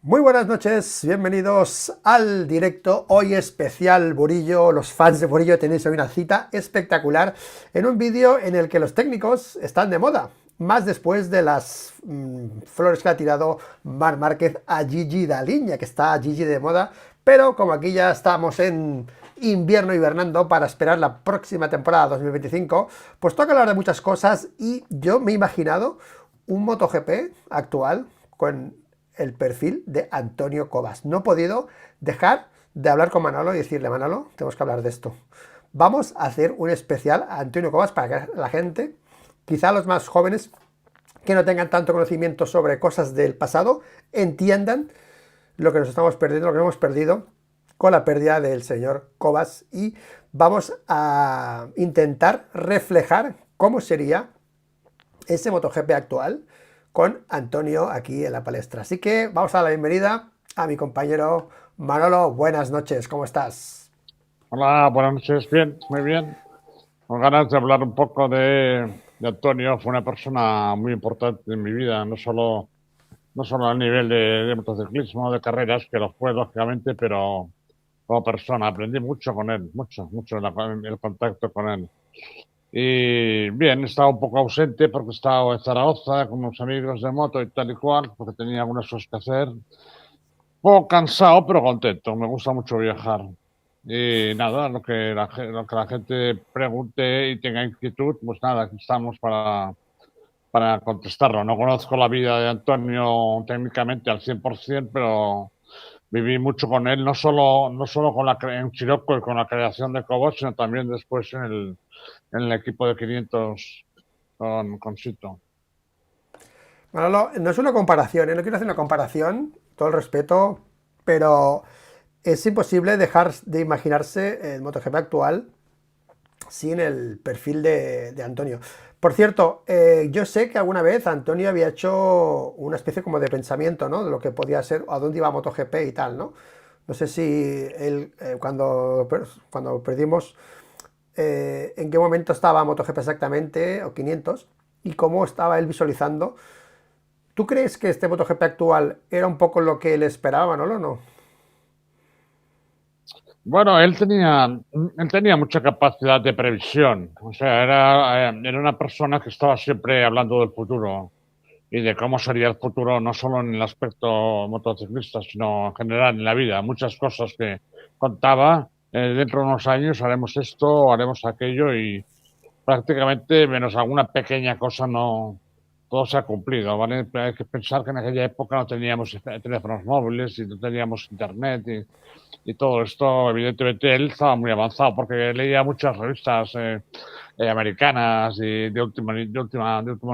Muy buenas noches, bienvenidos al directo, hoy especial Burillo. Los fans de Burillo tenéis hoy una cita espectacular en un vídeo en el que los técnicos están de moda, más después de las flores que ha tirado Marc Márquez a Gigi Daliña, que está Gigi de moda, pero como aquí ya estamos en invierno hibernando para esperar la próxima temporada 2025, pues toca hablar de muchas cosas y yo me he imaginado un MotoGP actual con el perfil de Antonio Cobas. No he podido dejar de hablar con Manolo y decirle, Manolo, tenemos que hablar de esto. Vamos a hacer un especial a Antonio Cobas para que la gente, quizá los más jóvenes, que no tengan tanto conocimiento sobre cosas del pasado, entiendan lo que nos estamos perdiendo, lo que hemos perdido con la pérdida del señor Cobas, y vamos a intentar reflejar cómo sería ese MotoGP actual con Antonio aquí en la palestra. Así que vamos a dar la bienvenida a mi compañero Manolo. Buenas noches, ¿cómo estás? Hola, buenas noches. Bien, muy bien. Con ganas de hablar un poco de Antonio. Fue una persona muy importante en mi vida, no solo a nivel de motociclismo, de carreras, que lo fue, lógicamente, pero como persona. Aprendí mucho con él, mucho el contacto con él. Y bien, estaba un poco ausente porque estaba en Zaragoza con unos amigos de moto y tal y cual, porque tenía algunas cosas que hacer. Poco cansado, pero contento. Me gusta mucho viajar. Y nada, lo que la gente pregunte y tenga inquietud, pues nada, aquí estamos para contestarlo. No conozco la vida de Antonio técnicamente al 100%, pero viví mucho con él, no solo en Chirocco y con la creación de Cobos, sino también después en el equipo de 500 con Sito. Manolo, no es una comparación, ¿eh? No quiero hacer una comparación, todo el respeto, pero es imposible dejar de imaginarse el MotoGP actual sin el perfil de Antonio. Por cierto, yo sé que alguna vez Antonio había hecho una especie como de pensamiento, ¿no? De lo que podía ser, a dónde iba MotoGP y tal, ¿no? No sé si él, cuando perdimos, en qué momento estaba MotoGP exactamente, o 500, y cómo estaba él visualizando. ¿Tú crees que este MotoGP actual era un poco lo que él esperaba, no? ¿No? Bueno, él tenía mucha capacidad de previsión. O sea, era una persona que estaba siempre hablando del futuro y de cómo sería el futuro, no solo en el aspecto motociclista, sino en general en la vida. Muchas cosas que contaba, dentro de unos años haremos esto o haremos aquello y prácticamente, menos alguna pequeña cosa, no, todo se ha cumplido, ¿vale? Pero hay que pensar que en aquella época no teníamos teléfonos móviles y no teníamos internet y todo esto, evidentemente, él estaba muy avanzado porque leía muchas revistas americanas y de último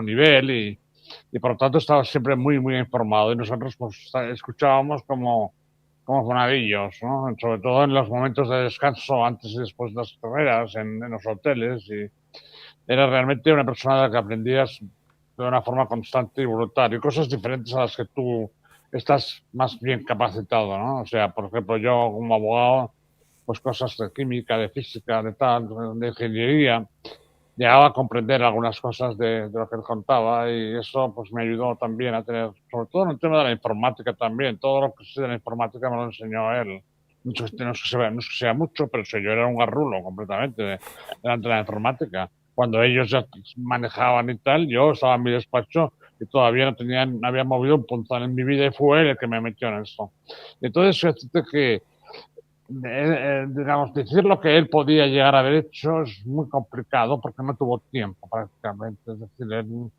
nivel y por lo tanto estaba siempre muy, muy informado. Y nosotros pues escuchábamos como fonadillos, ¿no? Sobre todo en los momentos de descanso, antes y después de las carreras, en los hoteles. Y era realmente una persona de la que aprendías de una forma constante y brutal. Y cosas diferentes a las que tú estás más bien capacitado, ¿no? O sea, por ejemplo, yo como abogado, pues cosas de química, de física, de tal, de ingeniería, llegaba a comprender algunas cosas de lo que él contaba y eso pues me ayudó también a tener, sobre todo en el tema de la informática también, todo lo que sé de la informática me lo enseñó él. No es que sea mucho, pero yo era un garrulo completamente delante de la informática. Cuando ellos ya manejaban y tal, yo estaba en mi despacho y todavía no había movido un puntal en mi vida y fue él el que me metió en eso. Entonces, fíjate que digamos, decir lo que él podía llegar a haber hecho es muy complicado porque no tuvo tiempo prácticamente. Es decir, él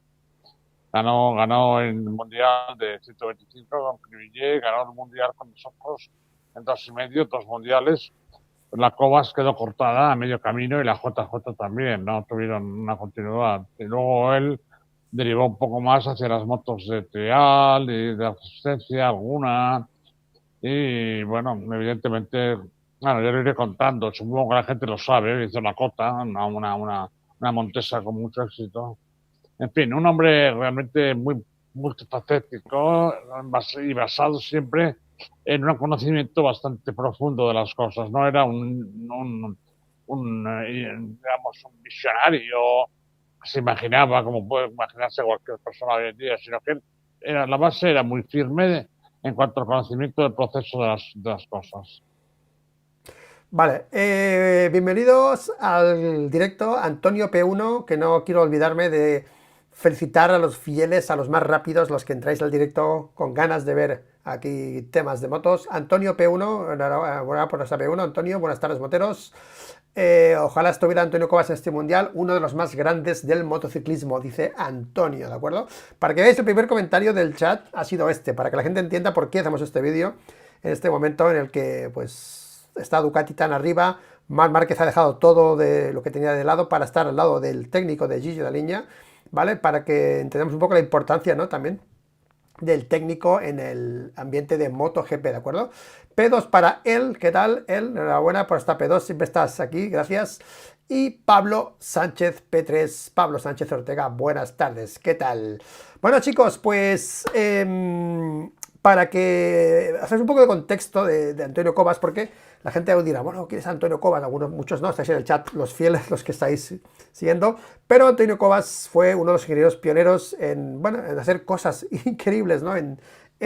ganó el Mundial de 125 con Cribillet, ganó el Mundial con nosotros en 2,5, 2 mundiales. La Cobas quedó cortada a medio camino y la JJ también, no tuvieron una continuidad. Y luego él derivó un poco más hacia las motos de trial y de asistencia alguna, y bueno, evidentemente, bueno, yo lo iré contando, supongo que la gente lo sabe, hizo la Cota, una montesa con mucho éxito. En fin, un hombre realmente muy multifacético y basado siempre en un conocimiento bastante profundo de las cosas. No era digamos, un visionario que se imaginaba como puede imaginarse cualquier persona hoy en día, sino que la base era muy firme en cuanto al conocimiento del proceso de las cosas. Vale, bienvenidos al directo Antonio P1, que no quiero olvidarme de felicitar a los fieles, a los más rápidos, los que entráis al directo con ganas de ver aquí temas de motos. Antonio P1, enhorabuena por nuestra P1, Antonio, buenas tardes moteros. Ojalá estuviera Antonio Cobas en este mundial, uno de los más grandes del motociclismo, dice Antonio, ¿de acuerdo? Para que veáis, el primer comentario del chat ha sido este, para que la gente entienda por qué hacemos este vídeo en este momento en el que, pues, está Ducati tan arriba. Marc Márquez ha dejado todo de lo que tenía de lado para estar al lado del técnico de Gigi Dall'Igna, ¿vale? Para que entendamos un poco la importancia, ¿no? También del técnico en el ambiente de MotoGP, ¿de acuerdo? P2 para él, ¿qué tal? Él, enhorabuena por esta P2, siempre estás aquí, gracias. Y Pablo Sánchez P3, Pablo Sánchez Ortega, buenas tardes, ¿qué tal? Bueno chicos, pues para que hagáis un poco de contexto de Antonio Cobas, porque la gente dirá, bueno, ¿quién es Antonio Cobas? Algunos, muchos no, estáis en el chat, los fieles, los que estáis siguiendo, pero Antonio Cobas fue uno de los ingenieros pioneros en, bueno, en hacer cosas increíbles, ¿no? En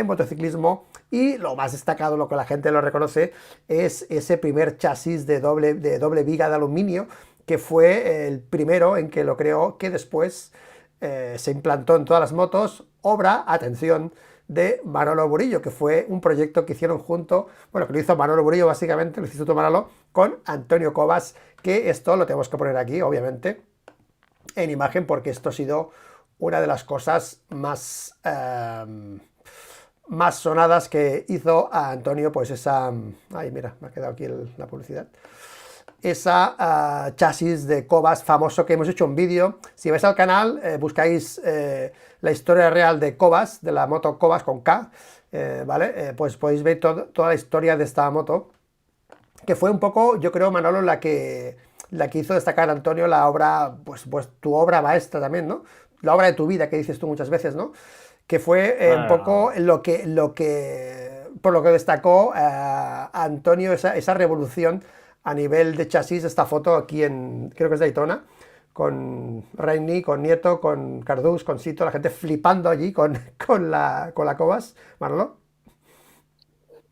motociclismo, y lo más destacado, lo que la gente lo reconoce, es ese primer chasis de doble viga de aluminio, que fue el primero en que lo creó, que después se implantó en todas las motos, obra, atención, de Manolo Burillo, que fue un proyecto que hicieron junto, bueno, que lo hizo Manolo Burillo básicamente, el Instituto Manolo, con Antonio Cobas, que esto lo tenemos que poner aquí, obviamente, en imagen, porque esto ha sido una de las cosas más, más sonadas que hizo a Antonio, pues esa... Ay, mira, me ha quedado aquí la publicidad. Esa chasis de Cobas famoso, que hemos hecho un vídeo. Si vais al canal, buscáis la historia real de Cobas, de la moto Cobas con K, ¿vale? Pues podéis ver toda la historia de esta moto, que fue un poco, yo creo, Manolo, la que hizo destacar a Antonio la obra, pues tu obra maestra también, ¿no? La obra de tu vida, que dices tú muchas veces, ¿no? Que fue un poco por lo que destacó a Antonio esa revolución a nivel de chasis. Esta foto aquí creo que es Daytona, con Reini, con Nieto, con Cardús, con Sito, la gente flipando allí con la Cobas, Manolo.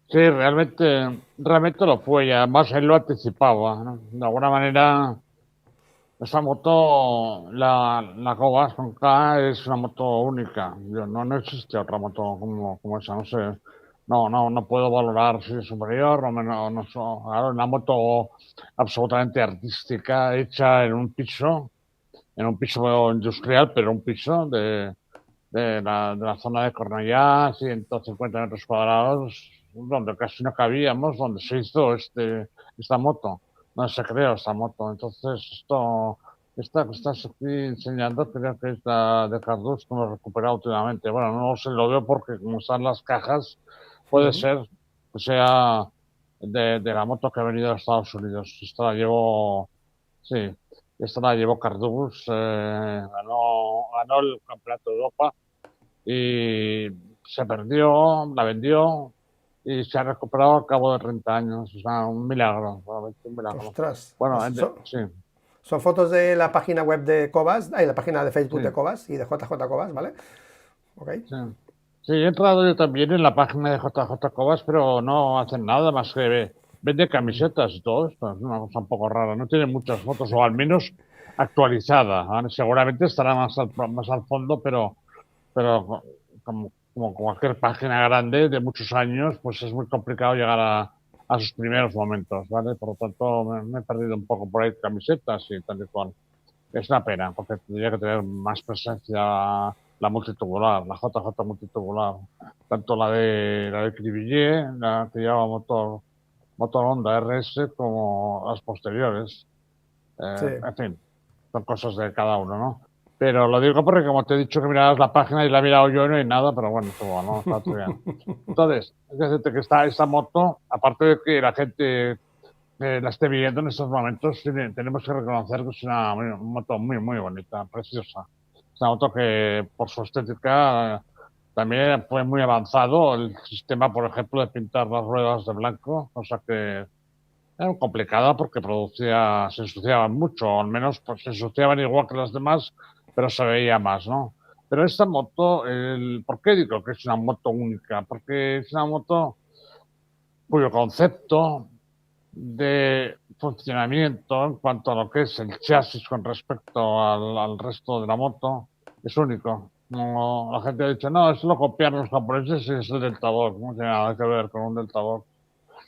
Sí, realmente lo fue, y además él lo anticipaba, ¿no? De alguna manera, esa moto, la Cobas con K, es una moto única. No existe otra moto como esa, no sé. No puedo valorar si es superior o menor. No, claro, una moto absolutamente artística, hecha en un piso industrial, pero un piso de la zona de Cornellá, 150 metros cuadrados, donde casi no cabíamos, donde se hizo esta moto, donde se creó esta moto. Entonces, esta que estás aquí enseñando, creo que es la de Cardús, que hemos recuperado últimamente. Bueno, no sé, lo veo porque como están las cajas, puede ser que sea de la moto que ha venido a Estados Unidos. Esta la llevo, sí, esta la llevó Cardús, ganó el Campeonato de Europa y se perdió, la vendió y se ha recuperado al cabo de 30 años. O sea, un milagro, realmente un milagro. Ostras, Bueno, pues sí, son fotos de la página web de Cobas, la página de Facebook de sí, Cobas y de JJ Cobas, ¿vale? Ok. sí. Sí, he entrado yo también en la página de JJ Cobas, pero no hacen nada más que vende camisetas y todo esto. Es una cosa un poco rara. No tiene muchas fotos, o al menos actualizada, ¿vale? Seguramente estará más al fondo, pero como cualquier página grande de muchos años, pues es muy complicado llegar a sus primeros momentos, ¿vale? Por lo tanto, me he perdido un poco por ahí camisetas y tal y cual. Es una pena, porque tendría que tener más presencia la multitubular, la JJ multitubular, tanto la de Cribillé, la que lleva motor Honda RS, como las posteriores. Sí. En fin, son cosas de cada uno, ¿no? Pero lo digo porque, como te he dicho, que miraras la página y la he mirado yo y no hay nada, pero bueno, todo, ¿no? Está todo bien. Entonces, es decirte que esta moto, aparte de que la gente la esté viviendo en estos momentos, tenemos que reconocer que es una moto muy bonita, preciosa. Es una moto que, por su estética, también fue muy avanzado el sistema, por ejemplo, de pintar las ruedas de blanco, cosa que era complicada porque se ensuciaban mucho, o al menos pues, se ensuciaban igual que las demás, pero se veía más, ¿no? Pero esta moto, ¿por qué digo que es una moto única? Porque es una moto cuyo concepto de funcionamiento en cuanto a lo que es el chasis con respecto al resto de la moto es único. No, la gente ha dicho, no, eso lo copiaron los japoneses y es el Delta Box. No tiene nada que ver con un Delta Box.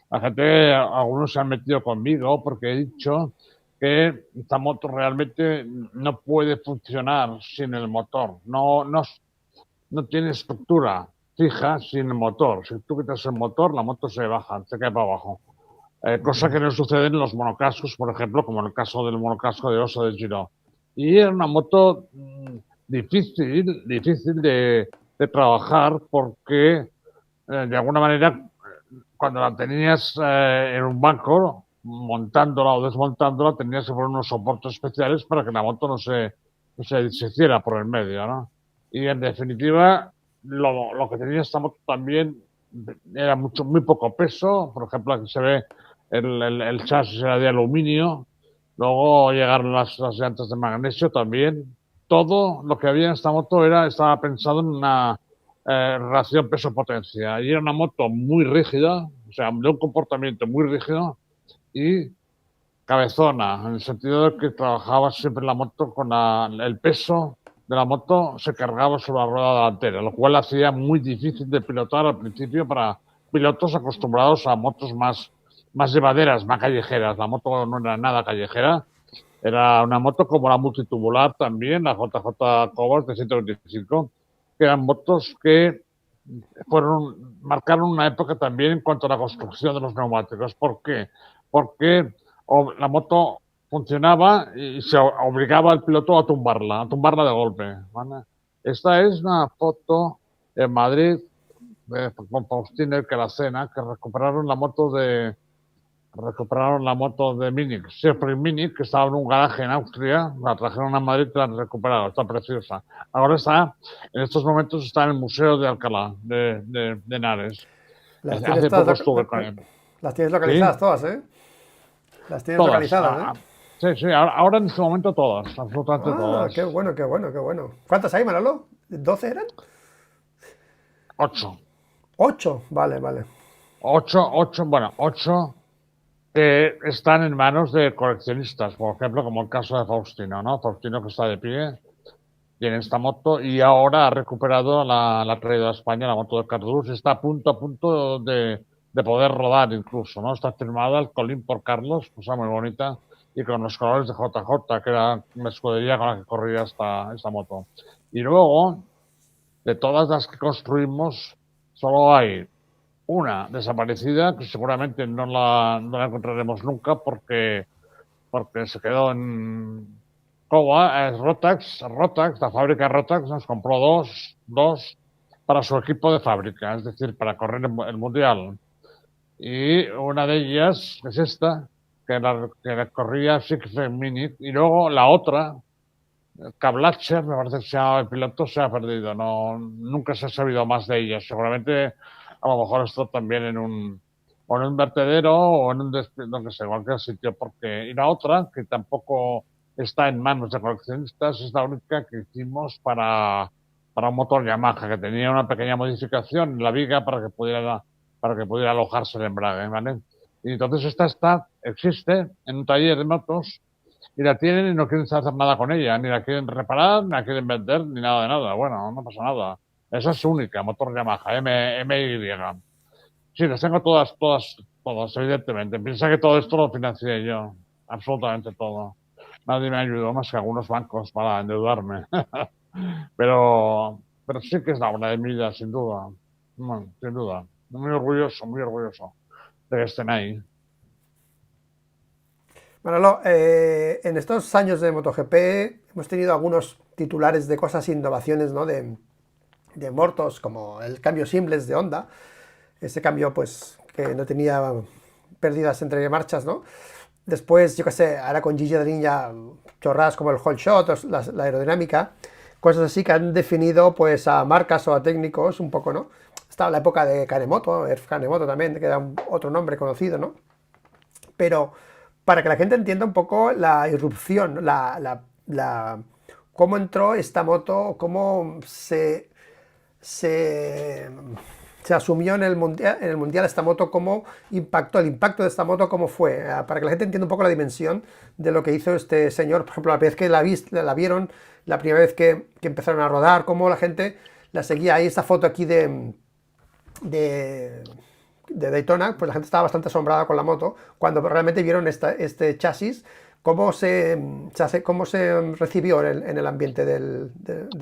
La gente, algunos se han metido conmigo porque he dicho que esta moto realmente no puede funcionar sin el motor. No tiene estructura fija sin el motor. Si tú quitas el motor, la moto se baja, se cae para abajo. Cosa que no sucede en los monocascos, por ejemplo, como en el caso del monocasco de Oso de Giro. Y era una moto difícil de trabajar porque, de alguna manera, cuando la tenías en un banco, montándola o desmontándola, tenías que poner unos soportes especiales para que la moto no se deshiciera por el medio, ¿no? Y en definitiva, lo que tenía esta moto también era muy poco peso. Por ejemplo, aquí se ve el chasis era de aluminio, luego llegaron las llantas de magnesio también. Todo lo que había en esta moto estaba pensado en una relación peso-potencia. Y era una moto muy rígida, o sea, de un comportamiento muy rígido y cabezona, en el sentido de que trabajaba siempre la moto con el peso de la moto se cargaba sobre la rueda delantera, lo cual hacía muy difícil de pilotar al principio para pilotos acostumbrados a motos más llevaderas, más callejeras. La moto no era nada callejera, era una moto como la multitubular también, la JJ Cobalt de 125, que eran motos que marcaron una época también en cuanto a la construcción de los neumáticos. ¿Por qué? Porque la moto funcionaba y se obligaba al piloto a tumbarla de golpe. ¿Vale? Esta es una foto en Madrid con Faustino y Calacena, que recuperaron la moto de Mini, siempre Mini, que estaba en un garaje en Austria, la trajeron a Madrid y la han recuperado, está preciosa. Ahora en estos momentos está en el Museo de Alcalá, de Henares. Las tienes Hace todas, poco estuve con él. las tienes localizadas ¿Sí? todas, ¿eh? Las tienes Todas. localizadas, ¿eh? Sí, sí, ahora en este momento todas, absolutamente Ah, qué todas. bueno, qué bueno, qué bueno. ¿Cuántas hay, Manolo? ¿12 eran? 8. 8, vale, vale. Bueno, 8 que están en manos de coleccionistas, por ejemplo, como el caso de Faustino, ¿no? Faustino, que está de pie, tiene esta moto y ahora ha recuperado, la ha traído a España, la moto de Cardús, está a punto de poder rodar incluso, ¿no? Está firmada el Colín por Carlos, cosa muy bonita, y con los colores de JJ, que era una escudería con la que corría esta moto. Y luego, de todas las que construimos, solo hay una desaparecida, que seguramente no la encontraremos nunca porque se quedó en Cowa, es Rotax, la fábrica Rotax nos compró dos para su equipo de fábrica, es decir, para correr el Mundial. Y una de ellas es esta, que la corría Siegfried Minich, y luego la otra, Kablacher, me parece que se llama el piloto, se ha perdido, nunca se ha sabido más de ella. Seguramente a lo mejor está también o en un vertedero o en no sé, cualquier sitio, y la otra, que tampoco está en manos de coleccionistas, es la única que hicimos para un motor Yamaha, que tenía una pequeña modificación en la viga para que pudiera alojarse el embrague, ¿vale? Y entonces existe en un taller de motos y la tienen y no quieren hacer nada con ella, ni la quieren reparar, ni la quieren vender, ni nada de nada. Bueno, no pasa nada. Esa es única, motor Yamaha, MY. Sí, las tengo todas, evidentemente. Piensa que todo esto lo financié yo, absolutamente todo. Nadie me ayudó más que algunos bancos para endeudarme. pero sí que es la obra de mi vida, sin duda. Bueno, sin duda. Muy orgulloso de que estén ahí. Manolo, en estos años de MotoGP hemos tenido algunos titulares de cosas, innovaciones, ¿no? De motos, como el cambio simples de Honda, ese cambio pues que no tenía pérdidas entre marchas, ¿no? Después, yo qué sé, ahora con Gigi Dallin ya chorradas como el whole shot, la aerodinámica, cosas así que han definido pues a marcas o a técnicos un poco, ¿no? Estaba la época de Kanemoto, Kanemoto también, que era otro nombre conocido, ¿no? Pero para que la gente entienda un poco la irrupción, cómo entró esta moto, cómo se, se asumió en el mundial esta moto, cómo impactó, el impacto de esta moto, cómo fue, para que la gente entienda un poco la dimensión de lo que hizo este señor. Por ejemplo, la vez que la vieron, la primera vez que empezaron a rodar, cómo la gente la seguía. Hay esta foto aquí de, de Daytona, pues la gente estaba bastante asombrada con la moto, cuando realmente vieron este chasis, cómo se recibió en el ambiente del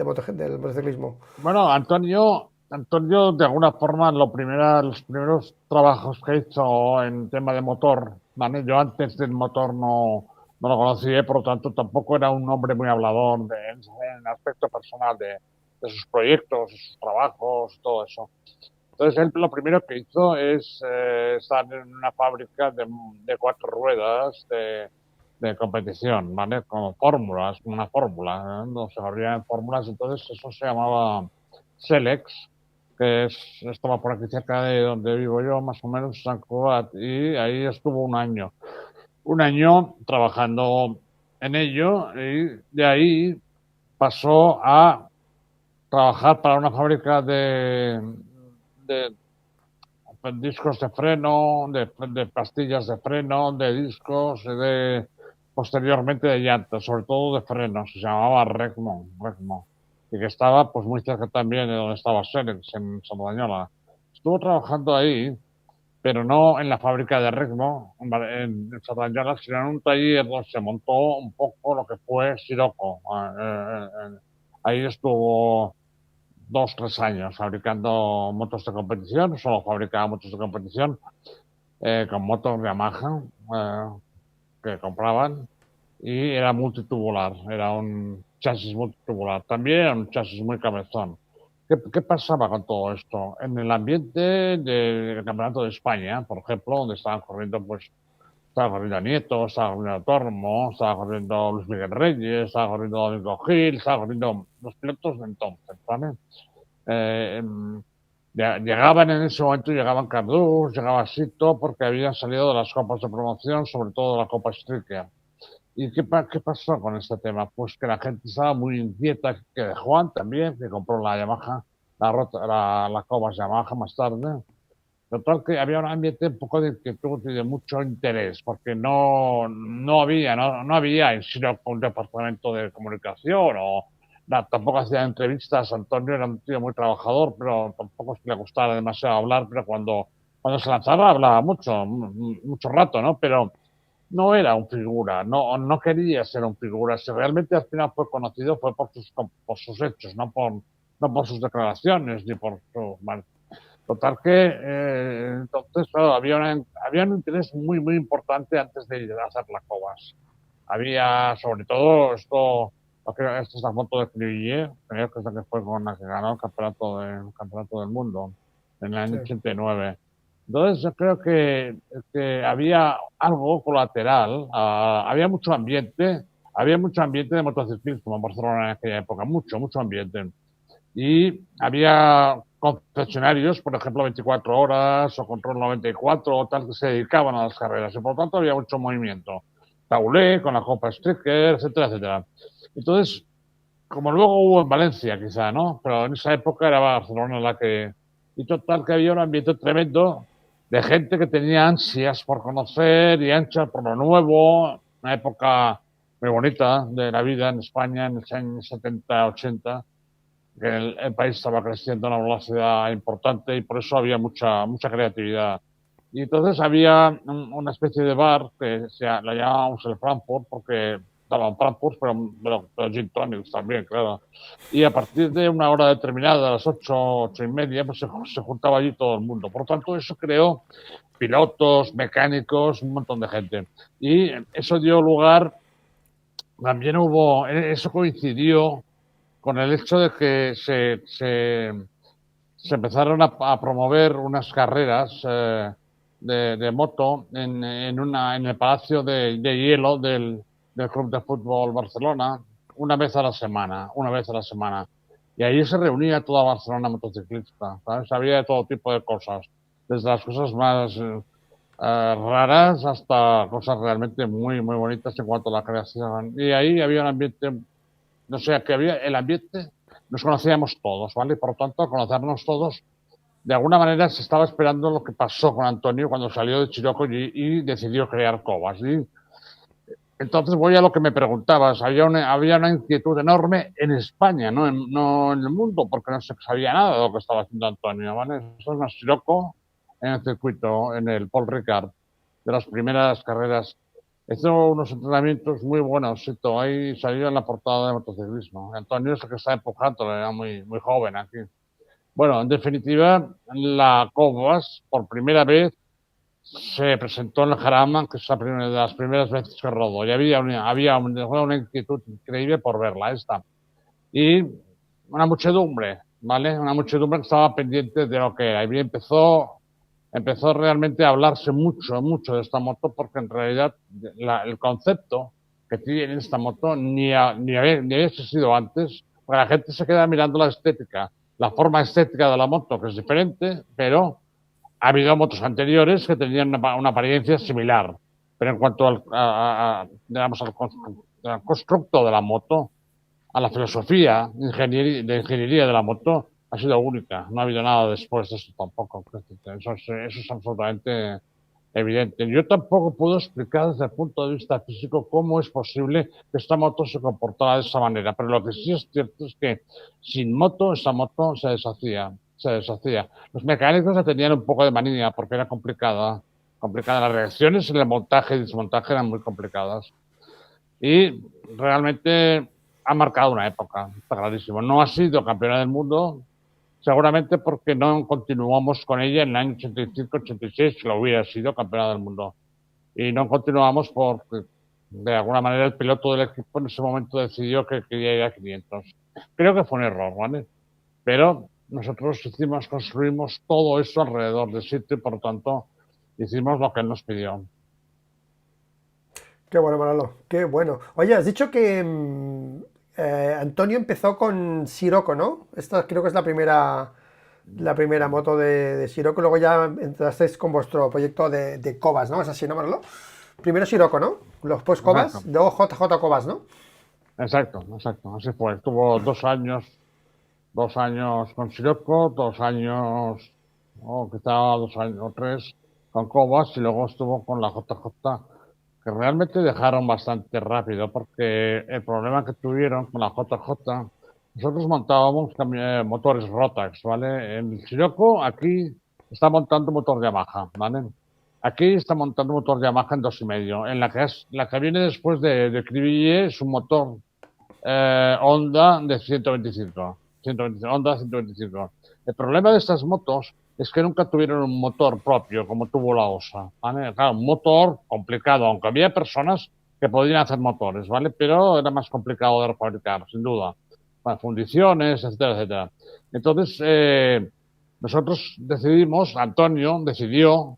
motociclismo. Bueno, Antonio, de alguna forma, los primeros trabajos que hizo en tema de motor, ¿vale? Yo antes del motor no lo conocía, por lo tanto tampoco era un hombre muy hablador en aspecto personal de sus proyectos, de sus trabajos, todo eso. Entonces él lo primero que hizo es estar en una fábrica de cuatro ruedas de competición, ¿vale? Como fórmulas, una fórmula, ¿eh? No se abrían fórmulas, entonces eso se llamaba Selex, estaba por aquí cerca de donde vivo yo, más o menos, San Cugat, y ahí estuvo un año trabajando en ello, y de ahí pasó a trabajar para una fábrica de discos de freno, de pastillas de freno, de discos, posteriormente de llantas, sobre todo de frenos, se llamaba Regmo, y que estaba pues muy cerca también de donde estaba Senex, en Cerdañola. Estuvo trabajando ahí, pero no en la fábrica de Regmo, en Cerdañola, sino en un taller donde se montó un poco lo que fue Sirocco. Ahí estuvo 2, 3 años fabricando motos de competición, solo fabricaba motos de competición con motos Yamaha que compraban y era multitubular, era un chasis multitubular, también era un chasis muy cabezón. ¿Qué pasaba con todo esto? En el ambiente del Campeonato de España, por ejemplo, donde estaban corriendo, pues, estaba corriendo Nieto, estaba corriendo Tormo, estaba corriendo Luis Miguel Reyes, estaba corriendo Domingo Gil, estaba corriendo los pilotos de entonces, ¿vale? Eh, Llegaban en ese momento, llegaban Cardús, llegaba Sito, porque habían salido de las copas de promoción, sobre todo la Copa Stricker. ¿Y qué pasó con este tema? Pues que la gente estaba muy inquieta, que de Juan también, que compró la Yamaha, la Cobas Yamaha más tarde. Total que había un ambiente un poco de inquietud y de mucho interés, porque no había en sí un departamento de comunicación o tampoco hacía entrevistas. Antonio era un tío muy trabajador, pero tampoco es que le gustara demasiado hablar, pero cuando se lanzaba hablaba mucho rato, ¿no? Pero no era un figura, no quería ser un figura. Si realmente al final fue conocido fue por sus hechos, no por sus declaraciones ni por su... Total que entonces claro, había un interés muy importante antes de hacer las cobas. Había sobre todo esta es la foto de Cribillet, creo que es la que fue con la que ganó el campeonato del mundo en el Sí. año 89. Entonces yo creo que había algo colateral, había mucho ambiente de motociclismo en Barcelona en aquella época, mucho ambiente. Y había concesionarios, por ejemplo, 24 horas o Control 94 o tal, que se dedicaban a las carreras. Y por lo tanto había mucho movimiento. Taulé con la Copa Stricker, etcétera, etcétera. Entonces, como luego hubo en Valencia, quizá, ¿no? Pero en esa época era Barcelona la que... Y total que había un ambiente tremendo de gente que tenía ansias por conocer y ansias por lo nuevo. Una época muy bonita de la vida en España en los años 70, 80 que el país estaba creciendo a una velocidad importante y por eso había mucha creatividad. Y entonces había una especie de bar que la llamábamos el Frankfurt porque daban Frankfurt, pero gin tonics también, claro. Y a partir de una hora determinada, a las 8, 8:30, pues se juntaba allí todo el mundo. Por lo tanto, eso creó pilotos, mecánicos, un montón de gente. Y eso dio lugar, también eso coincidió con el hecho de que se empezaron a promover unas carreras de moto en el Palacio de Hielo del Club de Fútbol Barcelona una vez a la semana. Y ahí se reunía toda Barcelona motociclista, ¿sabes? Había de todo tipo de cosas, desde las cosas más raras hasta cosas realmente muy bonitas en cuanto a la creación. Y ahí había un ambiente no sé, que había el ambiente, nos conocíamos todos, ¿vale? Por lo tanto, conocernos todos, de alguna manera se estaba esperando lo que pasó con Antonio cuando salió de Chiroco y decidió crear Cobas. Y entonces voy a lo que me preguntabas. Había una inquietud enorme en España, no en el mundo, porque no se sabía nada de lo que estaba haciendo Antonio, ¿vale? Eso es más Siroco en el circuito, en el Paul Ricard, de las primeras carreras. Hizo unos entrenamientos muy buenos, Sito. Ahí salió en la portada de motociclismo. Antonio es el que está empujando, era muy joven aquí. Bueno, en definitiva, la Cobas, por primera vez, se presentó en el Jarama, que es la primera, de las primeras veces que rodó, y había una inquietud increíble por verla esta. Y una muchedumbre, ¿vale? Una muchedumbre que estaba pendiente de lo que era. Y empezó realmente a hablarse mucho de esta moto, porque en realidad el concepto que tiene esta moto ni había existido antes, porque la gente se queda mirando la estética, la forma estética de la moto, que es diferente, pero ha habido motos anteriores que tenían una apariencia similar, pero en cuanto digamos, al constructo de la moto, a la filosofía de ingeniería de la moto, ha sido única. No ha habido nada después de eso tampoco. Eso es absolutamente evidente. Yo tampoco puedo explicar desde el punto de vista físico cómo es posible que esta moto se comportara de esa manera, pero lo que sí es cierto es que sin moto, esa moto se deshacía, se deshacía. Los mecánicos la tenían un poco de manía porque era complicada. Las reacciones en el montaje y desmontaje eran muy complicadas. Y realmente ha marcado una época, está clarísimo. No ha sido campeona del mundo, seguramente porque no continuamos con ella en el año 85-86, que lo hubiera sido campeona del mundo. Y no continuamos porque, de alguna manera, el piloto del equipo en ese momento decidió que quería ir a 500. Creo que fue un error, ¿vale? Pero nosotros construimos todo eso alrededor del sitio y, por lo tanto, hicimos lo que él nos pidió. Qué bueno, Manolo, qué bueno. Oye, has dicho que Antonio empezó con Sirocco, ¿no? Esta creo que es la primera moto de Sirocco. Luego ya entrasteis con vuestro proyecto de Cobas, ¿no? Es así, ¿no, Manolo? Primero Sirocco, ¿no? Después Cobas, Exacto. luego JJ Cobas, ¿no? Exacto, así fue. Estuvo 2 años con Sirocco, 2 años, o quizá 2 años o 3 con Cobas y luego estuvo con la JJ, que realmente dejaron bastante rápido porque el problema que tuvieron con la JJ, nosotros montábamos motores Rotax, ¿vale? En el Sirocco aquí está montando motor Yamaha, ¿vale? Aquí está montando motor Yamaha en 2,5. La que viene después de Cribillé es un motor Honda de 125, Honda 125. El problema de estas motos es que nunca tuvieron un motor propio como tuvo la OSA, ¿vale? Claro, un motor complicado, aunque había personas que podían hacer motores, ¿vale? Pero era más complicado de fabricar, sin duda. Para fundiciones, etcétera, etcétera. Entonces, nosotros Antonio decidió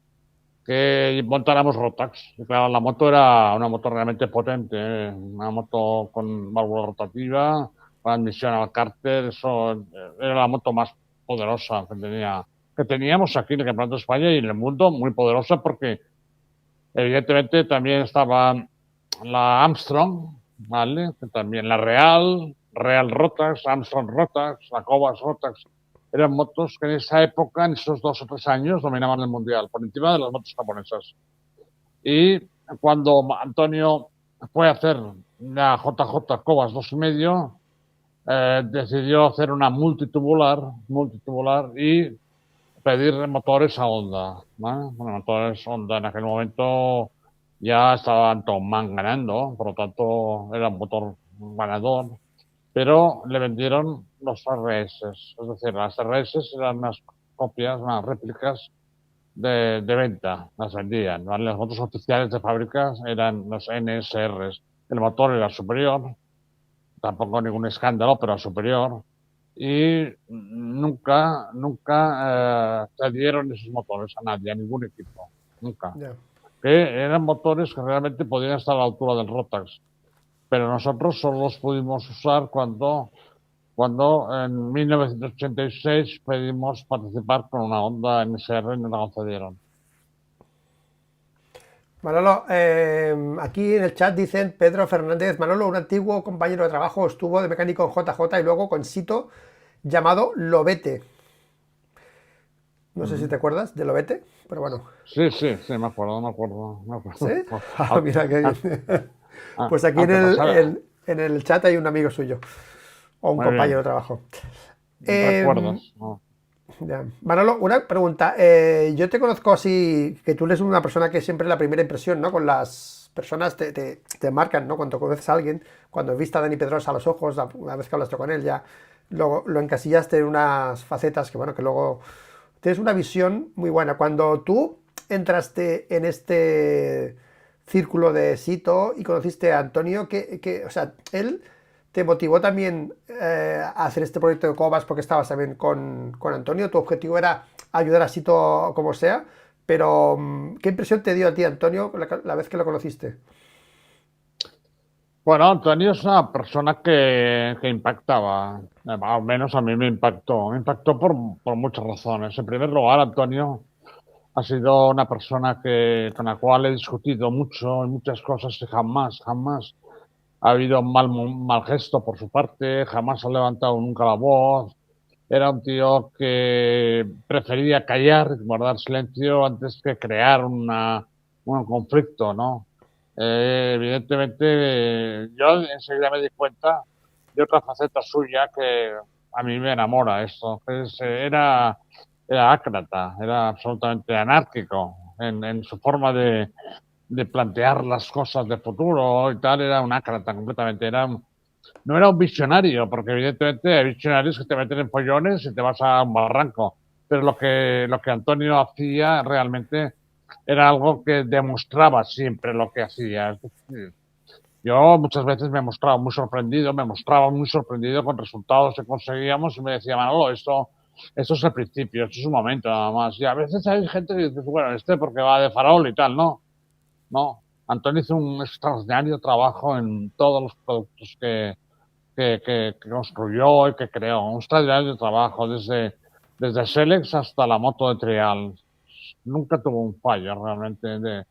que montáramos Rotax. Y claro, la moto era una moto realmente potente, una moto con válvula rotativa, con admisión al cárter, eso era la moto más poderosa que teníamos aquí en el Campeonato de España y en el mundo, muy poderosa porque evidentemente también estaba la Armstrong, ¿vale? Que también la Real Rotax, Armstrong Rotax, la Cobas Rotax, eran motos que en esa época, en esos 2 o 3 años, dominaban el mundial, por encima de las motos japonesas. Y cuando Antonio fue a hacer la JJ Cobas 2,5, decidió hacer una multitubular y pedir motores a Honda, ¿vale? Bueno, motores Honda en aquel momento ya estaban Tomman ganando, por lo tanto era un motor ganador, pero le vendieron los RS, es decir, las RS eran unas copias, unas réplicas de venta, las vendían, ¿vale? Las motos oficiales de fábricas eran los NSRs, el motor era superior, tampoco ningún escándalo, pero superior, y nunca se dieron esos motores a nadie, a ningún equipo, nunca. Ya. Que eran motores que realmente podían estar a la altura del Rotax, pero nosotros solo los pudimos usar cuando en 1986 pedimos participar con una Honda NSR y nos la concedieron. Manolo, aquí en el chat dicen Pedro Fernández, Manolo, un antiguo compañero de trabajo, estuvo de mecánico en JJ y luego con Sito llamado Lobete. No sé si te acuerdas de Lobete, pero bueno. Sí, sí, sí, me acuerdo, me acuerdo, me ¿Sí? acuerdo. Ah, Aunque, mira qué bien. Pues aquí aunque no sabe. en el chat hay un amigo suyo o un Muy compañero de bien, trabajo. Eh, recuerdos, ¿no? ya. Manolo, una pregunta. Yo te conozco así, que tú eres una persona que siempre la primera impresión, ¿no? Con las personas te marcan, ¿no? Cuando conoces a alguien, cuando viste a Dani Pedrosa a los ojos, una vez que hablaste con él, ya lo encasillaste en unas facetas que, bueno, que luego tienes una visión muy buena. Cuando tú entraste en este círculo de Sito y conociste a Antonio, o sea, él te motivó también a hacer este proyecto de Cobas porque estabas también con Antonio. Tu objetivo era ayudar a Sito como sea, pero ¿qué impresión te dio a ti, Antonio, la vez que lo conociste? Bueno, Antonio es una persona que impactaba, al menos a mí me impactó por muchas razones. En primer lugar, Antonio ha sido una persona con la cual he discutido mucho en muchas cosas y jamás ha habido un mal gesto por su parte, jamás ha levantado nunca la voz. Era un tío que prefería callar, guardar silencio antes que crear un conflicto, ¿no? Evidentemente, yo enseguida me di cuenta de otra faceta suya que a mí me enamora esto. Era ácrata, era absolutamente anárquico en su forma de plantear las cosas de futuro y tal, era un ácrata completamente, no era un visionario, porque evidentemente hay visionarios que te meten en pollones y te vas a un barranco, pero lo que Antonio hacía realmente era algo que demostraba siempre lo que hacía. Es decir, yo muchas veces me mostraba muy sorprendido con resultados que conseguíamos y me decía, Manolo, esto es el principio, esto es un momento nada más. Y a veces hay gente que dice, bueno, porque va de farol y tal, ¿no? No. Antonio hizo un extraordinario trabajo en todos los productos que construyó y que creó. Un extraordinario trabajo desde Selex hasta la moto de trial. Nunca tuvo un fallo realmente de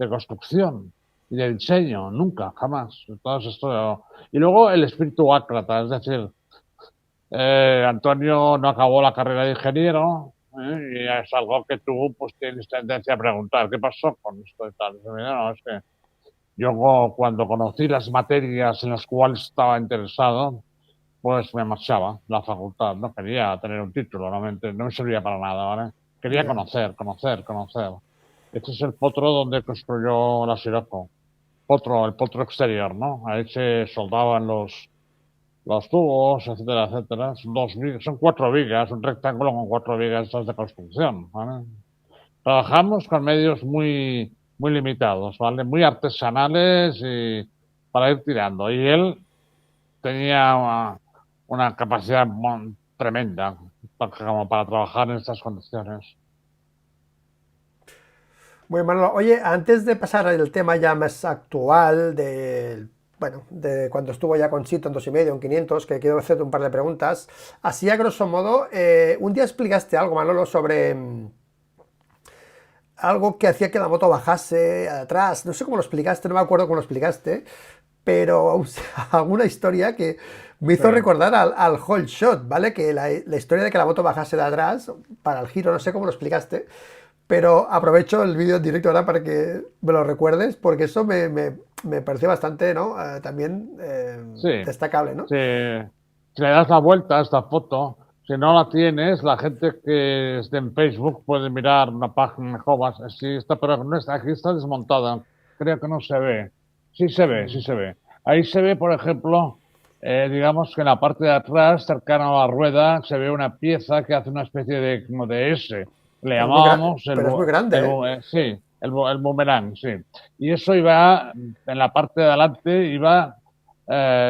construcción y de diseño, nunca, jamás. Entonces esto, y luego el espíritu ácrata, es decir, Antonio no acabó la carrera de ingeniero, y es algo que tú pues tienes tendencia a preguntar, ¿qué pasó con esto y tal? No, es que yo cuando conocí las materias en las cuales estaba interesado, pues me marchaba la facultad, no quería tener un título, no me servía para nada, ¿vale? Quería Ya. conocer. Este es el potro donde construyó la Sirocco. El potro exterior, ¿no? Ahí se soldaban los tubos, etcétera, etcétera. Son 4 vigas, un rectángulo con 4 vigas de construcción, ¿vale? Trabajamos con medios muy limitados, ¿vale? Muy artesanales y para ir tirando. Y él tenía una capacidad tremenda como para trabajar en estas condiciones. Muy Manolo. Oye, antes de pasar al tema ya más actual bueno, de cuando estuvo ya con Sito en 2,5, en 500, que quiero hacerte un par de preguntas, así a grosso modo, un día explicaste algo, Manolo, sobre algo que hacía que la moto bajase atrás. No sé cómo lo explicaste, no me acuerdo cómo lo explicaste, pero o sea, alguna historia que me Sí. hizo recordar al whole shot, ¿vale? Que la historia de que la moto bajase de atrás para el giro, no sé cómo lo explicaste, pero aprovecho el vídeo en directo ahora para que me lo recuerdes, porque eso me pareció bastante, ¿no? También Sí, destacable, ¿no? sí. Si le das la vuelta a esta foto, si no la tienes, la gente que esté en Facebook puede mirar una página de Jovas. Sí, está, pero no está, aquí está desmontada. Creo que no se ve. Sí se ve, sí se ve. Ahí se ve, por ejemplo, digamos que en la parte de atrás, cercana a la rueda, se ve una pieza que hace una especie de, como de S. Le Pero llamábamos pero es muy grande, ¿eh? sí, el boomerang, sí. Y eso iba, en la parte de adelante, iba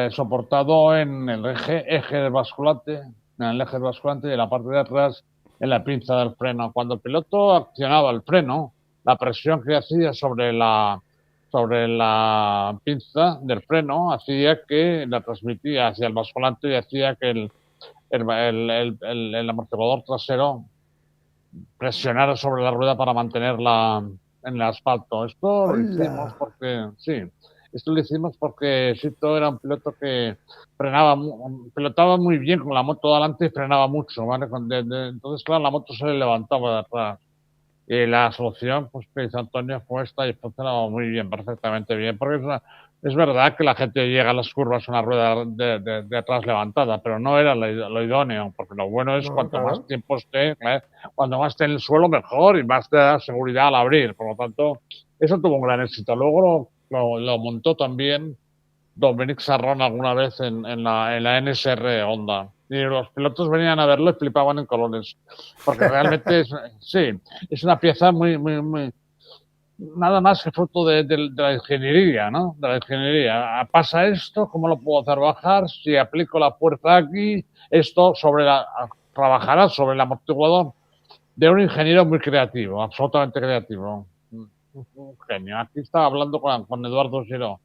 soportado en el eje del basculante, en el eje del basculante y en la parte de atrás en la pinza del freno. Cuando el piloto accionaba el freno, la presión que hacía sobre la pinza del freno hacía que la transmitía hacia el basculante y hacía que el amortiguador trasero presionara sobre la rueda para mantener en el asfalto. Esto lo hicimos ¡Hola! porque, sí, esto lo hicimos porque Sito era un piloto que frenaba, pilotaba muy bien con la moto delante y frenaba mucho, ¿vale? Entonces, claro, la moto se le levantaba de atrás. Y la solución, pues que hizo Antonio fue esta y funcionaba muy bien, perfectamente bien, porque es verdad que la gente llega a las curvas con una rueda de atrás levantada, pero no era lo idóneo, porque lo bueno es No, cuanto más claro. tiempo esté, cuando más esté en el suelo mejor y más te da seguridad al abrir. Por lo tanto, eso tuvo un gran éxito. Luego lo montó también Dominic Sarrón alguna vez en la NSR Honda. Y los pilotos venían a verlo y flipaban en colores. Porque realmente sí, es una pieza muy, nada más que fruto de la ingeniería, ¿no? De la ingeniería. Pasa esto, ¿cómo lo puedo hacer bajar? Si aplico la fuerza aquí, esto trabajará sobre el amortiguador de un ingeniero muy creativo, absolutamente creativo. Un genio. Aquí estaba hablando con Eduardo Giró,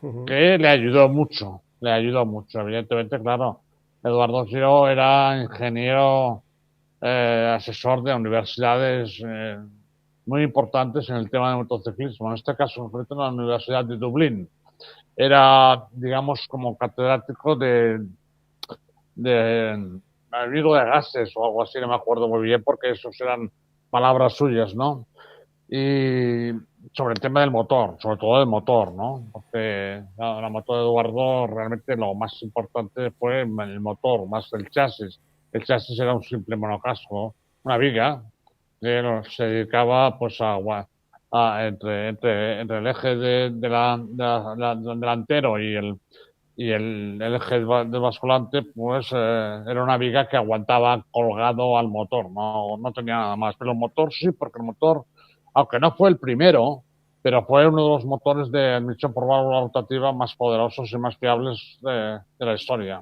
Ujú. que le ayudó mucho, le ayudó mucho. Evidentemente, claro, Eduardo Giró era ingeniero, asesor de universidades muy importantes en el tema de motociclismo. En este caso, en concreto, en la Universidad de Dublín. Era, digamos, como catedrático de amigo de gases o algo así, no me acuerdo muy bien, porque esos eran palabras suyas, ¿no? Y sobre el tema del motor, sobre todo del motor, ¿no? Porque la moto de Eduardo realmente lo más importante fue el motor, más el chasis. El chasis era un simple monocasco, una viga, que se dedicaba pues entre el eje del delantero y el eje del basculante, pues era una viga que aguantaba colgado al motor, no tenía nada más. Pero el motor sí, porque el motor, aunque no fue el primero, pero fue uno de los motores de admisión por válvula rotativa más poderosos y más fiables de la historia.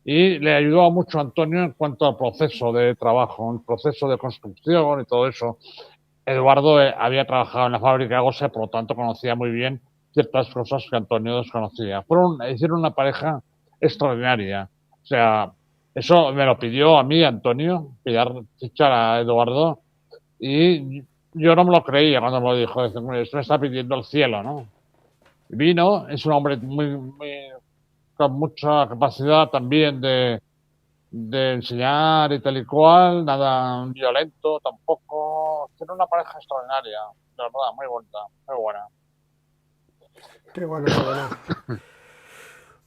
Y le ayudó mucho a Antonio en cuanto al proceso de trabajo, el proceso de construcción y todo eso. Eduardo había trabajado en la fábrica de Gosse, por lo tanto conocía muy bien ciertas cosas que Antonio desconocía. Hicieron una pareja extraordinaria. O sea, eso me lo pidió a mí, Antonio, fichar a Eduardo, y yo no me lo creía cuando me lo dijo. Esto me está pidiendo el cielo, ¿no? Vino, es un hombre con mucha capacidad también de enseñar y tal y cual, nada violento tampoco. Tiene una pareja extraordinaria, de verdad, muy bonita, muy buena. Qué bueno, qué bueno.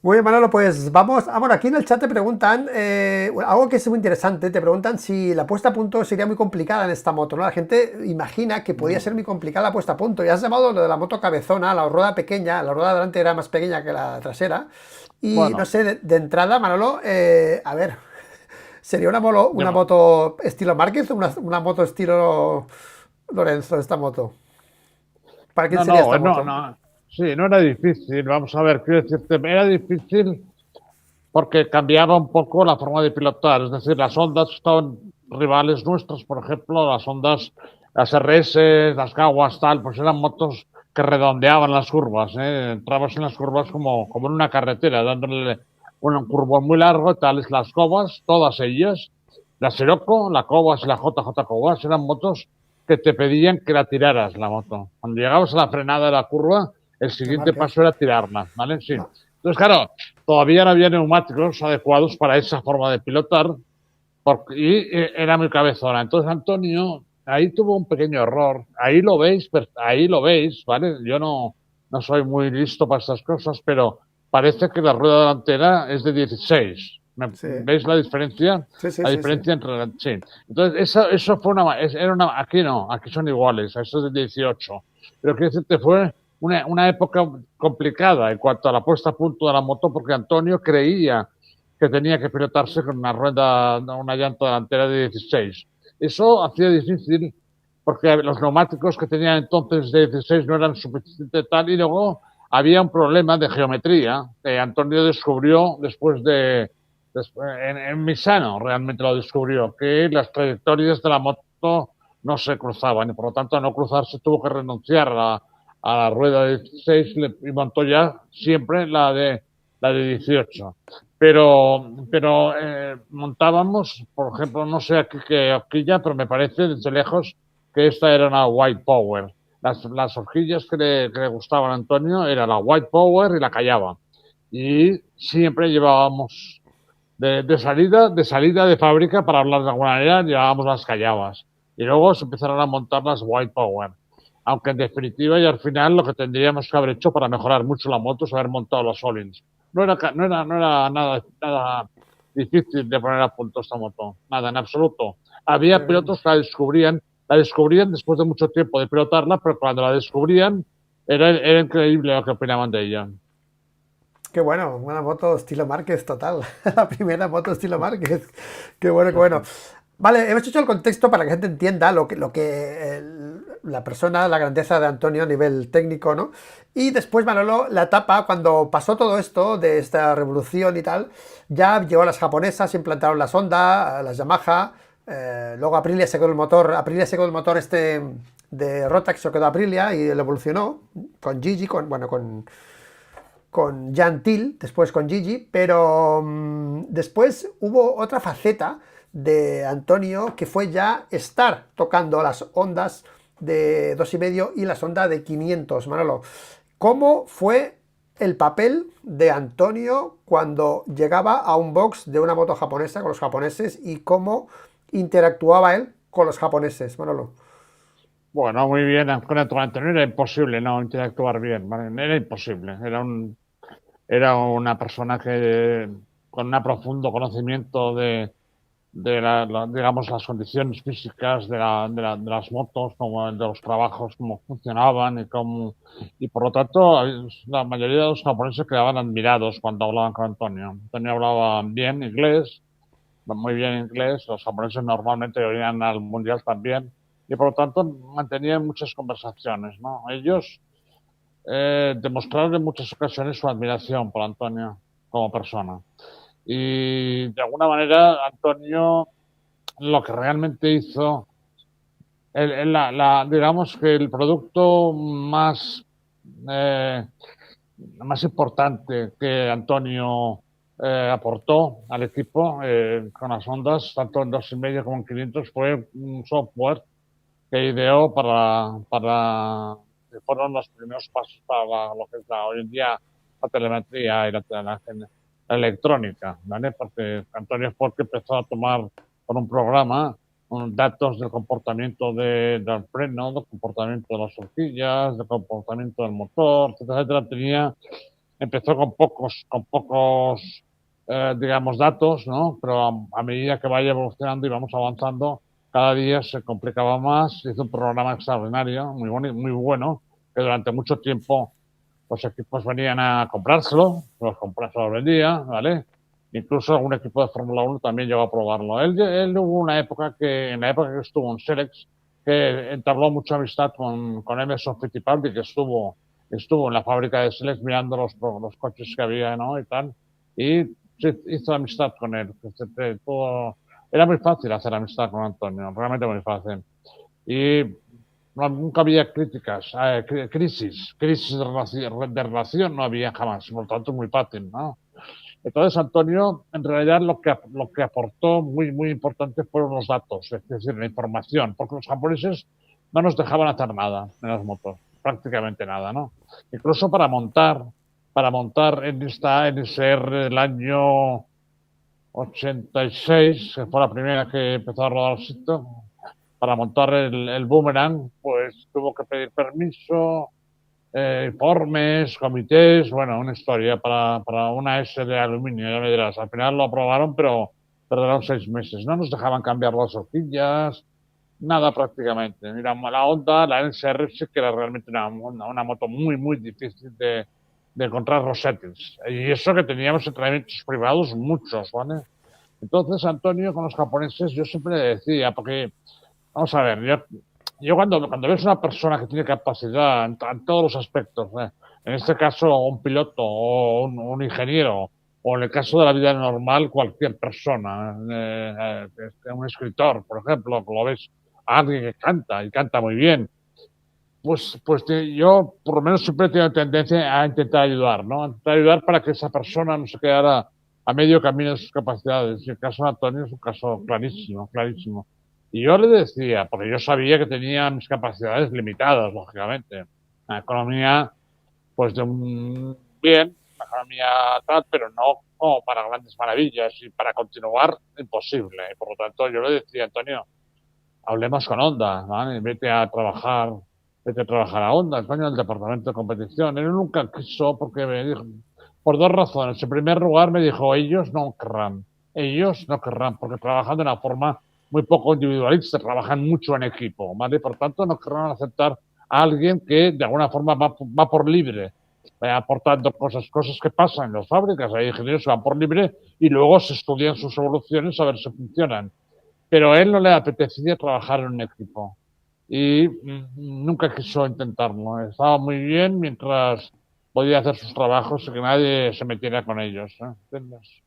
Muy bien, Manolo, pues vamos. Ah, bueno, aquí en el chat te preguntan algo que es muy interesante. Te preguntan si la puesta a punto sería muy complicada en esta moto, ¿no? La gente imagina que podía ser muy complicada la puesta a punto. Ya has llamado lo de la moto cabezona, la rueda pequeña, la rueda de delante era más pequeña que la trasera. Y no Bueno, sé, de entrada, Manolo, a ver, ¿sería una de- moto estilo Márquez o una moto estilo Lorenzo, esta moto? ¿Para quién no, sería esta no, no, moto? no. Sí, no era difícil. Vamos a ver, quiero decirte, era difícil porque cambiaba un poco la forma de pilotar. Es decir, las Hondas estaban rivales nuestras, por ejemplo, las RS, las Caguas, tal, pues eran motos que redondeaban las curvas, ¿eh? Entrabas en las curvas como en una carretera, dándole un curvo muy largo, tales las Cobas, todas ellas, la Sirocco, la Cobas y la JJ Cobas, eran motos que te pedían que la tiraras la moto. Cuando llegabas a la frenada de la curva, el De siguiente Márquez. paso era tirarla, ¿vale? Sí. No. Entonces, claro, todavía no había neumáticos adecuados para esa forma de pilotar y era muy cabezona. Entonces Antonio ahí tuvo un pequeño error. Ahí lo veis, ¿vale? Yo no soy muy listo para estas cosas, pero parece que la rueda delantera es de 16. Sí, ¿Veis la diferencia? sí, sí, La sí, sí. diferencia entre... Sí. Entonces, eso fue era una... Aquí no, aquí son iguales, eso es de 18. Pero quiero decirte, fue una época complicada en cuanto a la puesta a punto de la moto, porque Antonio creía que tenía que pilotarse con una llanta delantera de 16. Eso hacía difícil porque los neumáticos que tenían entonces de 16 no eran suficientes tal, y luego había un problema de geometría que Antonio descubrió en Misano, realmente lo descubrió, que las trayectorias de la moto no se cruzaban y por lo tanto a no cruzarse tuvo que renunciar a la rueda de 16 y montó ya siempre la de 18. Pero montábamos, por ejemplo, no sé aquí qué horquilla, pero me parece desde lejos que esta era una White Power. las horquillas que le gustaban a Antonio era la White Power y la Callaba. Y siempre llevábamos de salida de fábrica, para hablar de alguna manera, llevábamos las Callabas. Y luego se empezaron a montar las White Power. Aunque en definitiva y al final lo que tendríamos que haber hecho para mejorar mucho la moto es haber montado los Solins. No era nada difícil de poner a punto esta moto. Nada, en absoluto. Había pilotos que la descubrían después de mucho tiempo de pilotarla, pero cuando la descubrían era increíble lo que opinaban de ella. Qué bueno, una moto estilo Márquez total. La primera moto estilo Márquez. Qué bueno, qué bueno. Vale, hemos hecho el contexto para que la gente entienda la persona, la grandeza de Antonio a nivel técnico, ¿no? Y después, Manolo, la etapa, cuando pasó todo esto, de esta revolución y tal, ya llegó a las japonesas, implantaron las Honda, las Yamaha, luego Aprilia se quedó el motor este de Rotax, se quedó Aprilia y lo evolucionó con Gigi, con Jan Till, después con Gigi, pero después hubo otra faceta de Antonio que fue ya estar tocando las ondas de 2,5 y las ondas de 500. Manolo, ¿cómo fue el papel de Antonio cuando llegaba a un box de una moto japonesa con los japoneses y cómo interactuaba él con los japoneses, Manolo? Bueno, muy bien, con Antonio era imposible no interactuar bien, ¿vale? Era imposible. Era una persona que con un profundo conocimiento digamos, las condiciones físicas de las motos, como de los trabajos, cómo funcionaban y por lo tanto, la mayoría de los japoneses quedaban admirados cuando hablaban con Antonio. Antonio hablaba bien inglés, muy bien inglés, los japoneses normalmente venían al mundial también, y por lo tanto mantenían muchas conversaciones, ¿no? Ellos demostraron en muchas ocasiones su admiración por Antonio como persona. Y de alguna manera, Antonio lo que realmente hizo, digamos que el producto eh, más importante que Antonio aportó al equipo con las ondas, tanto en 2,5 como en 500, fue un software que ideó que fueron los primeros pasos para lo que es hoy en día la telemetría y la electrónica, ¿vale? Porque Antonio fue el que empezó a tomar con un programa datos del comportamiento del freno, del comportamiento de las horquillas, del comportamiento del motor, etcétera, etcétera. Empezó con pocos digamos, datos, ¿no? Pero a medida que vaya evolucionando y vamos avanzando, cada día se complicaba más. Hizo un programa extraordinario, muy bueno, que durante mucho tiempo los equipos venían a comprárselo, se los vendía, ¿vale? Incluso algún equipo de Fórmula 1 también llegó a probarlo. Él hubo una época en la época que estuvo en Selex, que entabló mucha amistad con Emerson Fittipaldi, que estuvo en la fábrica de Selex mirando los coches que había, ¿no? Y tal. Y hizo amistad con él. Era muy fácil hacer amistad con Antonio, realmente muy fácil. Y nunca había críticas, crisis de relación no había jamás, por lo tanto es muy fácil, ¿no? Entonces Antonio, en realidad lo que aportó muy importante fueron los datos, es decir, la información, porque los japoneses no nos dejaban hacer nada en las motos, prácticamente nada, ¿no? Incluso para montar en ese el año 86, que fue la primera que empezó a rodar el sitio, para montar el boomerang, pues tuvo que pedir permiso, informes, comités, bueno, una historia para una S de aluminio, ya me dirás. Al final lo aprobaron, pero tardaron 6 meses. No nos dejaban cambiar las horquillas, nada prácticamente. Mira, la Honda, la NSR, sí que era realmente una moto muy difícil de encontrar los settings. Y eso que teníamos entrenamientos privados, muchos, ¿vale? Entonces, Antonio, con los japoneses, yo siempre le decía, porque vamos a ver, yo cuando ves una persona que tiene capacidad en todos los aspectos, en este caso un piloto o un ingeniero, o en el caso de la vida normal, cualquier persona, un escritor, por ejemplo, que lo ves a alguien que canta y canta muy bien, yo por lo menos siempre tengo tendencia a intentar ayudar, ¿no? A intentar ayudar para que esa persona no se quedara a medio camino de sus capacidades. Y el caso de Antonio es un caso clarísimo, clarísimo. Y yo le decía, porque yo sabía que tenía mis capacidades limitadas, lógicamente. La economía, pues de un bien, una economía tal, pero no como para grandes maravillas y para continuar, imposible. Y por lo tanto, yo le decía, Antonio, hablemos con Honda, ¿vale? Vete a trabajar a Honda, coño, el departamento de competición. Él nunca quiso porque me dijo, por dos razones. En primer lugar, me dijo, ellos no querrán, porque trabajan de una forma muy poco individualista, trabajan mucho en equipo, ¿vale? Por tanto, no querrán aceptar a alguien que de alguna forma va por libre, aportando cosas que pasan en las fábricas. Hay ingenieros que van por libre y luego se estudian sus soluciones a ver si funcionan, pero a él no le apetecía trabajar en un equipo y nunca quiso intentarlo. Estaba muy bien mientras podía hacer sus trabajos y que nadie se metiera con ellos, ¿eh? ¿Entiendes?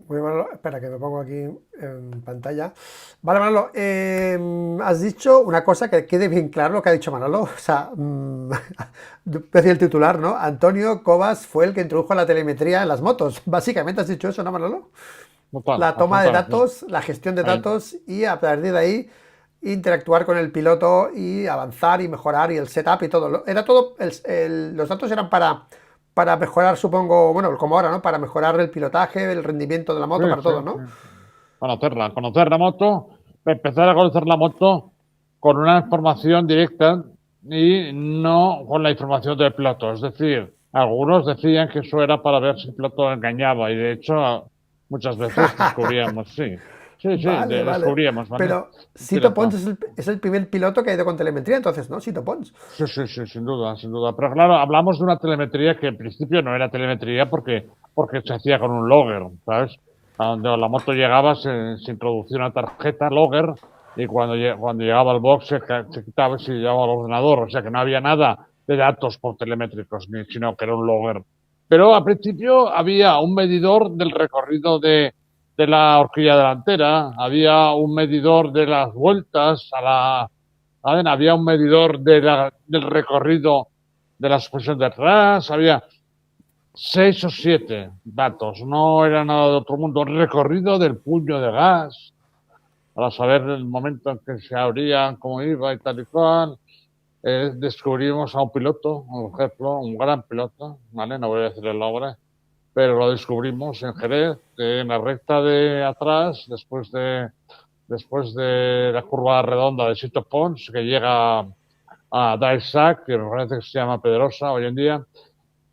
Muy Manolo, espera que me pongo aquí en pantalla. Vale, Manolo, has dicho una cosa que quede bien claro lo que ha dicho Manolo. O sea, decía el titular, ¿no? Antonio Cobas fue el que introdujo la telemetría en las motos. Básicamente has dicho eso, ¿no, Manolo? Total, La toma de absolutamente. datos, la gestión de Ahí. datos y a partir de ahí interactuar con el piloto y avanzar y mejorar y el setup y todo. Era todo, los datos eran para mejorar, supongo, bueno, como ahora, ¿no? Para mejorar el pilotaje, el rendimiento de la Sí, moto, para sí, todo, sí. ¿no? Conocer la moto, empezar a conocer la moto con una información directa y no con la información del piloto. Es decir, algunos decían que eso era para ver si el piloto engañaba y de hecho muchas veces descubríamos, sí, sí, sí, Vale, vale. descubríamos, ¿vale? Pero Un Sito Pons piloto. es el primer piloto que ha ido con telemetría, entonces, ¿no? Sito Pons. Sí, sí, sí, sin duda, sin duda. Pero claro, hablamos de una telemetría que en principio no era telemetría porque se hacía con un logger, ¿sabes? A donde la moto llegaba, se introducía una tarjeta logger y cuando llegaba al box se quitaba y se llevaba al ordenador. O sea que no había nada de datos por telemétricos, sino que era un logger. Pero al principio había un medidor del recorrido de la horquilla delantera, había un medidor de las vueltas ¿saben? Había un medidor del recorrido de la suspensión de atrás, había 6 o 7 datos, no era nada de otro mundo. Recorrido del puño de gas, para saber el momento en que se abría, cómo iba y tal y cual. Descubrimos a un piloto, por ejemplo, un gran piloto, ¿vale? No voy a decir el nombre, pero lo descubrimos en Jerez, en la recta de atrás, después de la curva redonda de Sito Pons, que llega a Daisac, que me parece que se llama Pedrosa hoy en día,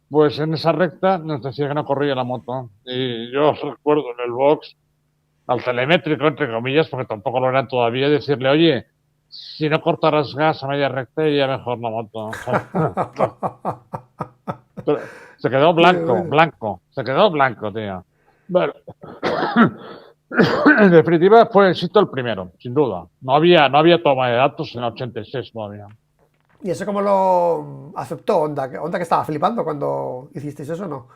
pues en esa recta nos decía que no corría la moto. Y yo recuerdo en el box, al telemétrico, entre comillas, porque tampoco lo eran todavía, decirle, oye, si no cortaras gas a media recta, iría mejor la moto. Pero se quedó Qué blanco, bueno. blanco, se quedó blanco, tío. Bueno, en definitiva fue Sito el primero, sin duda. No había toma de datos en el 86 todavía. ¿Y eso cómo lo aceptó Honda? ¿Honda que estaba flipando cuando hicisteis eso, no?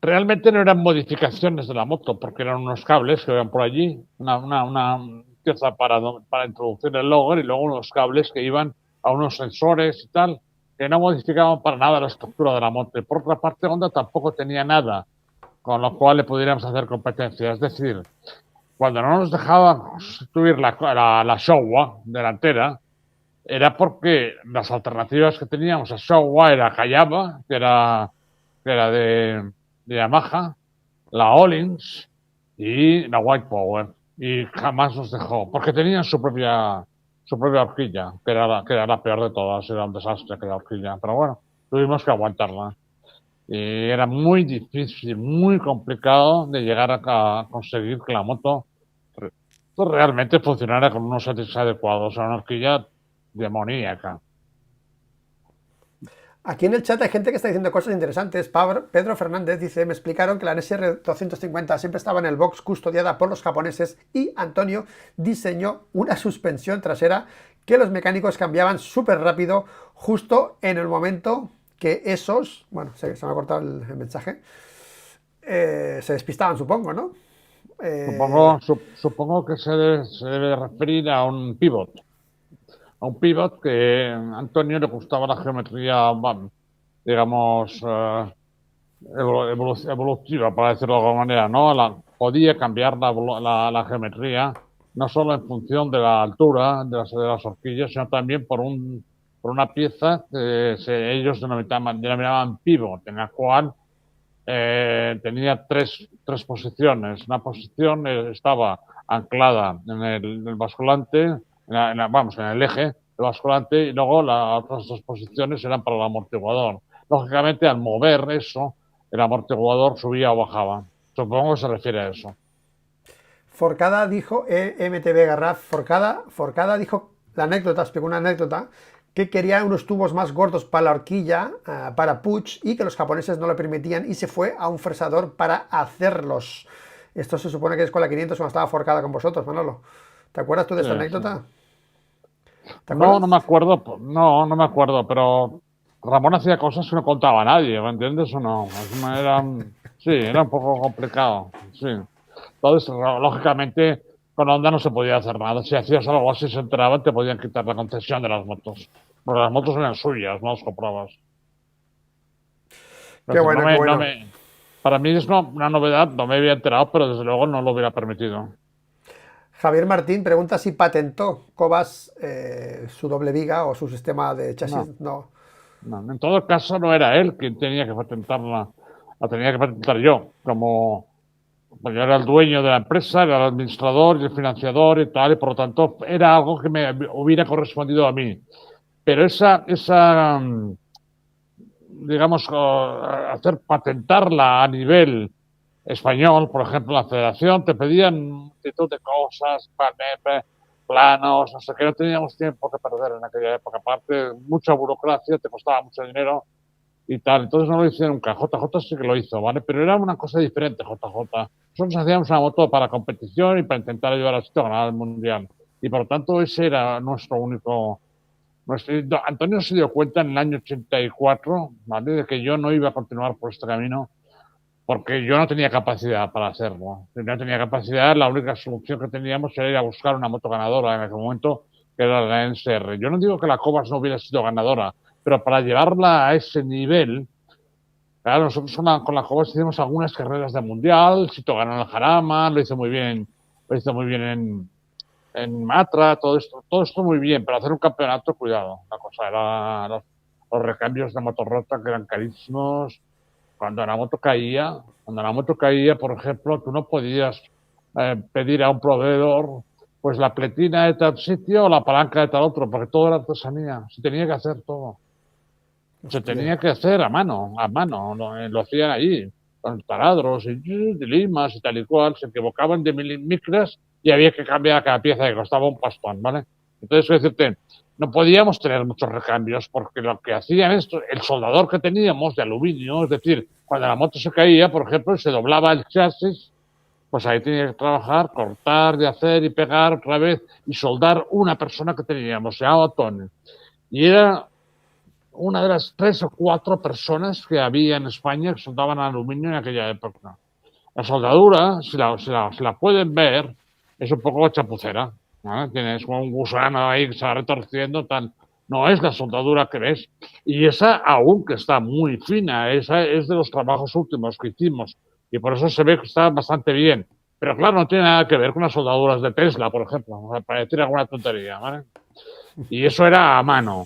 Realmente no eran modificaciones de la moto, porque eran unos cables que iban por allí, una pieza para introducir el logger y luego unos cables que iban a unos sensores y tal, que no modificaban para nada la estructura de la moto. Y por otra parte, Honda tampoco tenía nada con lo cual le pudiéramos hacer competencia. Es decir, cuando no nos dejaban sustituir la Showa delantera, era porque las alternativas que teníamos a Showa era Kayama, que era de Yamaha, la Ollins y la White Power. Y jamás nos dejó, porque tenían su propia horquilla, que era la peor de todas, era un desastre aquella horquilla. Pero bueno, tuvimos que aguantarla. Y era muy difícil, muy complicado de llegar a conseguir que la moto re- realmente funcionara con unos settings adecuados. Era una horquilla demoníaca. Aquí en el chat hay gente que está diciendo cosas interesantes. Pedro Fernández dice, me explicaron que la NSR 250 siempre estaba en el box custodiada por los japoneses y Antonio diseñó una suspensión trasera que los mecánicos cambiaban súper rápido justo en el momento que esos, bueno, se me ha cortado el mensaje, se despistaban, supongo, ¿no? Supongo, Eh, supongo que se debe referir a un pivot que a Antonio le gustaba la geometría, bueno, digamos, evolutiva, para decirlo de alguna manera, ¿no? Podía cambiar la geometría, no solo en función de la altura de las horquillas, sino también por una pieza que ellos denominaban pivot, en la cual tenía tres posiciones. Una posición estaba anclada en el basculante, vamos, en el eje del basculante, y luego las otras dos posiciones eran para el amortiguador. Lógicamente, al mover eso, el amortiguador subía o bajaba. Supongo que se refiere a eso. Forcada dijo, MTV Garraf, Forcada dijo la anécdota, explicó una anécdota, que quería unos tubos más gordos para la horquilla, para Puig, y que los japoneses no lo permitían y se fue a un fresador para hacerlos. Esto se supone que es con la 500 cuando estaba Forcada con vosotros, Manolo. ¿Te acuerdas tú de Sí, esta sí. anécdota? ¿Te No, no acuerdas? me acuerdo, no me acuerdo, pero Ramón hacía cosas que no contaba a nadie, ¿me entiendes o no? Sí, era un poco complicado, sí. Entonces, lógicamente, con Honda no se podía hacer nada. Si hacías algo así, se enteraban, te podían quitar la concesión de las motos. Porque las motos eran suyas, no las comprabas. Qué Entonces, bueno, qué bueno. para mí es una novedad, no me había enterado, pero desde luego no lo hubiera permitido. Javier Martín pregunta si patentó Cobas su doble viga o su sistema de chasis. No, No. no. En todo caso, no era él quien tenía que patentarla, la tenía que patentar yo, como pues yo era el dueño de la empresa, era el administrador y el financiador y tal, y por lo tanto era algo que me hubiera correspondido a mí. Pero digamos, hacer patentarla a nivel español, por ejemplo, la federación, te pedían un multitud de cosas, planos, no sé qué, no teníamos tiempo que perder en aquella época. Aparte, mucha burocracia, te costaba mucho dinero y tal. Entonces no lo hice nunca. JJ sí que lo hizo, ¿vale? Pero era una cosa diferente, JJ. Nosotros hacíamos una moto para competición y para intentar ayudar al sitio a ganar el mundial. Y por lo tanto, ese era nuestro único. Antonio se dio cuenta en el año 84, ¿vale? De que yo no iba a continuar por este camino porque yo no tenía capacidad para hacerlo. No tenía capacidad, la única solución que teníamos era ir a buscar una moto ganadora en aquel momento, que era la NSR. Yo no digo que la Cobas no hubiera sido ganadora, pero para llevarla a ese nivel, claro, nosotros con la Cobas hicimos algunas carreras de mundial, Sito ganó en el Jarama, lo hizo muy bien en Matra, todo esto muy bien, pero hacer un campeonato, cuidado, la cosa era los recambios de motorrota que eran carísimos, cuando la moto caía, por ejemplo, tú no podías pedir a un proveedor pues la pletina de tal sitio o la palanca de tal otro, porque todo era artesanía, se tenía que hacer todo. Se Hostia. tenía que hacer a mano, lo hacían allí, con taladros y de limas y tal y cual, se equivocaban de milimicras y había que cambiar cada pieza que costaba un pastón, ¿vale? Entonces, quiero decirte, no podíamos tener muchos recambios porque lo que hacían esto, el soldador que teníamos de aluminio, es decir, cuando la moto se caía, por ejemplo, y se doblaba el chasis, pues ahí tenía que trabajar, cortar, de hacer y pegar otra vez y soldar una persona que teníamos, se llamaba Tony. Y era una de las tres o cuatro personas que había en España que soldaban aluminio en aquella época. La soldadura, si la pueden ver, es un poco chapucera. ¿No? Tienes un gusano ahí que se va retorciendo, tal. No es la soldadura que ves. Y esa, aún que está muy fina, esa es de los trabajos últimos que hicimos. Y por eso se ve que está bastante bien. Pero claro, no tiene nada que ver con las soldaduras de Tesla, por ejemplo, para decir alguna tontería, ¿vale? Y eso era a mano.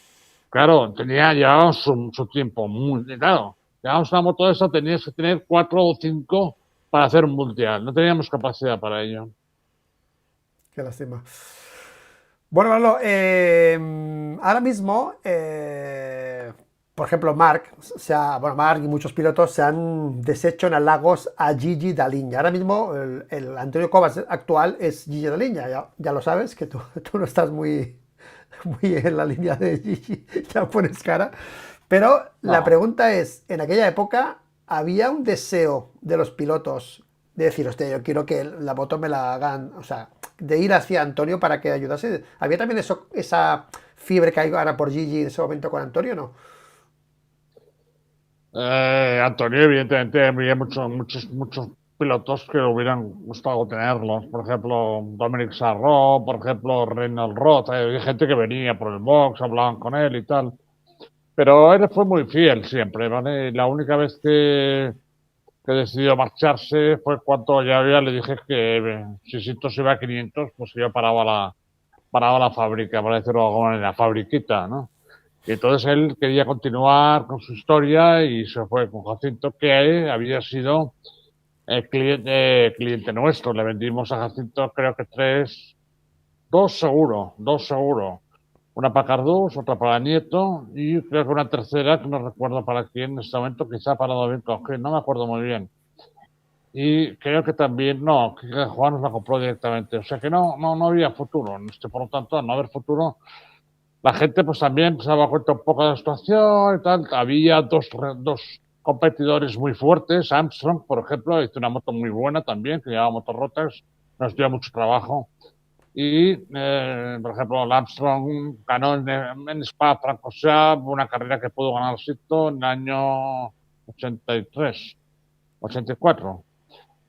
Claro, llevábamos su tiempo, claro. Llevábamos una moto de esa, tenías que tener cuatro o cinco para hacer un mundial. No teníamos capacidad para ello. Qué lástima. Bueno, Manolo, ahora mismo, por ejemplo, bueno, Marc y muchos pilotos se han deshecho en halagos a Gigi Dall'Igna. Ahora mismo el Antonio Cobas actual es Gigi Dall'Igna, ya lo sabes, que tú no estás muy en la línea de Gigi, ya pones cara. Pero la No. pregunta es, en aquella época, ¿había un deseo de los pilotos de decir, hostia, yo quiero que la moto me la hagan, o sea, de ir hacia Antonio para que ayudase? ¿Había también esa fiebre que hay ahora por Gigi en ese momento con Antonio, no? Antonio, evidentemente, había muchos pilotos que hubieran gustado tenerlos. Por ejemplo, Dominic Sarro, por ejemplo, Reynolds Roth. Hay gente que venía por el box, hablaban con él y tal. Pero él fue muy fiel siempre, ¿vale? La única vez que que decidió marcharse fue cuando ya le dije que si Sito se iba a 500, pues yo paraba la fábrica, para decirlo de alguna manera, fabriquita, ¿no? Y entonces él quería continuar con su historia y se fue con Jacinto, que había sido cliente nuestro. Le vendimos a Jacinto creo que dos seguro. Una para Cardús, otra para Nieto y creo que una tercera que no recuerdo para quién en este momento, quizá para David Coge, no me acuerdo muy bien. Y creo que también, no, que Juan nos la compró directamente. O sea que no había futuro. Por lo tanto, al no haber futuro, la gente pues también se daba cuenta un poco de la situación y tal. Había dos competidores muy fuertes. Armstrong, por ejemplo, hizo una moto muy buena también, que llevaba motorrotas, nos dio mucho trabajo. Y, por ejemplo, el Armstrong ganó en Spa-Francorchamps una carrera que pudo ganar Sito en el año 83, 84.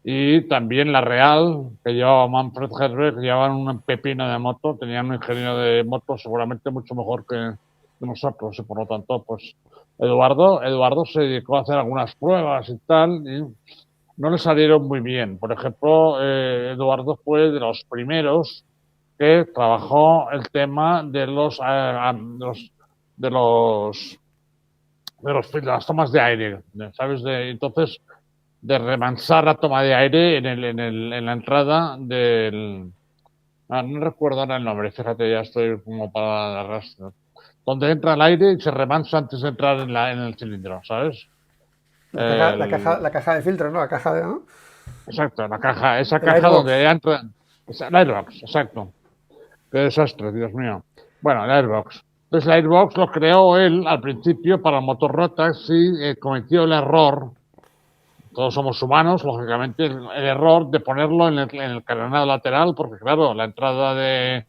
Y también la Real, que llevaba Manfred Herber, que llevaban un pepino de moto, tenían un ingeniero de moto seguramente mucho mejor que nosotros, y por lo tanto, pues Eduardo se dedicó a hacer algunas pruebas y tal, y no le salieron muy bien. Por ejemplo, Eduardo fue de los primeros que trabajó el tema de las tomas de aire, ¿sabes? Entonces, de remansar la toma de aire en la entrada del... no recuerdo ahora el nombre, fíjate, ya estoy como para la arrastre. Donde entra el aire y se remansa antes de entrar en el cilindro, ¿sabes? El, La caja de filtro, ¿no? La caja de, ¿no? exacto, la caja, esa El caja donde Airbox. entra... El Airbox, exacto. Qué desastre, Dios mío. Bueno, el Airbox. Entonces el Airbox lo creó él al principio para el motor Rotax y cometió el error, todos somos humanos, lógicamente, el error de ponerlo en el carenado lateral, porque claro, la entrada de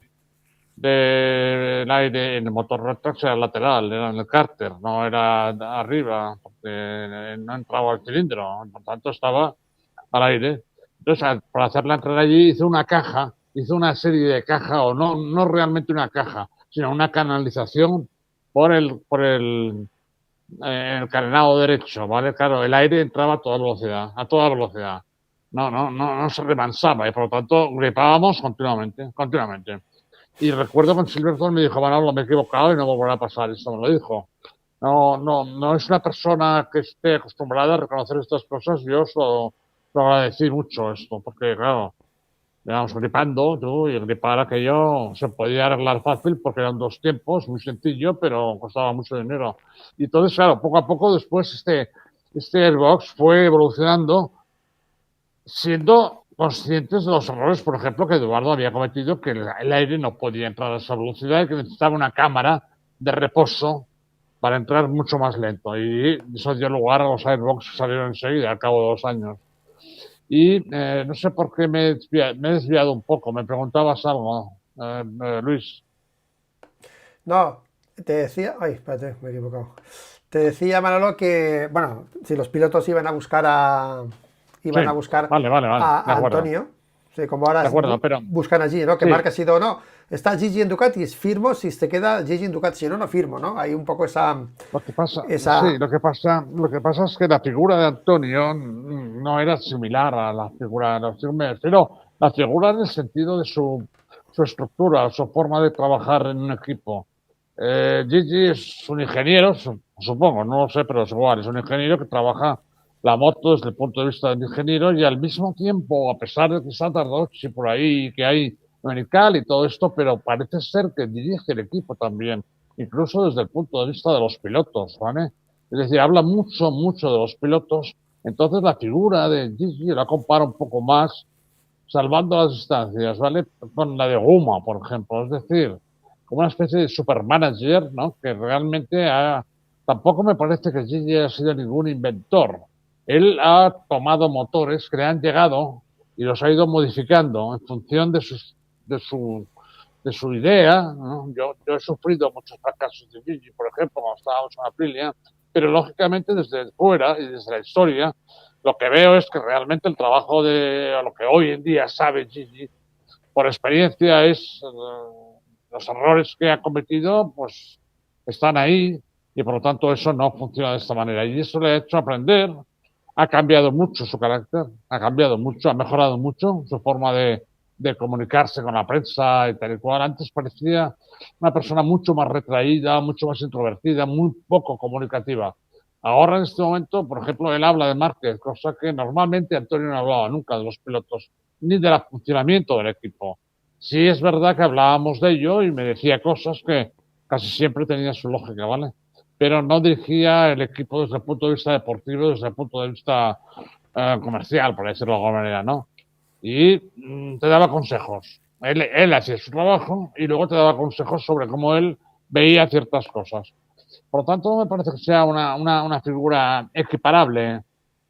el aire en el motor Rotax era lateral, era en el cárter, no era arriba, porque no entraba al cilindro, por tanto estaba al aire. Entonces, para hacerla entrar allí, hizo una serie de cajas, o no realmente una caja, sino una canalización por el carenado derecho, ¿vale? Claro, el aire entraba a toda velocidad. No se remansaba y por lo tanto gripábamos continuamente. Y recuerdo que Silverton me dijo, Manolo, me he equivocado y no volverá a pasar. Esto me lo dijo. No es una persona que esté acostumbrada a reconocer estas cosas. Yo lo agradecí mucho esto, porque claro, íbamos gripando, tú, y gripar aquello se podía arreglar fácil porque eran dos tiempos, muy sencillo, pero costaba mucho dinero. Y entonces, claro, poco a poco después este Airbox fue evolucionando siendo conscientes de los errores, por ejemplo, que Eduardo había cometido, que el aire no podía entrar a esa velocidad y que necesitaba una cámara de reposo para entrar mucho más lento. Y eso dio lugar a los Airbox que salieron enseguida, al cabo de 2 años. Y no sé por qué me he desviado un poco. Me preguntabas algo, Luis. No, te decía. Ay, espérate, me he equivocado. Te decía, Manolo, que, bueno, si los pilotos Sí, iban a buscar vale, de a acuerdo, Antonio, sí, como ahora de acuerdo, pero buscan allí, ¿no? Que sí, marca ha sido no. Está Gigi en Ducati, firmo si te queda Gigi en Ducati, si no, no firmo, ¿no? Hay un poco lo que pasa, sí, esa, lo que pasa es que la figura de Antonio no era similar a la figura de los Gilmes, pero la figura en el sentido de su estructura, su forma de trabajar en un equipo. Gigi es un ingeniero, supongo, no lo sé, pero es igual, es un ingeniero que trabaja la moto desde el punto de vista del ingeniero y al mismo tiempo, a pesar de que está Tardoche por ahí, que hay Menical y todo esto, pero parece ser que dirige el equipo también, incluso desde el punto de vista de los pilotos, ¿vale? Es decir, habla mucho de los pilotos, entonces la figura de Gigi la compara un poco más, salvando las distancias, ¿vale? Con la de Guma, por ejemplo, es decir, como una especie de supermanager, ¿no? Que realmente tampoco me parece que Gigi haya sido ningún inventor. Él ha tomado motores que le han llegado y los ha ido modificando en función de su, de su idea, ¿no? Yo he sufrido muchos fracasos de Gigi, por ejemplo, cuando estábamos en Aprilia, pero lógicamente desde fuera y desde la historia, lo que veo es que realmente el trabajo de lo que hoy en día sabe Gigi por experiencia es los errores que ha cometido, pues están ahí y por lo tanto eso no funciona de esta manera. Y eso le ha hecho aprender ha cambiado mucho su carácter, ha cambiado mucho, ha mejorado mucho su forma de comunicarse con la prensa y tal y cual. Antes parecía una persona mucho más retraída, mucho más introvertida, muy poco comunicativa. Ahora, en este momento, por ejemplo, él habla de Márquez, cosa que normalmente Antonio no hablaba nunca de los pilotos, ni del funcionamiento del equipo. Sí es verdad que hablábamos de ello y me decía cosas que casi siempre tenían su lógica, ¿vale? Pero no dirigía el equipo desde el punto de vista deportivo, desde el punto de vista comercial, por decirlo de alguna manera, ¿no? Y te daba consejos. Él hacía su trabajo y luego te daba consejos sobre cómo él veía ciertas cosas. Por lo tanto, no me parece que sea una figura equiparable,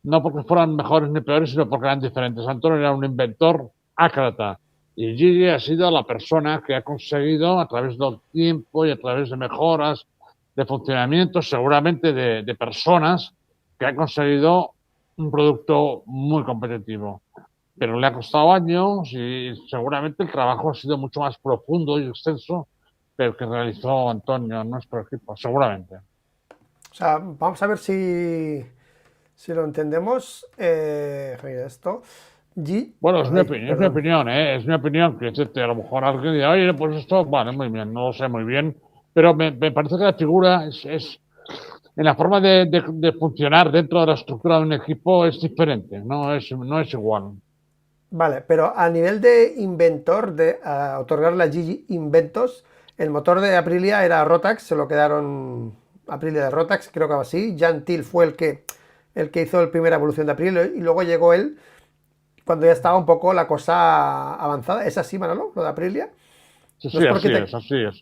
no porque fueran mejores ni peores, sino porque eran diferentes. Antonio era un inventor ácrata y Gigi ha sido la persona que ha conseguido, a través del tiempo y a través de mejoras de funcionamiento, seguramente de personas, que ha conseguido un producto muy competitivo. Pero le ha costado años y seguramente el trabajo ha sido mucho más profundo y extenso que el que realizó Antonio en nuestro equipo, seguramente. O sea, vamos a ver si lo entendemos. Mira esto. Bueno, Ay, es mi perdón. opinión, ¿eh? Es mi opinión, que a lo mejor alguien dirá, oye, pues esto, vale, muy bien, no lo sé muy bien, pero me parece que la figura en la forma de funcionar dentro de la estructura de un equipo es diferente, no es igual. Vale, pero a nivel de inventor, de otorgarle a Gigi inventos, el motor de Aprilia era Rotax, se lo quedaron Aprilia de Rotax, creo que así. Jan Till fue el que hizo la primera evolución de Aprilia y luego llegó él cuando ya estaba un poco la cosa avanzada. ¿Es así, Manolo, lo de Aprilia? Sí, No sí, es porque así es, te... así es.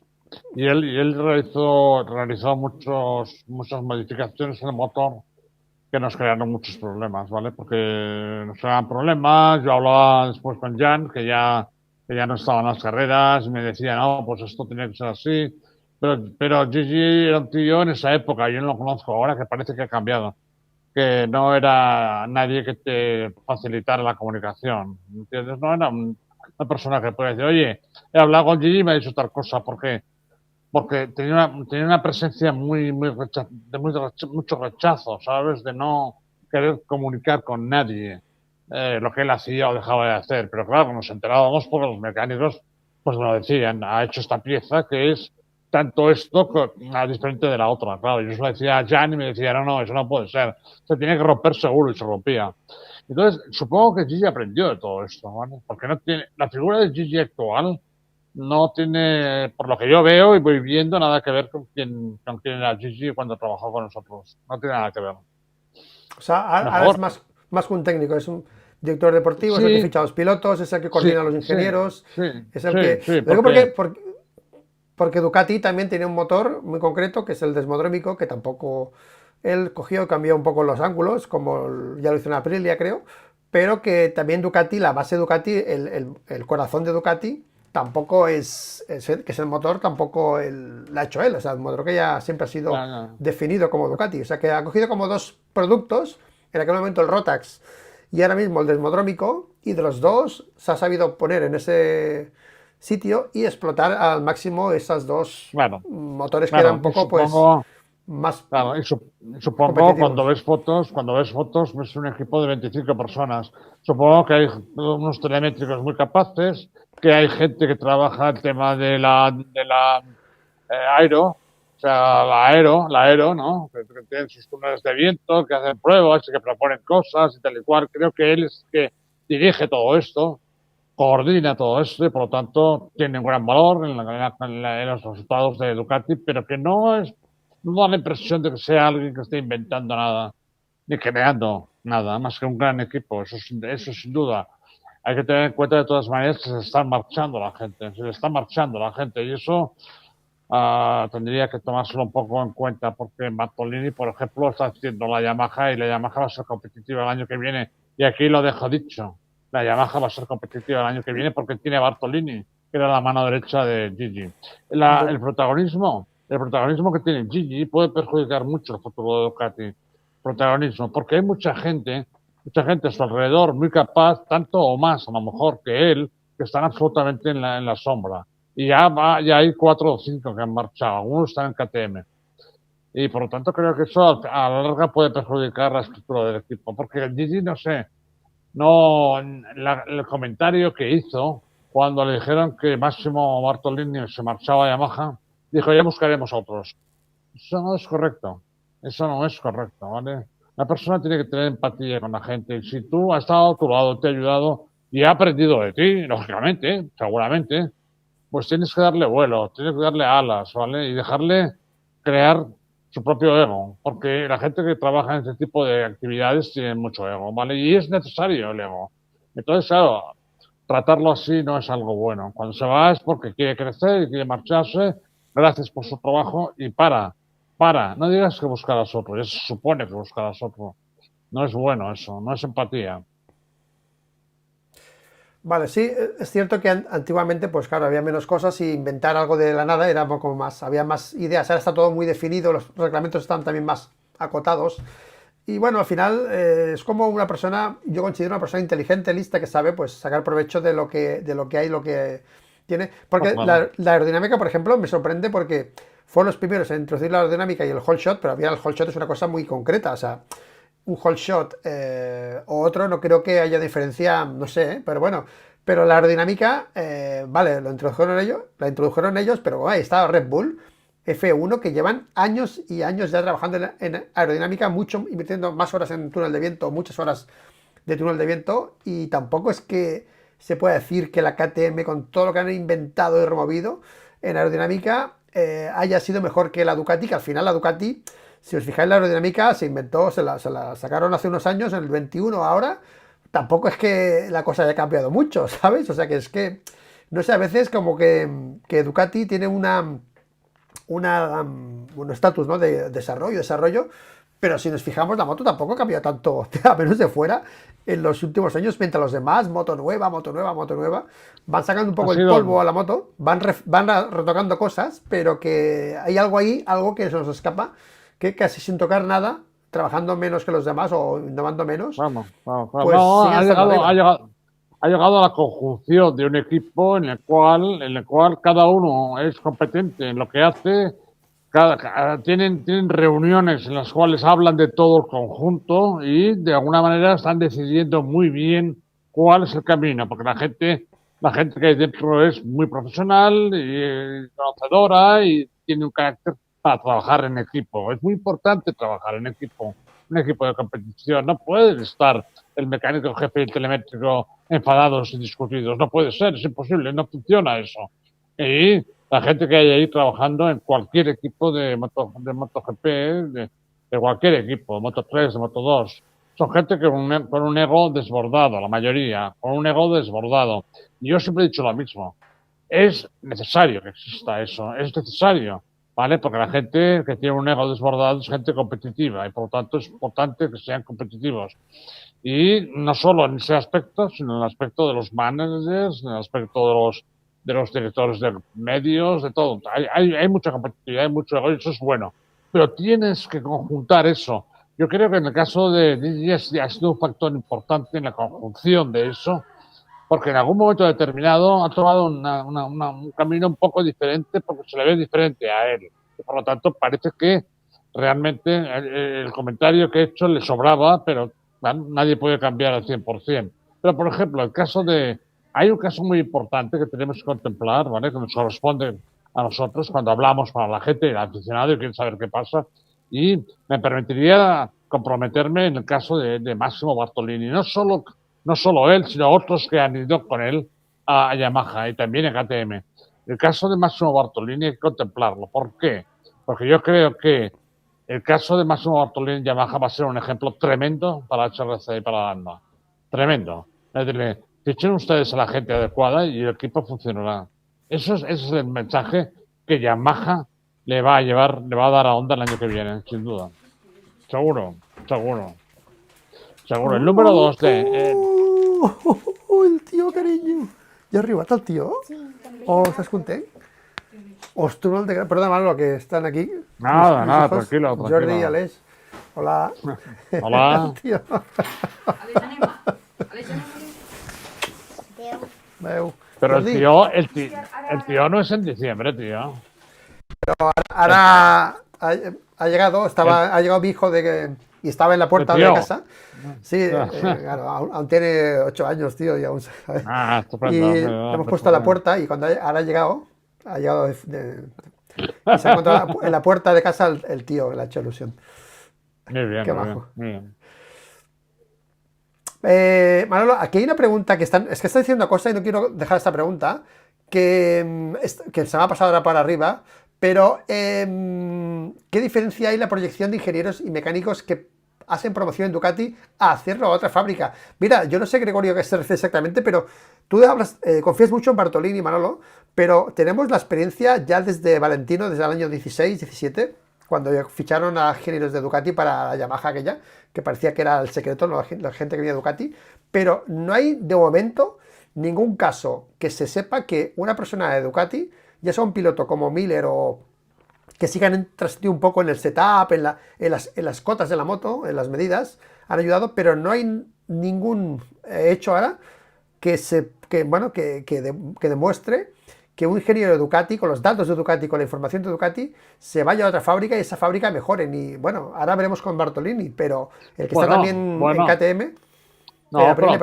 Y él realizó muchas modificaciones en el motor que nos crearon muchos problemas, ¿vale? Porque nos creaban problemas. Yo hablaba después con Jan, que ya no estaba en las carreras, y me decía, no, pues esto tenía que ser así. Pero Gigi era un tío en esa época, yo no lo conozco ahora, que parece que ha cambiado. Que no era nadie que te facilitara la comunicación, ¿entiendes? No era una persona que puede decir, oye, he hablado con Gigi y me ha dicho tal cosa, porque tenía una presencia mucho rechazo, ¿sabes? De no querer comunicar con nadie lo que él hacía o dejaba de hacer. Pero claro, nos enterábamos porque los mecánicos pues nos decían, ha hecho esta pieza que es tanto esto a diferente de la otra. Claro, yo se lo decía a Jan y me decía, no, no, eso no puede ser. Se tiene que romper seguro y se rompía. Entonces, supongo que Gigi aprendió de todo esto, ¿vale? Porque no tiene, la figura de Gigi actual no tiene, por lo que yo veo y voy viendo, nada que ver con quién era Gigi cuando trabajó con nosotros. No tiene nada que ver. O sea, ahora es Mejor. más que un técnico, es un director deportivo, es el que Sí, ficha a los pilotos, es el que sí, coordina a los sí, ingenieros, sí, es el sí, que... sí, Lo digo porque, porque porque Ducati también tiene un motor muy concreto, que es el desmodrómico, que tampoco él cogió y cambió un poco los ángulos, como ya lo hizo en Aprilia, creo, pero que también Ducati, la base Ducati, el corazón de Ducati, tampoco que es el motor, tampoco la ha hecho él, o sea, el motor que ya siempre ha sido ya, ya. definido como Ducati, o sea, que ha cogido como dos productos, en aquel momento el Rotax y ahora mismo el desmodrómico, y de los dos se ha sabido poner en ese sitio y explotar al máximo esas dos Claro, motores que eran un claro, y poco, pues, supongo, más claro, supongo competitivos. cuando ves fotos, ves un equipo de 25 personas. Supongo que hay unos telemétricos muy capaces, que hay gente que trabaja el tema de la aero, o sea, la aero, ¿no? Que tienen sus túneles de viento, que hacen pruebas y que proponen cosas y tal y cual. Creo que él es el que dirige todo esto, coordina todo esto y por lo tanto tiene un gran valor en los resultados de Ducati, pero que no da la impresión de que sea alguien que esté inventando nada, ni creando nada, más que un gran equipo, eso sin duda. Hay que tener en cuenta de todas maneras que se están marchando la gente, se le está marchando la gente y eso tendría que tomárselo un poco en cuenta porque Bartolini, por ejemplo, está haciendo la Yamaha y la Yamaha va a ser competitiva el año que viene. Y aquí lo dejo dicho, la Yamaha va a ser competitiva el año que viene porque tiene a Bartolini, que era la mano derecha de Gigi. Do- El protagonismo que tiene Gigi puede perjudicar mucho el futuro de Ducati. Protagonismo, porque hay mucha gente a su alrededor muy capaz, tanto o más a lo mejor que él, que están absolutamente en la sombra y ya hay 4 o 5 que han marchado, algunos están en KTM. Y por lo tanto creo que eso a la larga puede perjudicar la estructura del equipo. Porque el Gigi, no sé, no, el comentario que hizo cuando le dijeron que Máximo Bartolini se marchaba a Yamaha, dijo, ya buscaremos otros. Eso no es correcto. Eso no es correcto, ¿vale? La persona tiene que tener empatía con la gente. Y si tú has estado a tu lado, te ha ayudado y ha aprendido de ti, lógicamente, seguramente, pues tienes que darle vuelo, tienes que darle alas, ¿vale? Y dejarle crear su propio ego, porque la gente que trabaja en este tipo de actividades tiene mucho ego, ¿vale? Y es necesario el ego. Entonces, claro, tratarlo así no es algo bueno. Cuando se va es porque quiere crecer y quiere marcharse, gracias por su trabajo y para, no digas que buscarás otro, ya se supone que buscarás otro. No es bueno eso, no es empatía. Vale, sí, es cierto que antiguamente, pues claro, había menos cosas y inventar algo de la nada era como más, había más ideas, ahora está todo muy definido, los reglamentos están también más acotados. Y bueno, al final es como una persona, yo considero una persona inteligente, lista, que sabe pues sacar provecho de lo que hay, lo que tiene. No, Porque claro. la aerodinámica, por ejemplo, me sorprende porque fueron los primeros en introducir la aerodinámica y el whole shot, pero había el whole shot es una cosa muy concreta, o sea, un whole shot o otro, no creo que haya diferencia, no sé, pero bueno. Pero la aerodinámica, vale, la introdujeron ellos, pero ahí está Red Bull, F1, que llevan años y años ya trabajando en aerodinámica, mucho, invirtiendo más horas en túnel de viento, muchas horas de túnel de viento, y tampoco es que se pueda decir que la KTM, con todo lo que han inventado y removido en aerodinámica, haya sido mejor que la Ducati, que al final la Ducati, si os fijáis, la aerodinámica se inventó, se la sacaron hace unos años, en el 21 ahora, tampoco es que la cosa haya cambiado mucho, ¿sabes? O sea que es que, no sé, a veces como que Ducati tiene un estatus, ¿no? De desarrollo, pero si nos fijamos, la moto tampoco ha cambiado tanto, a menos de fuera, en los últimos años, mientras los demás, moto nueva, van sacando un Ha poco el sido, polvo a la moto, van retocando cosas, pero que hay algo ahí, algo que se nos escapa, que casi sin tocar nada, trabajando menos que los demás o innovando menos, vamos, vamos, vamos, pues no, siguen estando arriba. ha llegado a la conjunción de un equipo en el cual cada uno es competente en lo que hace, tienen reuniones en las cuales hablan de todo el conjunto y de alguna manera están decidiendo muy bien cuál es el camino, porque la gente que hay dentro es muy profesional y conocedora y tiene un carácter para trabajar en equipo. Es muy importante trabajar en equipo, un equipo de competición. No pueden estar el mecánico, el jefe y el telemétrico enfadados y discutidos. No puede ser, es imposible, no funciona eso. Y la gente que hay ahí trabajando en cualquier equipo de MotoGP, de cualquier equipo, Moto 3, de Moto 2, son gente con un ego desbordado, la mayoría, con un ego desbordado. Y yo siempre he dicho lo mismo. Es necesario que exista eso, es necesario, ¿vale? Porque la gente que tiene un ego desbordado es gente competitiva y por lo tanto es importante que sean competitivos. Y no solo en ese aspecto, sino en el aspecto de los managers, en el aspecto de los directores de medios, de todo. Hay mucha competitividad, hay mucho ego y eso es bueno. Pero tienes que conjuntar eso. Yo creo que en el caso de Digi ha sido un factor importante en la conjunción de eso, porque en algún momento determinado ha tomado un camino un poco diferente porque se le ve diferente a él. Y por lo tanto, parece que realmente el comentario que he hecho le sobraba, pero bueno, nadie puede cambiar al 100%. Pero, por ejemplo, el caso de... Hay un caso muy importante que tenemos que contemplar, ¿vale? Que nos corresponde a nosotros cuando hablamos para la gente, el aficionado y quiere saber qué pasa. Y me permitiría comprometerme en el caso de Máximo Bartolini. No solo él, sino otros que han ido con él a Yamaha y también a KTM. El caso de Máximo Bartolini hay que contemplarlo. ¿Por qué? Porque yo creo que el caso de Máximo Bartolini en Yamaha va a ser un ejemplo tremendo para HRC y para la ANMA. Tremendo. Es decir, fichen ustedes a la gente adecuada y el equipo funcionará. Ese es el mensaje que Yamaha le va a llevar, le va a dar a Honda el año que viene, sin duda. Seguro, seguro, seguro. El número dos El tío, cariño. I arriba està el tio? O estàs content? Ostres, no te... Perdona, Manolo, que están aquí. Nada, Mis nada, hijos, tranquilo, Jordi y tranquilo. Aleix. Hola. Hola. Tío. Aleix, anem. Aleix, anem. Veu. Pero Jordi, el tío no es en diciembre, tío. ara... ha llegado, ha llegado mi hijo y estaba en la puerta de casa. Sí, claro, aún tiene 8 años, tío, y aún sabe. Estupendo. Y le hemos puesto a la puerta y cuando ahora ha llegado y se ha encontrado en la puerta de casa el tío, le ha hecho ilusión. Muy bien, Qué muy bajo. bien, muy bien. Manolo, aquí hay una pregunta es que está diciendo cosas y no quiero dejar esta pregunta, que se me ha pasado ahora para arriba, pero ¿qué diferencia hay en la proyección de ingenieros y mecánicos que hacen promoción en Ducati a hacerlo a otra fábrica? Mira, yo no sé, Gregorio, qué se refiere exactamente, pero tú confías mucho en Bartolini, Manolo, pero tenemos la experiencia ya desde Valentino, desde el año 16, 17, cuando ficharon a ingenieros de Ducati para la Yamaha aquella, que parecía que era el secreto, ¿no? La gente que venía de Ducati, pero no hay de momento ningún caso que se sepa que una persona de Ducati, ya sea un piloto como Miller o que sigan trascendido un poco en el setup, en las cotas de la moto, en las medidas, han ayudado, pero no hay ningún hecho ahora que demuestre que un ingeniero de Ducati, con los datos de Ducati, con la información de Ducati, se vaya a otra fábrica y esa fábrica mejore. Y bueno, ahora veremos con Bartolini, pero el que está también en KTM. No, pero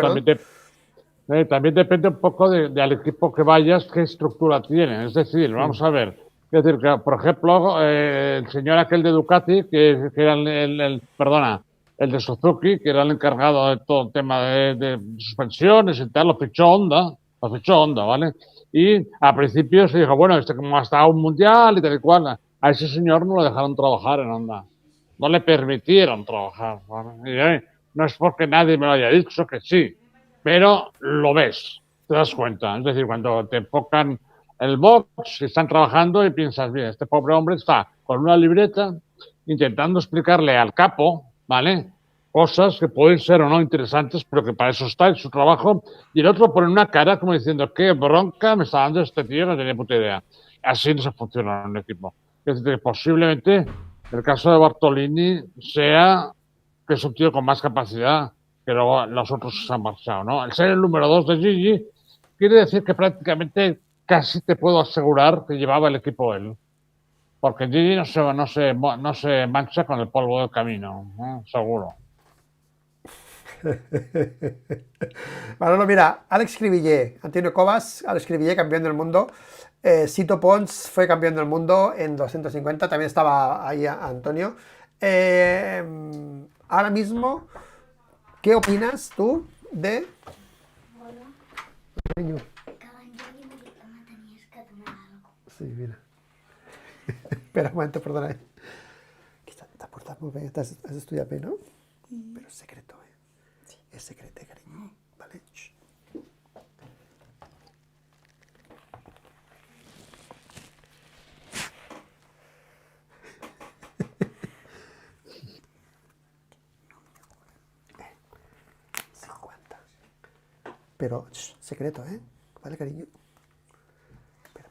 también depende un poco del equipo que vayas, qué estructura tiene. Es decir, vamos a ver. Es decir, que, por ejemplo, el señor aquel de Ducati, que era el de Suzuki, que era el encargado de todo el tema de suspensiones y tal, lo fichó Honda, ¿vale? Y a principio se dijo, bueno, como ha estado un mundial y tal y cual, a ese señor no lo dejaron trabajar en Honda. No le permitieron trabajar, ¿vale? Y, no es porque nadie me lo haya dicho que sí, pero lo ves, te das cuenta. Es decir, cuando te enfocan el box, están trabajando y piensas, bien, este pobre hombre está con una libreta intentando explicarle al capo, ¿vale? Cosas que pueden ser o no interesantes, pero que para eso está en su trabajo, y el otro pone una cara como diciendo, qué bronca me está dando este tío, no tenía puta idea. Así no se funciona en un equipo. Es decir, posiblemente el caso de Bartolini sea que es un tío con más capacidad que luego los otros se han marchado, ¿no? El ser el número 2 de Gigi quiere decir que prácticamente casi te puedo asegurar que llevaba el equipo él. Porque Gigi no se mancha con el polvo del camino, ¿no? Seguro. Manolo, mira, Alex Cribillé, Antonio Cobas, Alex Cribillé, campeón del mundo. Sito Pons fue campeón del mundo en 250, también estaba ahí Antonio. Ahora mismo, ¿qué opinas tú de... Sí, mira. Espera un momento, perdona. Esta puerta muy bien, has estudiado bien, ¿no? Pero es secreto, ¿eh? Sí. Es secreto, cariño. ¿Vale? Shh. Pero, secreto, ¿eh? ¿Vale, cariño? Espera.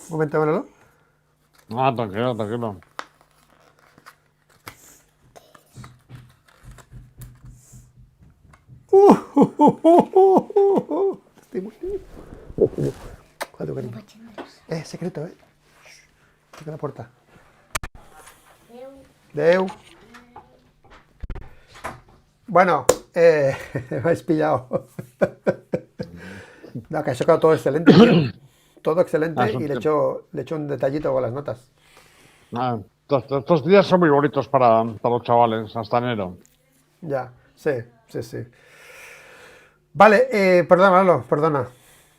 Un momento, Manolo. Ah, tranquilo. Estoy muy... cariño. Secreto, ¿eh? Shh. La puerta. Deu. Bueno, me habéis pillado. No, que ha sacado todo excelente, tío. Todo excelente y le echo un detallito con las notas. Estos días son muy bonitos para los chavales, hasta enero. Ya, sí. Vale, perdona, Manolo, perdona.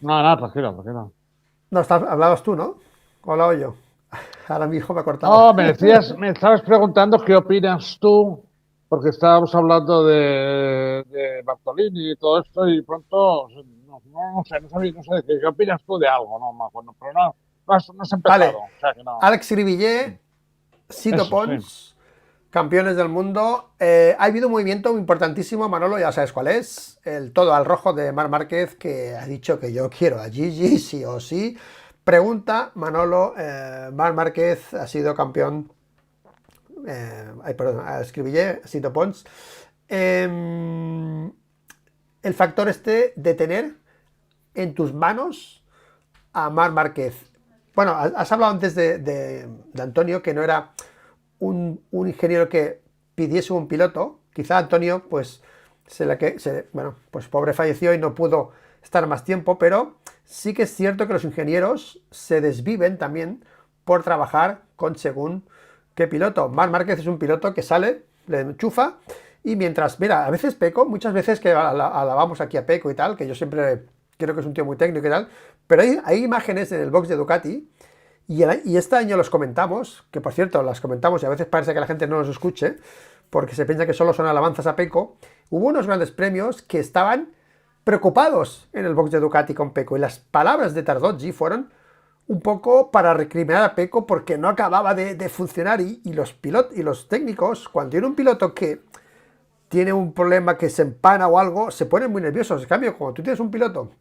No, tranquilo. No, hablabas tú, ¿no? ¿O hablaba yo? Ahora mi hijo me ha cortado. No, me estabas preguntando qué opinas tú, porque estábamos hablando de Bartolini y todo esto, y pronto, no sé, ¿qué opinas tú de algo? No me acuerdo, pero no has empezado. Vale, O sea que no. Alex Cribillé, Sito Pons, sí. Campeones del mundo. Ha habido un movimiento importantísimo, Manolo, ya sabes cuál es, el todo al rojo de Marc Márquez, que ha dicho que yo quiero a Gigi, sí o sí. Pregunta, Manolo, Marc Márquez ha sido campeón, Cribillé, Sito Pons. El factor de tener en tus manos a Marc Márquez, Bueno, has hablado antes de Antonio, que no era un ingeniero que pidiese un piloto. Quizá Antonio, pues, bueno, pues pobre falleció y no pudo estar más tiempo, pero sí que es cierto que los ingenieros se desviven también por trabajar con según qué piloto. Marc Márquez es un piloto que sale, le enchufa, y mientras, mira, a veces Peco, muchas veces que alabamos aquí a Peco y tal, que yo siempre creo que es un tío muy técnico y tal, pero hay imágenes en el box de Ducati, y este año los comentamos, que por cierto las comentamos y a veces parece que la gente no los escuche, porque se piensa que solo son alabanzas a Peco. Hubo unos grandes premios que estaban preocupados en el box de Ducati con Peco, y las palabras de Tardozzi fueron un poco para recriminar a Peco porque no acababa de funcionar, y los pilotos y los técnicos, cuando tiene un piloto que tiene un problema, que se empana o algo, se ponen muy nerviosos. En cambio, cuando tú tienes un piloto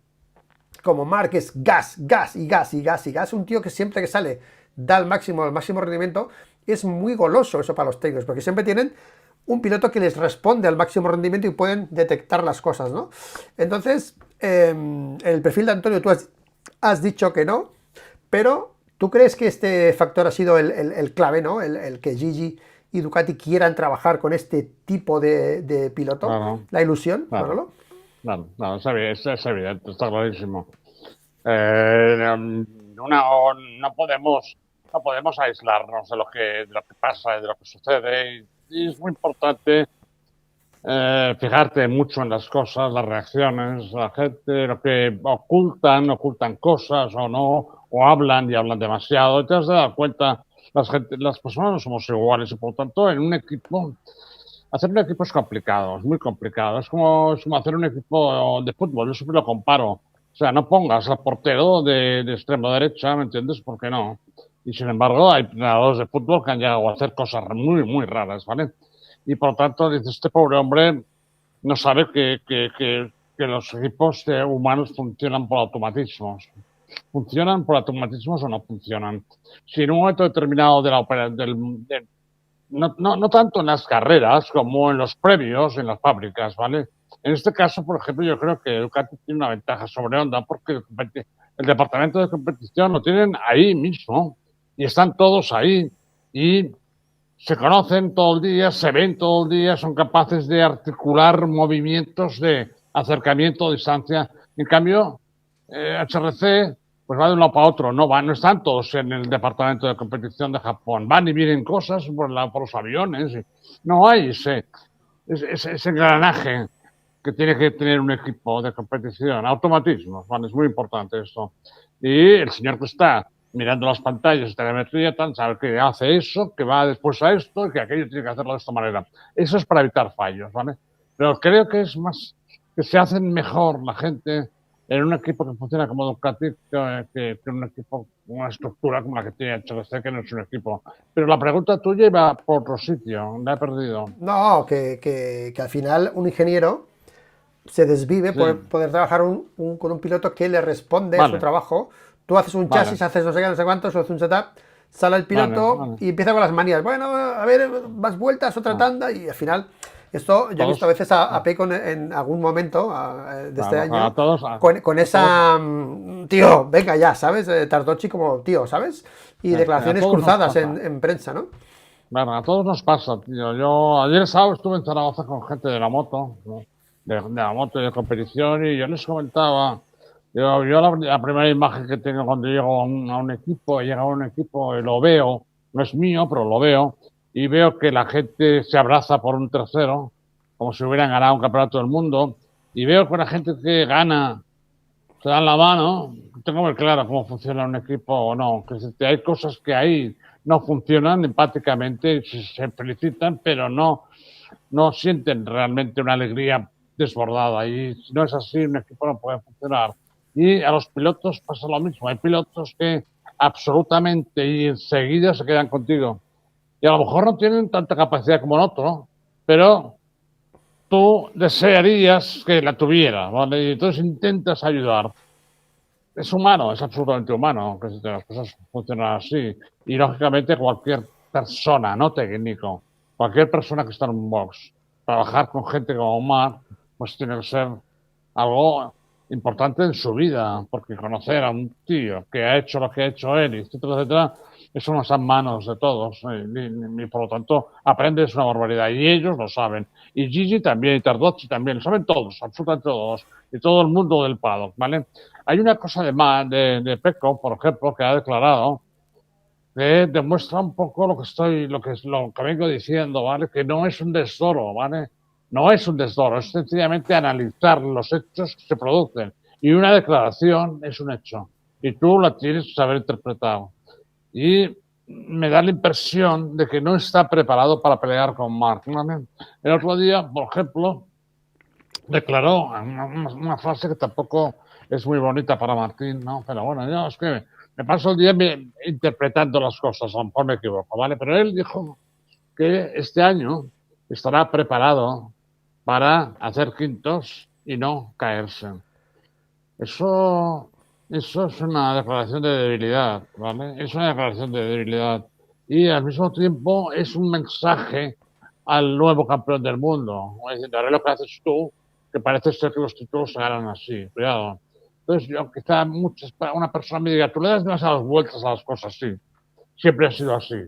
como Marc, es gas, gas y gas y gas y gas, un tío que siempre que sale da el máximo rendimiento, es muy goloso eso para los técnicos, porque siempre tienen un piloto que les responde al máximo rendimiento y pueden detectar las cosas, ¿no? Entonces, el perfil de Antonio, tú has dicho que no, pero ¿tú crees que este factor ha sido el clave, ¿no? El que Gigi y Ducati quieran trabajar con este tipo de piloto? Claro, La ilusión, claro, Manolo. claro, claro, es evidente, está clarísimo. No podemos aislarnos de lo que pasa, de lo que sucede, y es muy importante fijarte mucho en las cosas, las reacciones, la gente, lo que ocultan cosas o no, o hablan y hablan demasiado. Y te has de dar cuenta, las personas no somos iguales, y por lo tanto, en un equipo, hacer un equipo es complicado, es muy complicado. Es como hacer un equipo de fútbol, yo siempre lo comparo. O sea, no pongas al portero de extremo derecha, ¿me entiendes? ¿Por qué no? Y sin embargo, hay entrenadores de fútbol que han llegado a hacer cosas muy, muy raras, ¿vale? Y por lo tanto, dice, este pobre hombre no sabe que los equipos humanos funcionan por automatismos. ¿Funcionan por automatismos o no funcionan? Si en un momento determinado de la no tanto en las carreras como en los previos, en las fábricas, ¿vale? En este caso, por ejemplo, yo creo que Ducati tiene una ventaja sobre Honda porque el departamento de competición lo tienen ahí mismo y están todos ahí y se conocen todo el día, se ven todo el día, son capaces de articular movimientos de acercamiento, distancia. En cambio, HRC pues va de un lado para otro, no están todos en el departamento de competición de Japón, van y vienen cosas por los aviones, no hay ese engranaje que tiene que tener un equipo de competición, automatismos, ¿vale? Es muy importante esto. Y el señor que está mirando las pantallas de telemetría, tal, sabe que hace eso, que va después a esto, y que aquello tiene que hacerlo de esta manera. Eso es para evitar fallos, ¿vale? Pero creo que es más, que se hacen mejor la gente en un equipo que funciona como Ducati que un equipo, una estructura como la que tiene HRC, que no es un equipo. Pero la pregunta tuya iba por otro sitio, la he perdido. No, que al final un ingeniero se desvive por Sí, poder trabajar con un piloto que le responde a su vale, trabajo. Tú haces un chasis, vale, haces no sé qué, no sé cuántos, haces un setup, sale el vale, piloto vale. y empieza con las manías. Bueno, a ver, más vueltas, otra Ah, tanda, y al final, esto yo he visto a todos, veces a Peco en algún momento de este claro, año con a todos, esa, tío, venga ya, ¿sabes? Tardochi como tío, ¿sabes? Y a declaraciones todos nos cruzadas pasa. en prensa, ¿no? Bueno, a todos nos pasa, tío. Yo ayer sábado estuve en Zaragoza con gente de la moto, ¿no? De la moto y de competición, y yo les comentaba, yo la primera imagen que tengo cuando llego a un equipo, llega a un equipo y lo veo, no es mío, pero lo veo, y veo que la gente se abraza por un tercero, como si hubieran ganado un campeonato del mundo, y veo que la gente que gana se dan la mano. Tengo muy claro cómo funciona un equipo o no. Que hay cosas que ahí no funcionan empáticamente, se felicitan, pero no sienten realmente una alegría desbordada. Y si no es así, un equipo no puede funcionar. Y a los pilotos pasa lo mismo. Hay pilotos que absolutamente y enseguida se quedan contigo. Y a lo mejor no tienen tanta capacidad como el otro, ¿no? Pero tú desearías que la tuviera, ¿vale? Y entonces intentas ayudar. Es humano, es absolutamente humano que las cosas funcionan así. Y lógicamente cualquier persona, no técnico, cualquier persona que está en un box, trabajar con gente como Omar, pues tiene que ser algo importante en su vida, porque conocer a un tío que ha hecho lo que ha hecho él, etcétera, etcétera, eso no está en manos de todos, y por lo tanto aprendes una barbaridad, y ellos lo saben, y Gigi también, y Tardozzi también, lo saben todos, absolutamente todos, y todo el mundo del paddock, ¿vale? Hay una cosa de Pecco, por ejemplo, que ha declarado, que demuestra un poco lo que vengo diciendo, ¿vale? Que no es un desdoro, ¿vale? No es un desdoro, es sencillamente analizar los hechos que se producen. Y una declaración es un hecho. Y tú la tienes que saber interpretar. Y me da la impresión de que no está preparado para pelear con Mark, ¿vale? El otro día, por ejemplo, declaró una frase que tampoco es muy bonita para Martín, ¿no? Pero bueno, yo es que me paso el día interpretando las cosas, a lo mejor me equivoco, ¿vale? Pero él dijo que este año estará preparado para hacer quintos y no caerse. Eso es una declaración de debilidad, ¿vale? Es una declaración de debilidad. Y al mismo tiempo es un mensaje al nuevo campeón del mundo. Diciendo, haré lo que haces tú, que parece ser que los títulos se ganan así. Cuidado. Entonces, yo quizá una persona me diga, tú le das demasiadas vueltas a las cosas, sí. Siempre ha sido así,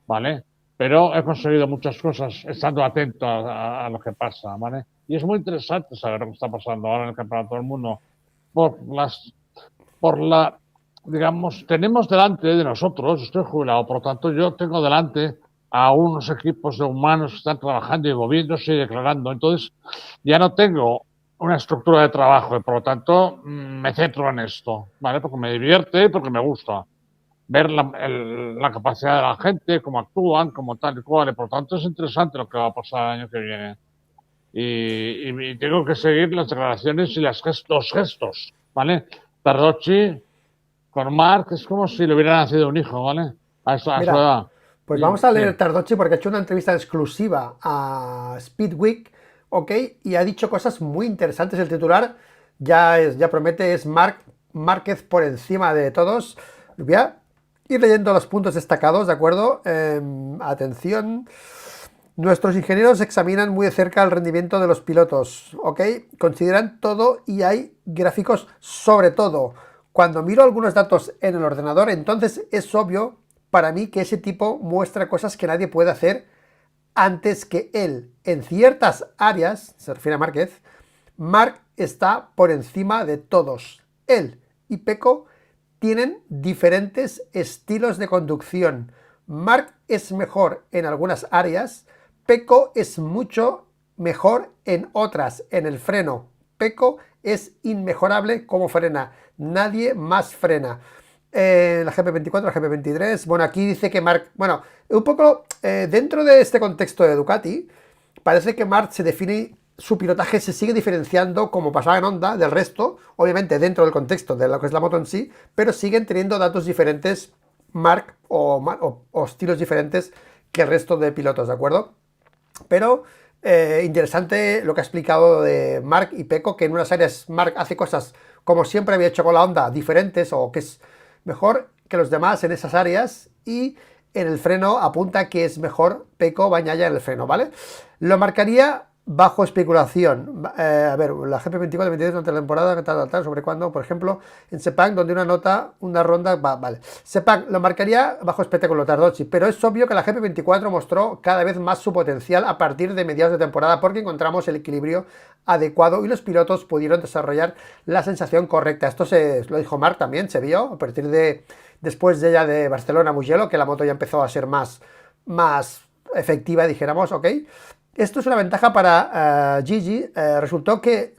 ¿vale? Pero he conseguido muchas cosas estando atento a lo que pasa, ¿vale? Y es muy interesante saber lo que está pasando ahora en el Campeonato del Mundo por digamos, tenemos delante de nosotros, estoy jubilado, por lo tanto yo tengo delante a unos equipos de humanos que están trabajando y moviéndose y declarando. Entonces ya no tengo una estructura de trabajo y por lo tanto me centro en esto, ¿vale? Porque me divierte y porque me gusta ver la capacidad de la gente, cómo actúan, cómo tal y cual. Y por lo tanto es interesante lo que va a pasar el año que viene. Y tengo que seguir las declaraciones y los gestos, ¿vale? Tardozzi con Mark es como si le hubiera nacido un hijo, ¿vale? A su edad. Pues vamos a leer Tardozzi porque ha hecho una entrevista exclusiva a Speedweek, ¿ok? Y ha dicho cosas muy interesantes. El titular ya promete, es Márquez por encima de todos. Voy a ir leyendo los puntos destacados, ¿de acuerdo? Atención. Nuestros ingenieros examinan muy de cerca el rendimiento de los pilotos, ¿ok? Consideran todo y hay gráficos sobre todo. Cuando miro algunos datos en el ordenador, entonces es obvio para mí que ese tipo muestra cosas que nadie puede hacer antes que él. En ciertas áreas, se refiere a Márquez, Mark está por encima de todos. Él y Pecco tienen diferentes estilos de conducción. Mark es mejor en algunas áreas, Pecco es mucho mejor en otras. En el freno, Pecco es inmejorable como frena. Nadie más frena. La GP24, la GP23. Bueno, aquí dice que Mark... Bueno, un poco dentro de este contexto de Ducati, parece que Mark se define... Su pilotaje se sigue diferenciando, como pasaba en Honda, del resto, obviamente dentro del contexto de lo que es la moto en sí, pero siguen teniendo datos diferentes, Mark, o estilos diferentes que el resto de pilotos, ¿de acuerdo? Pero interesante lo que ha explicado de Mark y Pecco, que en unas áreas Mark hace cosas como siempre había hecho con la Honda, diferentes o que es mejor que los demás en esas áreas, y en el freno apunta que es mejor Pecco Bagnaia en el freno, ¿vale? Lo marcaría bajo especulación. A ver, la GP24, 22 durante la temporada, tal, sobre cuándo, por ejemplo, en Sepang, donde una ronda, vale. Sepang lo marcaría bajo espectáculo Tardozzi, pero es obvio que la GP24 mostró cada vez más su potencial a partir de mediados de temporada, porque encontramos el equilibrio adecuado y los pilotos pudieron desarrollar la sensación correcta. Esto lo dijo Mark también, se vio a partir de, después de ya de Barcelona-Mugello, que la moto ya empezó a ser más efectiva, dijéramos, ¿ok? Esto es una ventaja para Gigi. Resultó que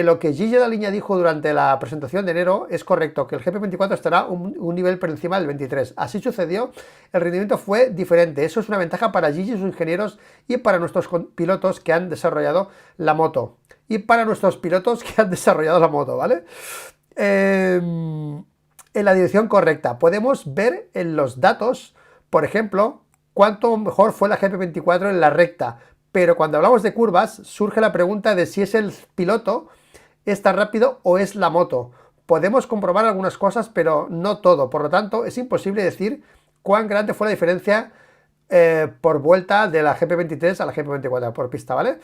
lo que Gigi Dall'Igna dijo durante la presentación de enero es correcto, que el GP24 estará un nivel por encima del 23. Así sucedió, el rendimiento fue diferente. Eso es una ventaja para Gigi, sus ingenieros y para nuestros pilotos que han desarrollado la moto. ¿Vale? En la dirección correcta. Podemos ver en los datos, por ejemplo, cuánto mejor fue la GP24 en la recta, pero cuando hablamos de curvas surge la pregunta de si es el piloto, es tan rápido o es la moto. Podemos comprobar algunas cosas, pero no todo, por lo tanto es imposible decir cuán grande fue la diferencia por vuelta de la GP23 a la GP24 por pista, ¿vale?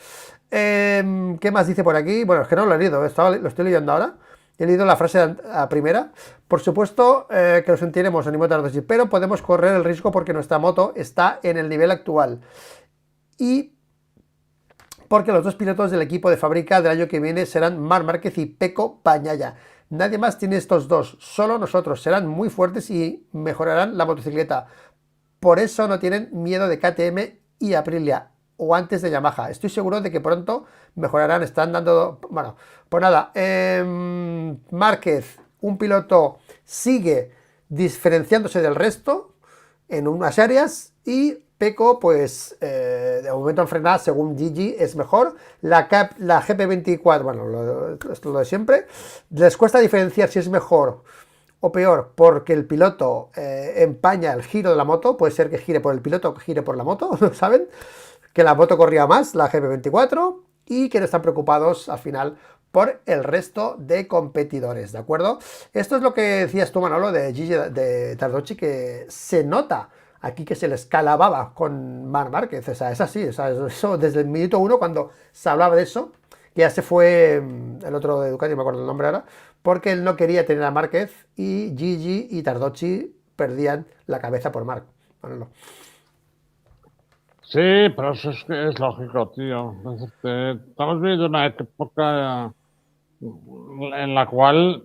¿Qué más dice por aquí? Bueno, es que no lo he leído, lo estoy leyendo ahora. He leído la frase primera. Por supuesto que lo sentiremos, Animo Tardochi, pero podemos correr el riesgo porque nuestra moto está en el nivel actual. Y porque los dos pilotos del equipo de fábrica del año que viene serán Marc Márquez y Pecco Bagnaia. Nadie más tiene estos dos, solo nosotros. Serán muy fuertes y mejorarán la motocicleta. Por eso no tienen miedo de KTM y Aprilia, o antes de Yamaha. Estoy seguro de que pronto mejorarán. Están dando... Bueno, pues nada. Márquez, un piloto, sigue diferenciándose del resto en unas áreas, y Pecco, pues de momento en frenada, según Gigi, es mejor. La GP24, bueno, esto es lo de siempre. Les cuesta diferenciar si es mejor o peor porque el piloto empaña el giro de la moto. Puede ser que gire por el piloto o que gire por la moto, ¿saben? Que la moto corría más, la GP24, y que no están preocupados al final por el resto de competidores, ¿de acuerdo? Esto es lo que decías tú, Manolo, de Gigi de Tardochi, que se nota aquí que se les calababa con Marc Márquez. O sea, es así, o sea, eso desde el minuto uno, cuando se hablaba de eso, que ya se fue el otro de Ducati, no me acuerdo el nombre ahora, porque él no quería tener a Márquez, y Gigi y Tardochi perdían la cabeza por Marc. Manolo. Sí, pero eso es lógico, tío. Estamos viviendo una época en la cual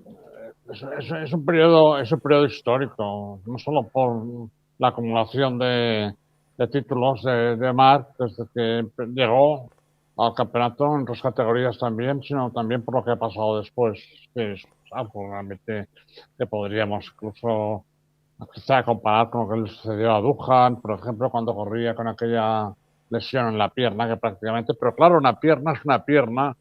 es un periodo histórico, no solo por la acumulación de títulos de Marc desde que llegó al campeonato en otras categorías también, sino también por lo que ha pasado después, que es algo realmente que podríamos incluso quizá comparar con lo que le sucedió a Duhan, por ejemplo, cuando corría con aquella lesión en la pierna, que prácticamente, pero claro, una pierna es una pierna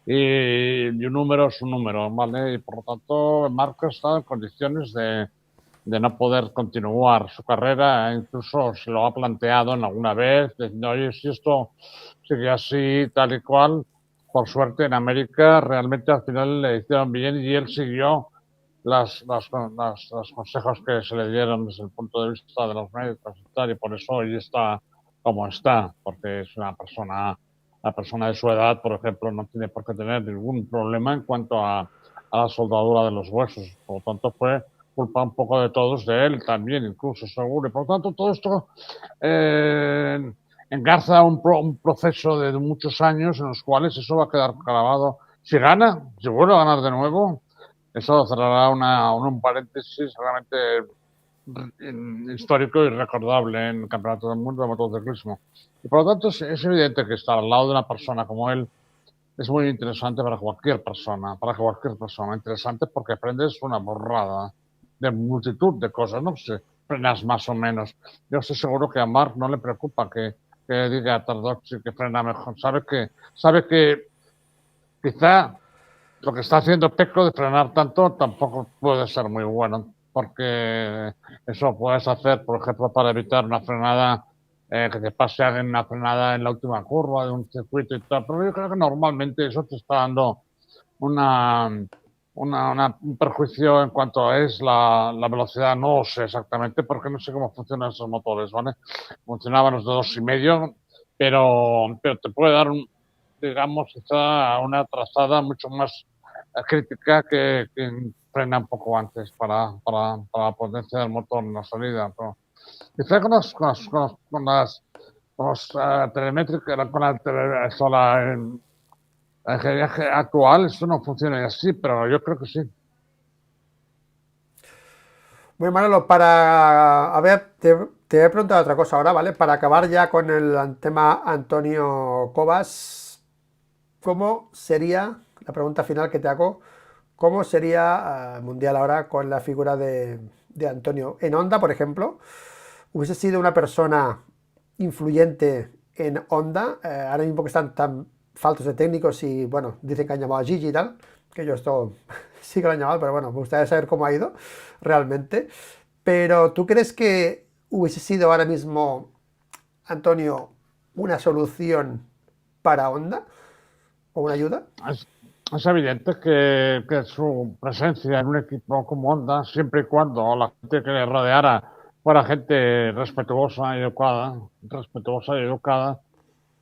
y un número es un número, ¿vale? Y por lo tanto, Marco ha estado en condiciones de no poder continuar su carrera, incluso se lo ha planteado en alguna vez, diciendo, oye, si esto sigue así, tal y cual, por suerte en América realmente al final le hicieron bien y él siguió los consejos que se le dieron desde el punto de vista de los médicos y tal, y por eso hoy está como está, porque es la persona de su edad, por ejemplo, no tiene por qué tener ningún problema en cuanto a la soldadura de los huesos. Por lo tanto, fue culpa un poco de todos, de él también, incluso seguro. Y por lo tanto, todo esto engarza un proceso de muchos años en los cuales eso va a quedar grabado. Si gana, si vuelve a ganar de nuevo, eso cerrará un paréntesis realmente histórico y recordable en el Campeonato del Mundo de Motociclismo. Y por lo tanto es evidente que estar al lado de una persona como él es muy interesante para cualquier persona, interesante porque aprendes una borrada de multitud de cosas, no sé, frenas más o menos. Yo estoy seguro que a Marc no le preocupa que diga a Tardochi que frena mejor, sabe que quizá lo que está haciendo Pecco de frenar tanto tampoco puede ser muy bueno, porque eso puedes hacer, por ejemplo, para evitar una frenada, que te pase en una frenada en la última curva de un circuito y tal, pero yo creo que normalmente eso te está dando una, un perjuicio en cuanto a la velocidad. No lo sé exactamente porque no sé cómo funcionan esos motores, ¿vale? Funcionaban los de 2,5, pero te puede dar digamos, quizá una trazada mucho más crítica que frena un poco antes para la potencia del motor en la salida. Pero quizá con los telemétricas, con la ingeniería actual, eso no funciona así, pero yo creo que sí. Bueno, Manolo, a ver, te voy a preguntar otra cosa ahora, ¿vale? Para acabar ya con el tema Antonio Covas, ¿cómo sería, la pregunta final que te hago, cómo sería Mundial ahora con la figura de Antonio? En Honda, por ejemplo, hubiese sido una persona influyente en Honda, ahora mismo que están tan faltos de técnicos y, bueno, dicen que han llamado a Gigi y tal, que yo esto sí que lo han llamado, pero bueno, me gustaría saber cómo ha ido realmente. Pero ¿tú crees que hubiese sido ahora mismo, Antonio, una solución para Honda o una ayuda? Es, es evidente que su presencia en un equipo como Honda, siempre y cuando la gente que le rodeara fuera gente respetuosa y educada,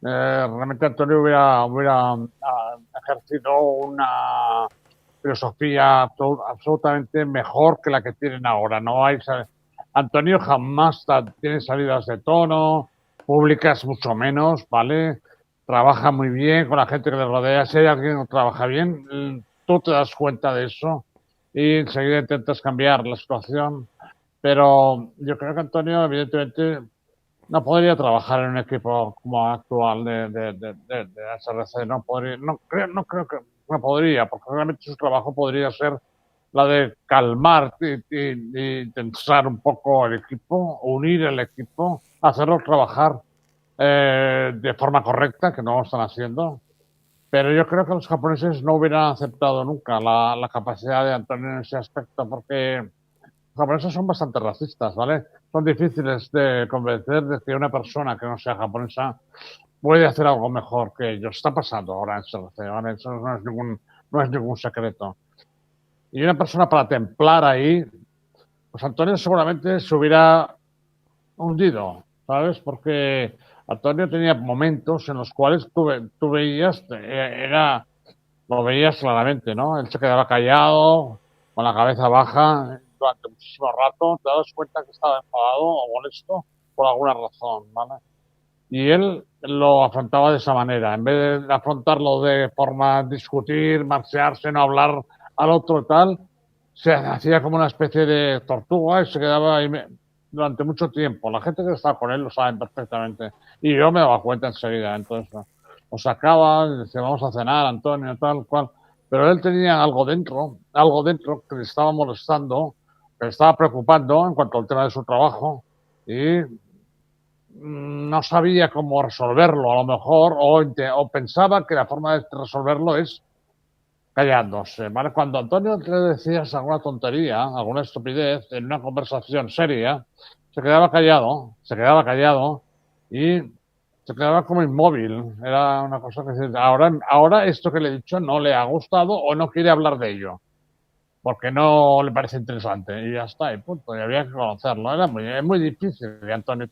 realmente Antonio hubiera ejercido una filosofía absolutamente mejor que la que tienen ahora. No hay, Antonio jamás tiene salidas de tono, públicas mucho menos, ¿vale? Trabaja muy bien con la gente que le rodea. Si hay alguien que no trabaja bien, tú te das cuenta de eso y enseguida intentas cambiar la situación. Pero yo creo que Antonio, evidentemente, no podría trabajar en un equipo como actual de HRC. No creo que no podría, porque realmente su trabajo podría ser la de calmar y tensar un poco el equipo, unir el equipo, hacerlo trabajar de forma correcta, que no lo están haciendo. Pero yo creo que los japoneses no hubieran aceptado nunca la capacidad de Antonio en ese aspecto, porque los japoneses son bastante racistas, ¿vale? Son difíciles de convencer de que una persona que no sea japonesa puede hacer algo mejor que ellos. Está pasando ahora en CRC, ¿vale? Eso no es ningún secreto. Y una persona para templar ahí, pues Antonio seguramente se hubiera hundido, ¿sabes? Porque Antonio tenía momentos en los cuales tú veías, lo veías claramente, ¿no? Él se quedaba callado, con la cabeza baja durante muchísimo rato, te das cuenta que estaba enfadado o molesto por alguna razón, ¿vale? Y él lo afrontaba de esa manera, en vez de afrontarlo de forma discutir, marchearse, no hablar al otro y tal, se hacía como una especie de tortuga y se quedaba ahí durante mucho tiempo. La gente que estaba con él lo saben perfectamente. Y yo me daba cuenta enseguida. Entonces, lo sacaba, y decía, vamos a cenar, Antonio, tal cual. Pero él tenía algo dentro que le estaba molestando, que le estaba preocupando en cuanto al tema de su trabajo. Y no sabía cómo resolverlo, a lo mejor, o pensaba que la forma de resolverlo es callándose, ¿vale? Cuando a Antonio le decías alguna tontería, alguna estupidez en una conversación seria, se quedaba callado y se quedaba como inmóvil. Era una cosa que ahora esto que le he dicho no le ha gustado o no quiere hablar de ello, porque no le parece interesante y ya está, y punto. Y había que conocerlo. Es muy difícil que Antonio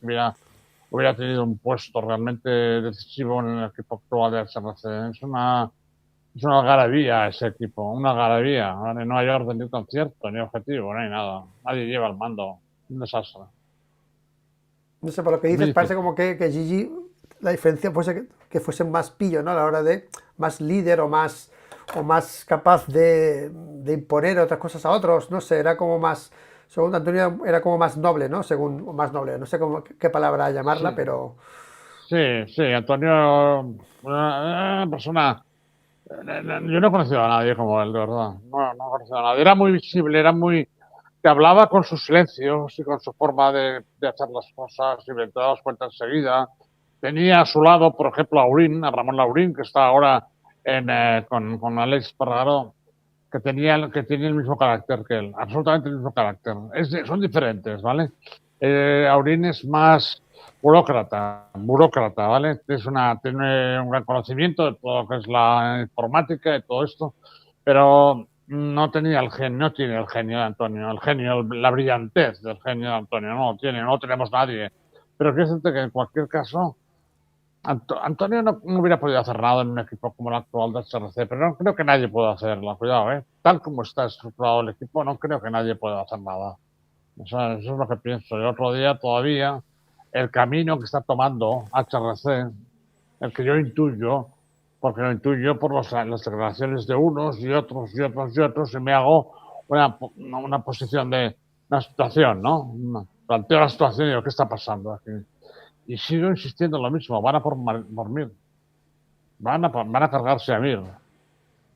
hubiera tenido un puesto realmente decisivo en el equipo actual de HRC. Es una algarabía ese equipo, una algarabía, ¿vale? No hay orden ni concierto, ni objetivo, no hay nada. Nadie lleva el mando. Un desastre. No sé, por lo que Muy dices, parece difícil. como que Gigi, la diferencia fuese que fuese más pillo, ¿no? A la hora de más líder o más capaz de imponer otras cosas a otros, no sé, era como más, según Antonio, era como más noble, ¿no? Según, o más noble, no sé qué palabra llamarla, Sí, pero sí, Antonio, una persona. Yo no he conocido a nadie como él, de verdad. No he conocido a nadie. Era muy visible, te hablaba con sus silencios y con su forma de hacer las cosas y te dabas cuenta enseguida. Tenía a su lado, por ejemplo, a Ramón Laurín, que está ahora con Alex Parragaro, que tenía el mismo carácter que él, absolutamente el mismo carácter. Son diferentes, ¿vale? Aurín es más burócrata, ¿vale? Tiene un gran conocimiento de todo lo que es la informática y todo esto, pero no tenía el genio, no tiene el genio de Antonio, la brillantez del genio de Antonio, no lo tiene, no tenemos nadie. Pero quiero decirte que en cualquier caso, Antonio no hubiera podido hacer nada en un equipo como el actual de HRC, pero no creo que nadie pueda hacerlo, cuidado, ¿eh? Tal como está estructurado el equipo, no creo que nadie pueda hacer nada. O sea, eso es lo que pienso. El otro día todavía, el camino que está tomando HRC, el que yo intuyo, porque lo intuyo por las declaraciones de unos y otros y otros y otros, y me hago una posición una situación, ¿no? Planteo la situación y digo, ¿qué está pasando aquí? Y sigo insistiendo en lo mismo, van a por Mir, van a cargarse a Mir.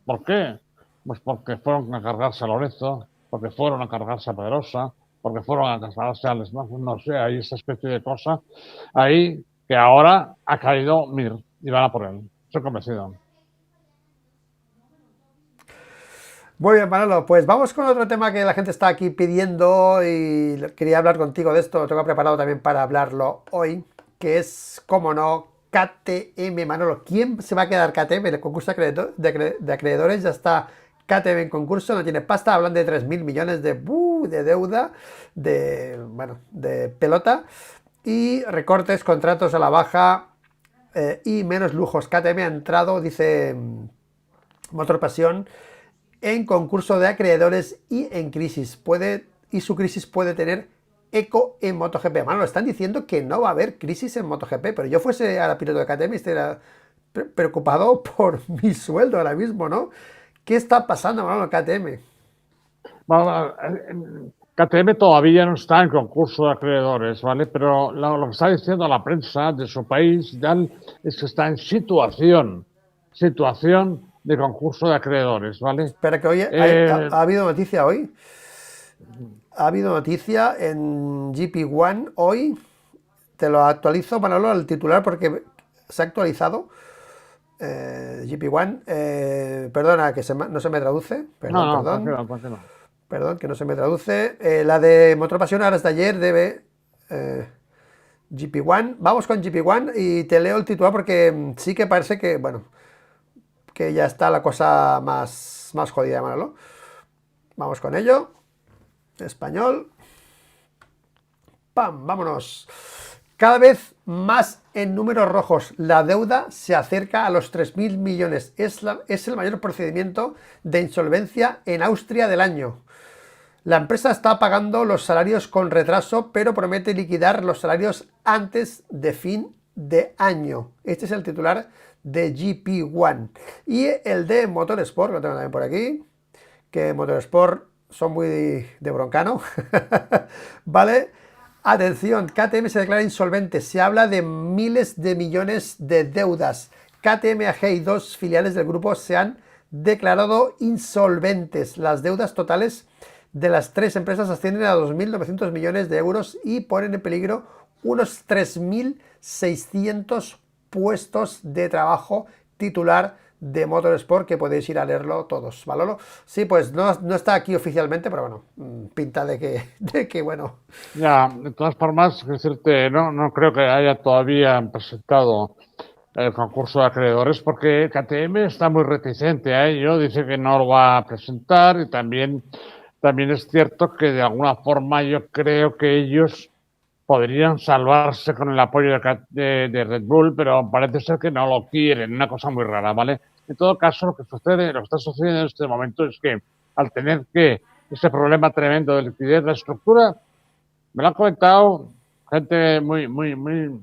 ¿Por qué? Pues porque fueron a cargarse a Lorenzo, porque fueron a cargarse a Pedrosa, porque fueron a cargarse a Les no sé, hay esa especie de cosa ahí que ahora ha caído Mir y van a por él. Estoy convencido. muy bien, Manolo, pues vamos con otro tema que la gente está aquí pidiendo y quería hablar contigo de esto, lo tengo preparado también para hablarlo hoy, que es, como no, KTM, Manolo. ¿Quién se va a quedar KTM en el concurso de acreedores? Ya está KTM en concurso, no tiene pasta, hablan de 3.000 millones de... de deuda, de pelota, y recortes, contratos a la baja y menos lujos. KTM ha entrado, dice Motor Pasión, en concurso de acreedores y en crisis. Y su crisis puede tener eco en MotoGP. Bueno, lo están diciendo que no va a haber crisis en MotoGP, pero yo fuese ahora piloto de KTM y estaría preocupado por mi sueldo ahora mismo, ¿no? ¿Qué está pasando, Manolo, en KTM? Bueno, KTM todavía no está en concurso de acreedores, ¿vale? Pero lo que está diciendo la prensa de su país ya es que está en situación de concurso de acreedores, ¿vale? Espera, que hoy ha habido noticia hoy. Ha habido noticia en GP1 hoy. Te lo actualizo, Manolo, el titular porque se ha actualizado. GP1, perdona, que no se me traduce. Perdón. ¿Por qué no? Perdón, que no se me traduce. La de Motor Pasión ahora es de ayer, GP1. Vamos con GP1 y te leo el titular porque sí que parece que, bueno, que ya está la cosa más jodida, Manolo. Vamos con ello. Español. ¡Pam! Vámonos. Cada vez más en números rojos. La deuda se acerca a los 3.000 millones. Es el mayor procedimiento de insolvencia en Austria del año. La empresa está pagando los salarios con retraso, pero promete liquidar los salarios antes de fin de año. Este es el titular de GP1. Y el de Motorsport, lo tengo también por aquí, que Motorsport son muy de broncano. ¿Vale? Atención, KTM se declara insolvente. Se habla de miles de millones de deudas. KTM AG y 2 filiales del grupo se han declarado insolventes. Las deudas totales de las 3 empresas ascienden a 2.900 millones de euros y ponen en peligro unos 3.600 puestos de trabajo. Titular de Motorsport, que podéis ir a leerlo todos, ¿vale? Sí, pues no está aquí oficialmente, pero bueno, pinta de que bueno. Ya, de todas formas, decirte, no creo que haya todavía presentado el concurso de acreedores porque KTM está muy reticente a ello, dice que no lo va a presentar y también es cierto que de alguna forma yo creo que ellos podrían salvarse con el apoyo de Red Bull, pero parece ser que no lo quieren, una cosa muy rara, ¿vale? En todo caso, lo que está sucediendo en este momento es que al tener ese problema tremendo de liquidez, la estructura, me lo han comentado gente muy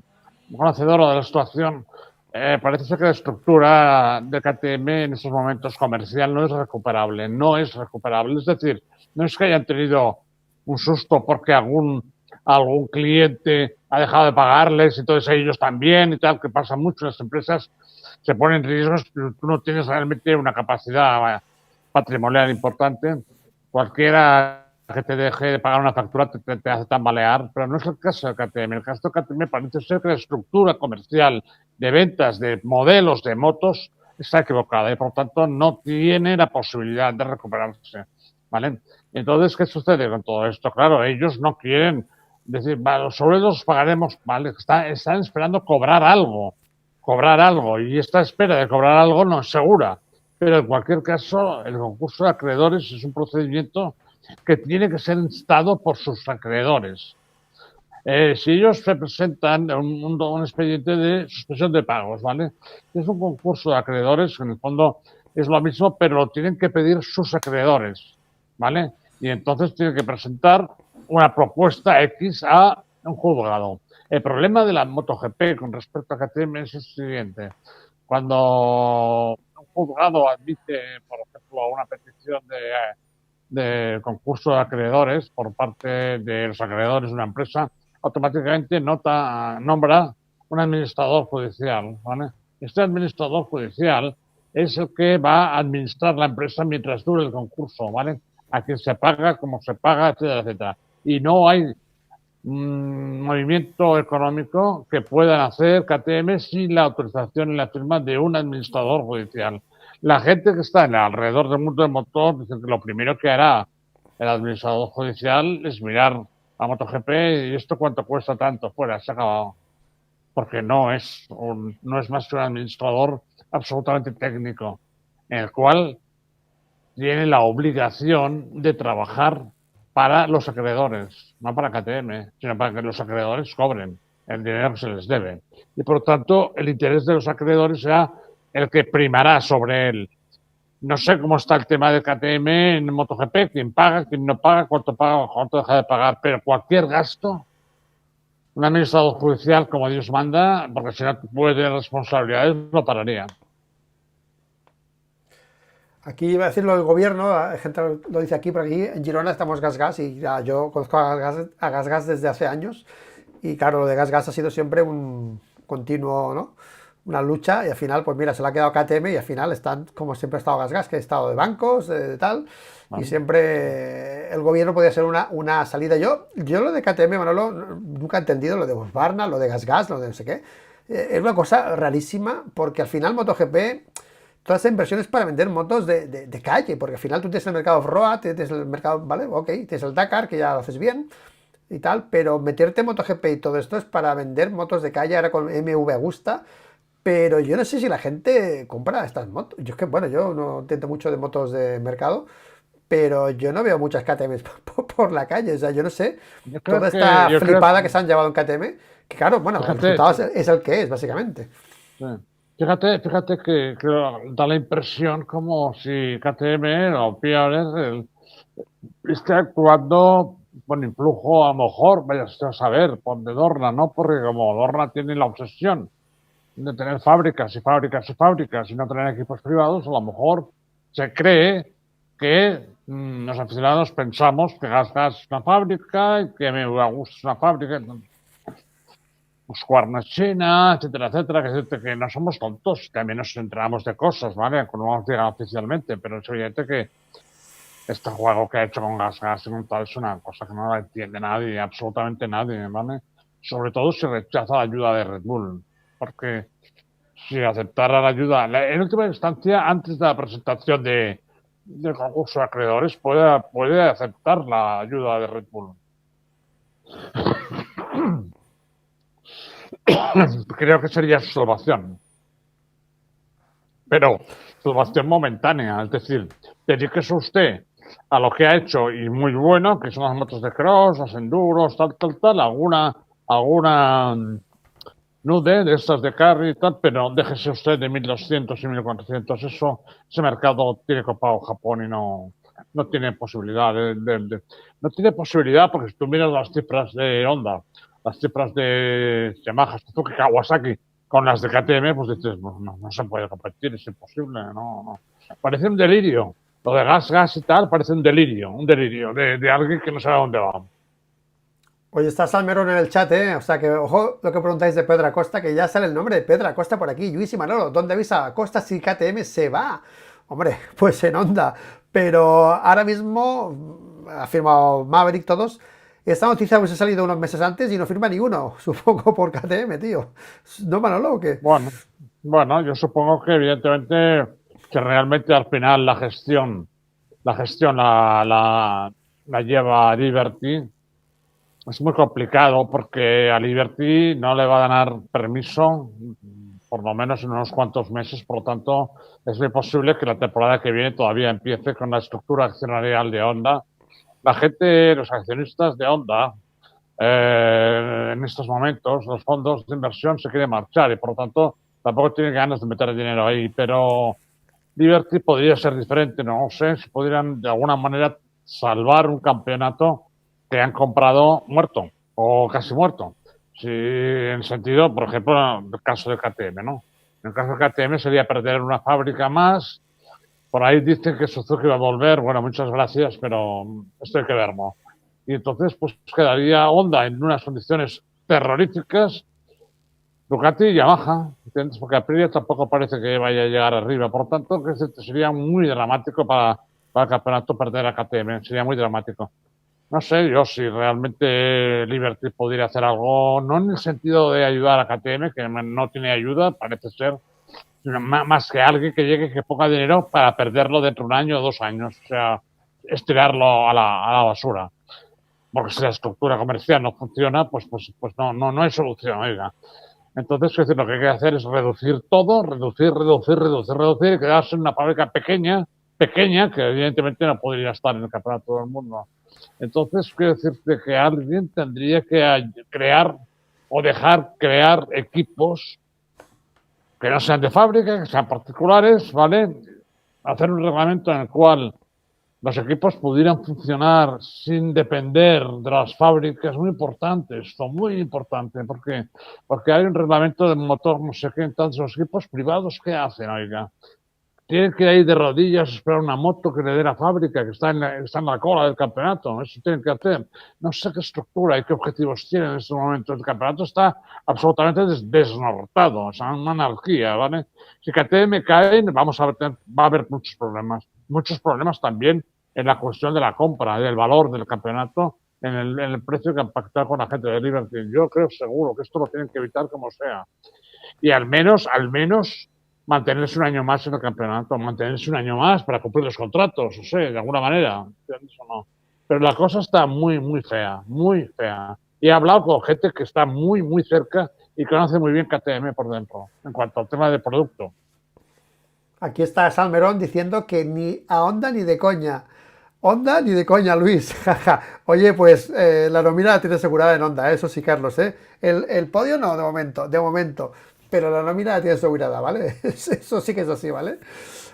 conocedora de la situación, parece ser que la estructura de KTM en estos momentos comercial no es recuperable, es decir, no es que hayan tenido un susto porque algún cliente ha dejado de pagarles y entonces ellos también y tal, que pasa mucho, las empresas se ponen en riesgos, pero tú no tienes realmente una capacidad patrimonial importante, cualquiera que te deje de pagar una factura te hace tambalear, pero no es el caso de KTM. El caso de KTM parece ser que la estructura comercial de ventas de modelos de motos está equivocada y por tanto no tiene la posibilidad de recuperarse, ¿vale? Entonces, ¿qué sucede con todo esto? Claro, ellos no quieren decir, vale, los sueldos los pagaremos, ¿vale? Están esperando cobrar algo, y esta espera de cobrar algo no es segura. Pero en cualquier caso, el concurso de acreedores es un procedimiento que tiene que ser instado por sus acreedores. Si ellos se presentan un expediente de suspensión de pagos, ¿vale? Es un concurso de acreedores, que en el fondo es lo mismo, pero lo tienen que pedir sus acreedores, ¿vale? Y entonces tienen que presentar una propuesta X a un juzgado. El problema de la MotoGP con respecto a KTM es el siguiente. Cuando un juzgado admite, por ejemplo, una petición de concurso de acreedores por parte de los acreedores de una empresa, automáticamente nombra un administrador judicial, ¿vale? Este administrador judicial es el que va a administrar la empresa mientras dure el concurso, ¿vale? A quien se paga, cómo se paga, etcétera, etcétera. Y no hay movimiento económico que puedan hacer KTM sin la autorización y la firma de un administrador judicial. La gente que está alrededor del mundo del motor dice que lo primero que hará el administrador judicial es mirar a MotoGP y esto cuánto cuesta tanto, fuera, se ha acabado. Porque no es más que un administrador absolutamente técnico, en el cual tiene la obligación de trabajar para los acreedores, no para KTM, sino para que los acreedores cobren el dinero que se les debe. Y por lo tanto, el interés de los acreedores será el que primará sobre él. No sé cómo está el tema del KTM en MotoGP, quién paga, quién no paga, cuánto deja de pagar, pero cualquier gasto, un administrador judicial, como Dios manda, porque si no puede tener responsabilidades, lo pararía. Aquí iba a decirlo el gobierno, hay gente lo dice aquí, pero aquí en Girona estamos Gas y ya yo conozco a Gas desde hace años y claro, lo de Gas ha sido siempre un continuo, ¿no? Una lucha y al final, pues mira, se le ha quedado KTM y al final están como siempre ha estado Gas, que ha estado de bancos, de tal, y siempre el gobierno podía ser una salida. Yo lo de KTM, Manolo, nunca he entendido lo de Husqvarna, lo de Gas, lo de no sé qué. Es una cosa rarísima porque al final MotoGP toda esa inversión es para vender motos de calle, porque al final tú tienes el mercado off-road, tienes el mercado, vale, ok, tienes el Dakar, que ya lo haces bien y tal, pero meterte en MotoGP y todo esto es para vender motos de calle, ahora con MV Agusta, pero yo no sé si la gente compra estas motos. Yo es que, bueno, yo no entiendo mucho de motos de mercado, pero yo no veo muchas KTMs por la calle, o sea, yo no sé, toda esta flipada que se han llevado en KTM, que claro, bueno, el resultado es el que es, básicamente. Sí. Fíjate que da la impresión como si KTM o Piares esté actuando con influjo, a lo mejor, vaya a saber, por de Dorna, ¿no? Porque como Dorna tiene la obsesión de tener fábricas y fábricas y fábricas y no tener equipos privados, a lo mejor se cree que los aficionados pensamos que Gas es una fábrica y que me gusta es una fábrica. Husqvarna China, etcétera, etcétera, que no somos tontos, también nos enteramos de cosas, ¿vale? Como no nos digan oficialmente, pero es evidente que este juego que ha hecho con Gas y con tal es una cosa que no la entiende nadie, absolutamente nadie, ¿vale? Sobre todo si rechaza la ayuda de Red Bull, porque si aceptara la ayuda, en última instancia, antes de la presentación del concurso de acreedores, puede aceptar la ayuda de Red Bull. Creo que sería su salvación. Pero salvación momentánea, es decir, dedíquese usted a lo que ha hecho y muy bueno, que son las motos de cross, los enduros, tal, alguna nude de estas de carry y tal, pero déjese usted de 1200 y 1400, ese mercado tiene copado Japón y no tiene posibilidad no tiene posibilidad, porque si tú miras las cifras de Honda, las cifras de Yamaha, Suzuki, Kawasaki, con las de KTM, pues dices, no se puede competir, es imposible, no. Parece un delirio. Lo de gas y tal parece un delirio de alguien que no sabe a dónde va. Oye, está Salmerón en el chat, ¿eh? O sea que, ojo, lo que preguntáis de Pedro Acosta, que ya sale el nombre de Pedro Acosta por aquí. Luis y Manolo, ¿dónde avisa Acosta si KTM se va? Hombre, pues en Honda. Pero ahora mismo ha firmado Maverick todos. Esta noticia pues ha salido unos meses antes y no firma ni uno, supongo, por KTM, tío. ¿No, Manolo, o qué? Bueno, yo supongo que evidentemente que realmente al final la gestión la lleva Liberty. Es muy complicado porque a Liberty no le va a dar permiso, por lo menos en unos cuantos meses, por lo tanto es muy posible que la temporada que viene todavía empiece con la estructura accionarial de Honda. La gente, los accionistas de Honda, en estos momentos, los fondos de inversión se quieren marchar y por lo tanto tampoco tienen ganas de meter dinero ahí, pero Liberty podría ser diferente, no sé, si pudieran de alguna manera salvar un campeonato que han comprado muerto o casi muerto. Si en sentido, por ejemplo, en el caso de KTM, ¿no? En el caso de KTM sería perder una fábrica más. Por ahí dicen que Suzuki va a volver. Bueno, muchas gracias, pero esto hay que ver, ¿no? Y entonces, pues quedaría Honda en unas condiciones terroríficas. Ducati y Yamaha, ¿entiendes? Porque Aprilia tampoco parece que vaya a llegar arriba. Por tanto, que sería muy dramático para el campeonato perder a KTM. Sería muy dramático. No sé yo si realmente Liberty podría hacer algo, no en el sentido de ayudar a KTM, que no tiene ayuda, parece ser, sino más que alguien que llegue, que ponga dinero para perderlo dentro de un año o 2 años. O sea, estirarlo a la basura. Porque si la estructura comercial no funciona, pues no hay solución, oiga. Entonces, es decir, lo que hay que hacer es reducir todo, reducir y quedarse en una fábrica pequeña, que evidentemente no podría estar en el campeonato del mundo. Entonces, quiero decirte que alguien tendría que crear o dejar crear equipos que no sean de fábrica, que sean particulares, ¿vale? Hacer un reglamento en el cual los equipos pudieran funcionar sin depender de las fábricas, muy importante esto, muy importante, porque hay un reglamento del motor, no sé qué, entonces los equipos privados, ¿qué hacen, oiga? Tienen que ir de rodillas a esperar una moto que le dé la fábrica, que está en la cola del campeonato. Eso tienen que hacer. No sé qué estructura y qué objetivos tienen en estos momentos. El campeonato está absolutamente desnortado, o sea, una anarquía, ¿vale? Si KTM cae, va a haber muchos problemas. Muchos problemas también en la cuestión de la compra, del valor del campeonato, en el precio que han pactado con la gente de Liberty. Yo creo seguro que esto lo tienen que evitar como sea. Y al menos mantenerse un año más en el campeonato, mantenerse un año más para cumplir los contratos, o sea, de alguna manera, ¿entiendes o no? Pero la cosa está muy, muy fea, muy fea. Y he hablado con gente que está muy, muy cerca y conoce muy bien KTM por dentro, en cuanto al tema de producto. Aquí está Salmerón diciendo que ni a Honda ni de coña. Honda ni de coña, Luis. Oye, pues la nómina la tiene asegurada en Honda, eso sí, Carlos, ¿eh? El podio no, de momento. Pero la nómina la tiene asegurada, ¿vale? Eso sí que es así, ¿vale?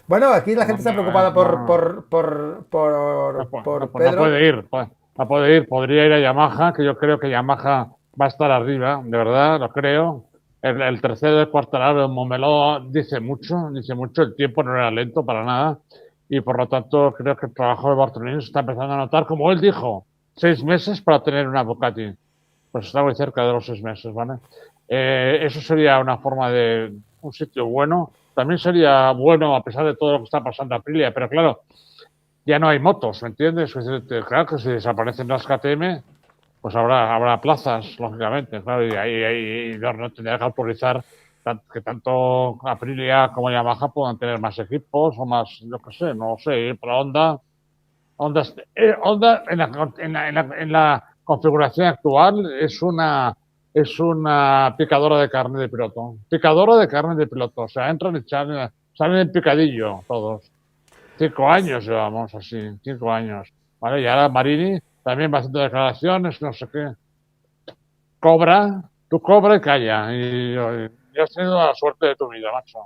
Bueno, aquí la gente está preocupada por No Pedro. puede ir, no puede ir, podría ir a Yamaha, que yo creo que Yamaha va a estar arriba, de verdad, lo creo. El tercero de Quartararo, Momeló, dice mucho, el tiempo no era lento para nada, y por lo tanto creo que el trabajo de Bartolini se está empezando a notar, como él dijo, 6 meses para tener una Ducati. Pues está muy cerca de los 6 meses, ¿vale? Eso sería una forma de un sitio bueno. También sería bueno a pesar de todo lo que está pasando a Aprilia, pero claro, ya no hay motos, ¿me entiendes? Claro que si desaparecen las KTM, pues habrá plazas, lógicamente, claro, y no tendría que autorizar que tanto Aprilia como Yamaha puedan tener más equipos o más, yo qué sé, no lo sé, para Honda en la configuración actual es una picadora de carne de piloto. Picadora de carne de piloto. O sea, entran y salen en picadillo todos. 5 años llevamos así, 5 años. ¿Vale? Y ahora Marini también va haciendo declaraciones, no sé qué. Tú cobra y calla. Y has tenido la suerte de tu vida, macho.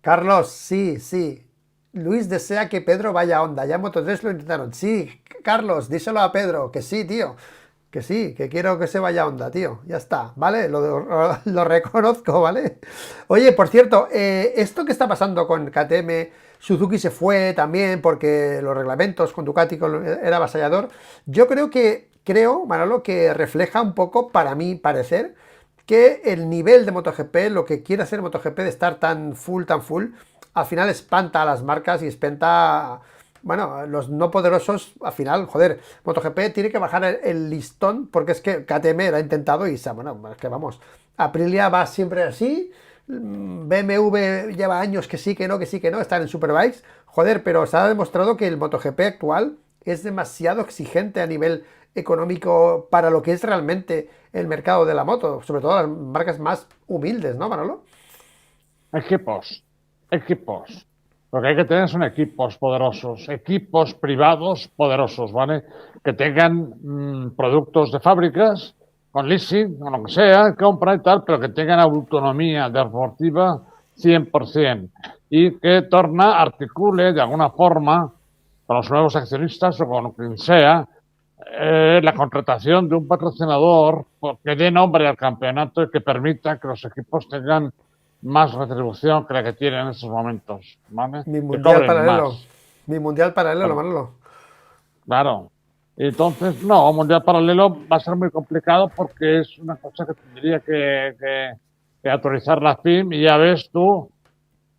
Carlos, sí, sí. Luis desea que Pedro vaya a Honda. Ya en Moto3 lo intentaron. Sí, Carlos, díselo a Pedro, que sí, tío. Que sí, que quiero que se vaya a Honda, tío. Ya está, ¿vale? Lo reconozco, ¿vale? Oye, por cierto, esto que está pasando con KTM, Suzuki se fue también porque los reglamentos con Ducati era avasallador. Yo creo, Manolo, que refleja un poco, para mí parecer, que el nivel de MotoGP, lo que quiere hacer MotoGP de estar tan full, al final espanta a las marcas y espanta, bueno, los no poderosos, al final, joder, MotoGP tiene que bajar el listón porque es que KTM lo ha intentado y, bueno, es que vamos, Aprilia va siempre así, BMW lleva años que sí, que no, están en Superbikes, joder, pero se ha demostrado que el MotoGP actual es demasiado exigente a nivel económico para lo que es realmente el mercado de la moto, sobre todo las marcas más humildes, ¿no, Manolo? Equipos. Lo que hay que tener son equipos poderosos, equipos privados poderosos, ¿vale? Que tengan productos de fábricas, con leasing, o lo que sea, compra y tal, pero que tengan autonomía deportiva 100%. Y que Torna articule de alguna forma con los nuevos accionistas o con quien sea la contratación de un patrocinador que dé nombre al campeonato y que permita que los equipos tengan más retribución que la que tienen en estos momentos, ¿vale? Mi Que mundial cobren paralelo. más. Mi mundial paralelo, Claro. Manolo. Claro. Entonces, no, mundial paralelo va a ser muy complicado porque es una cosa que tendría que autorizar la FIM y ya ves tú,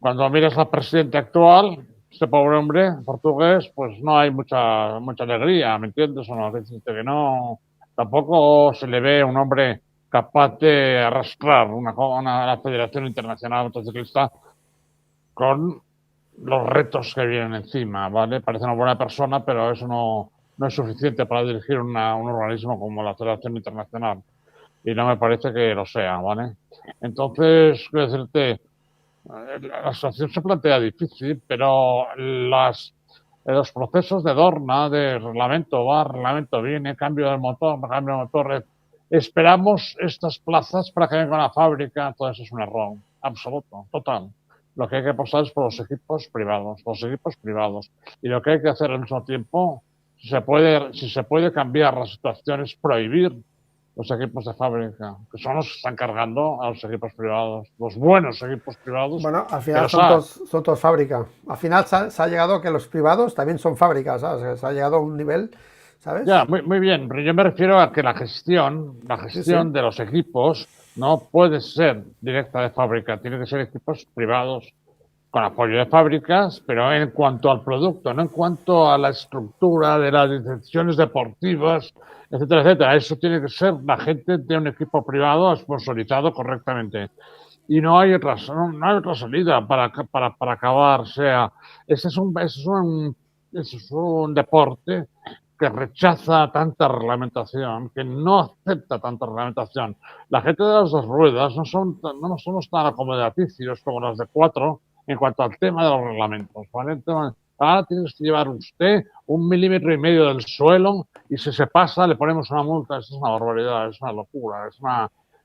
cuando miras al presidente actual, este pobre hombre portugués, pues no hay mucha alegría, ¿me entiendes o no? Que no, tampoco se le ve un hombre capaz de arrastrar la Federación Internacional de Motociclista con los retos que vienen encima, ¿vale? Parece una buena persona, pero eso no es suficiente para dirigir un organismo como la Federación Internacional. Y no me parece que lo sea, ¿vale? Entonces, quiero decirte, la situación se plantea difícil, pero los procesos de Dorna, de reglamento va, reglamento viene, cambio de motor, cambio de motor. Esperamos estas plazas para que venga una fábrica, todo eso es un error absoluto, total. Lo que hay que apostar es por los equipos privados. Y lo que hay que hacer al mismo tiempo, si se puede cambiar la situación, es prohibir los equipos de fábrica, que son los que están cargando a los equipos privados, los buenos equipos privados. Bueno, al final son todos fábrica. Al final se ha llegado que los privados también son fábricas, ¿sabes? Se ha llegado a un nivel, ¿sabes? Ya, muy bien, pero yo me refiero a que la gestión Sí. de los equipos no puede ser directa de fábrica, tiene que ser equipos privados con apoyo de fábricas, pero en cuanto al producto, no en cuanto a la estructura de las decisiones deportivas, etcétera, etcétera. Eso tiene que ser la gente de un equipo privado sponsorizado correctamente. Y no hay otra salida para acabar. O sea, ese es un deporte que rechaza tanta reglamentación, que no acepta tanta reglamentación. La gente de las 2 ruedas no somos tan acomodaticios como los de 4 en cuanto al tema de los reglamentos, ¿vale? Ahora tienes que llevar usted 1,5 milímetros del suelo y si se pasa le ponemos una multa. Eso es una barbaridad, es una locura,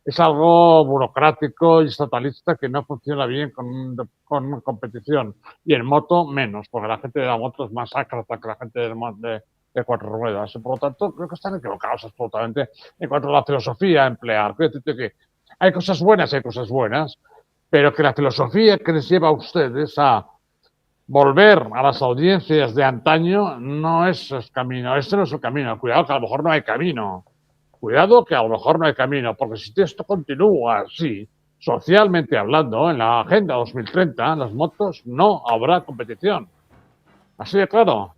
es algo burocrático y estatalista que no funciona bien con competición. Y en moto menos, porque la gente de la moto es más ácrata que la gente de 4 ruedas. Y por lo tanto, creo que están equivocados absolutamente en cuanto a la filosofía a emplear. Que hay cosas buenas, pero que la filosofía que les lleva a ustedes a volver a las audiencias de antaño no es el camino. Este no es el camino. Cuidado que a lo mejor no hay camino. Porque si esto continúa así, socialmente hablando, en la Agenda 2030, en las motos no habrá competición. Así de claro.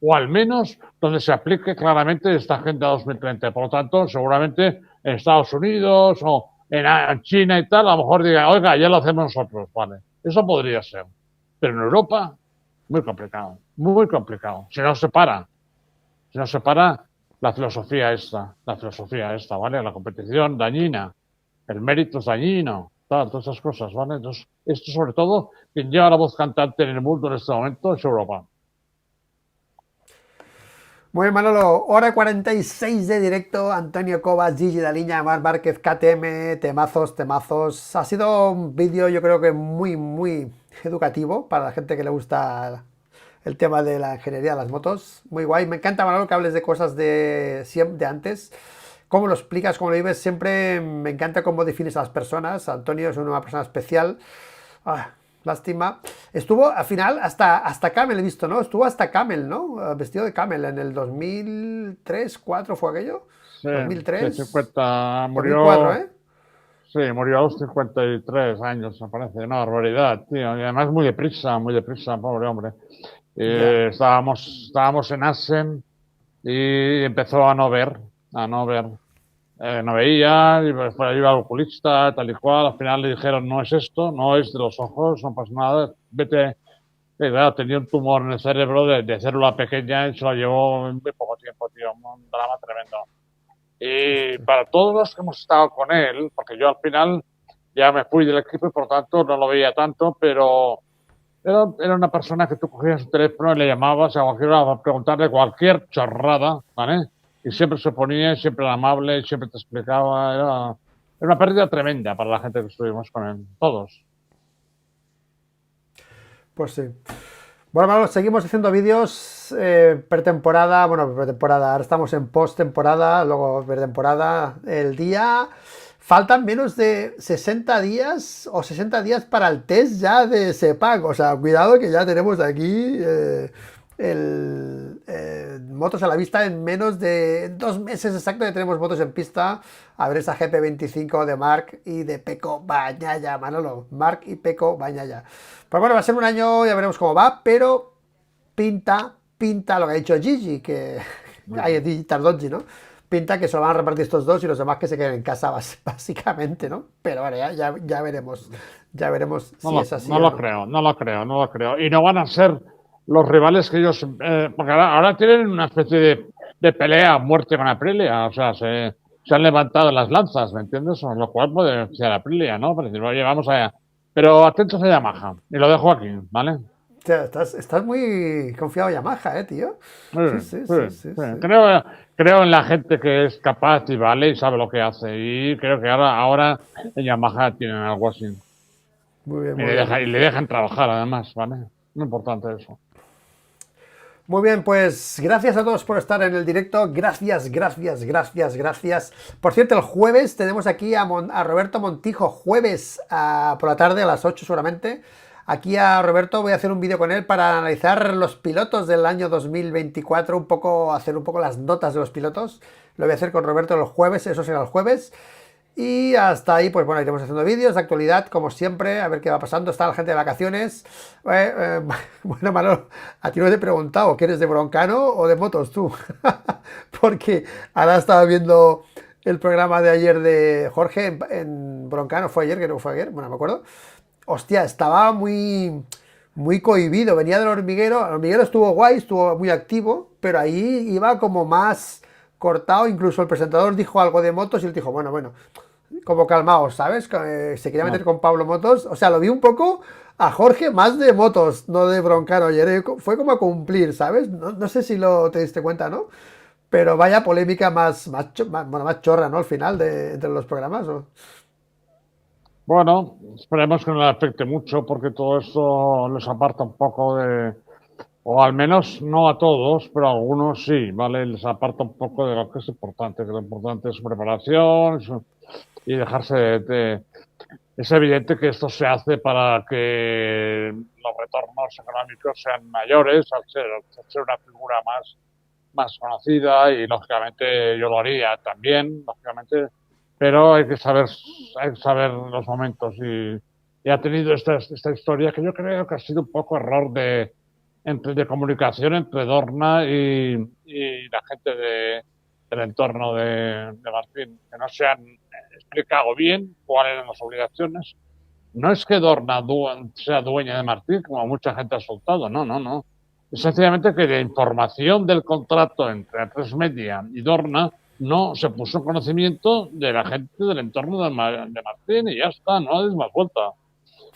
O al menos donde se aplique claramente esta Agenda 2030. Por lo tanto, seguramente en Estados Unidos o en China y tal, a lo mejor diga, oiga, ya lo hacemos nosotros, vale. Eso podría ser. Pero en Europa, muy complicado. Si no se para la filosofía esta, ¿vale? La competición dañina, el mérito es dañino, todas esas cosas, ¿vale? Entonces, esto sobre todo, quien lleva la voz cantante en el mundo en este momento es Europa. Muy bien, Manolo, hora 46 de directo, Antonio Covas, Gigi Daliña, Marc Márquez, KTM, temazos. Ha sido un vídeo yo creo que muy educativo para la gente que le gusta el tema de la ingeniería de las motos. Muy guay, me encanta, Manolo, que hables de cosas de antes. Cómo lo explicas, cómo lo vives, siempre me encanta cómo defines a las personas. Antonio es una persona especial. Lástima. Estuvo al final hasta Camel, he visto, ¿no? Estuvo hasta Camel, ¿no? Vestido de Camel en el 2003, 2004 fue aquello. Sí, 2003. Sí, 50, murió. 2004, ¿eh? Sí, murió a los 53 años, me parece. Una barbaridad, tío. Y además muy deprisa, pobre hombre. Estábamos en Assen y empezó a no ver. No veía, y después iba al oculista, tal y cual. Al final le dijeron, no es esto, no es de los ojos, no pasa nada, vete. Y claro, tenía un tumor en el cerebro de célula pequeña y se lo llevó en muy poco tiempo, tío. Un drama tremendo. Y para todos los que hemos estado con él, porque yo al final ya me fui del equipo y por tanto no lo veía tanto, pero era una persona que tú cogías su teléfono y le llamabas a preguntarle cualquier chorrada, ¿vale? Y siempre se ponía, siempre era amable, siempre te explicaba. Era una pérdida tremenda para la gente que estuvimos con él, todos. Pues sí. Bueno, Manolo, seguimos haciendo vídeos pretemporada, ahora estamos en postemporada, luego pretemporada, faltan menos de 60 días o 60 días para el test ya de Sepang, o sea, cuidado que ya tenemos aquí motos a la vista en menos de 2 meses exacto, ya tenemos motos en pista. A ver esa GP25 de Marc y de Pecco Bagnaia, Manolo, Marc y Pecco Bagnaia. Pues bueno, va a ser un año, ya veremos cómo va, pero pinta lo que ha dicho Gigi, que hay Digital Dodgy, ¿no? Pinta que se lo van a repartir estos dos y los demás que se queden en casa, básicamente, ¿no? Pero bueno, ya veremos si es así. No lo creo. Y no van a ser los rivales que ellos... porque ahora tienen una especie de pelea a muerte con Aprilia, o sea, se han levantado las lanzas, ¿me entiendes? Lo cual puede beneficiar a Aprilia, ¿no? Pero, oye, vamos allá. Pero atentos a Yamaha, y lo dejo aquí, ¿vale? Hostia, estás muy confiado en Yamaha, tío. Sí, sí, sí, sí, sí. Creo en la gente que es capaz y vale y sabe lo que hace. Y creo que ahora en Yamaha tienen algo así. Muy bien, Y muy bien. le dejan trabajar además, ¿vale? Muy importante eso. Muy bien, pues gracias a todos por estar en el directo. Gracias, gracias, gracias, gracias. Por cierto, el jueves tenemos aquí a Roberto Montijo, jueves por la tarde a las 8 seguramente. Aquí a Roberto voy a hacer un vídeo con él para analizar los pilotos del año 2024, un poco, hacer un poco las notas de los pilotos. Lo voy a hacer con Roberto los jueves, eso será el jueves. Y hasta ahí, pues bueno, iremos haciendo vídeos de actualidad, como siempre, a ver qué va pasando. Está la gente de vacaciones. Bueno, Manolo, a ti no te he preguntado, ¿que eres de Broncano o de motos tú? Porque ahora estaba viendo el programa de ayer de Jorge en Broncano, fue ayer, que no fue ayer, bueno, me acuerdo. Hostia, estaba muy cohibido, venía del hormiguero. El hormiguero estuvo guay, estuvo muy activo, pero ahí iba como más cortado. Incluso el presentador dijo algo de motos y él dijo, bueno, como calmaos, ¿sabes? Se quería meter No. con Pablo Motos. O sea, lo vi un poco a Jorge más de motos, no de Broncano. Ayer fue como a cumplir, ¿sabes? No sé si te diste cuenta, ¿no? Pero vaya polémica más chorra, ¿no? Al final entre los programas. ¿No? Bueno, esperemos que no le afecte mucho porque todo esto les aparta un poco de, o al menos no a todos, pero a algunos sí, ¿vale? Les aparta un poco de lo que es importante, que lo importante es su preparación y dejarse Es evidente que esto se hace para que los retornos económicos sean mayores al ser una figura más conocida y lógicamente yo lo haría también, lógicamente, pero hay que saber los momentos y ha tenido esta historia que yo creo que ha sido un poco error de comunicación entre Dorna y la gente del entorno de Martín, que no se han explicado bien cuáles eran las obligaciones. No es que Dorna sea dueña de Martín, como mucha gente ha soltado, no. Es sencillamente que la información del contrato entre A3 Media y Dorna no se puso en conocimiento de la gente del entorno de Martín y ya está, no hay más vuelta.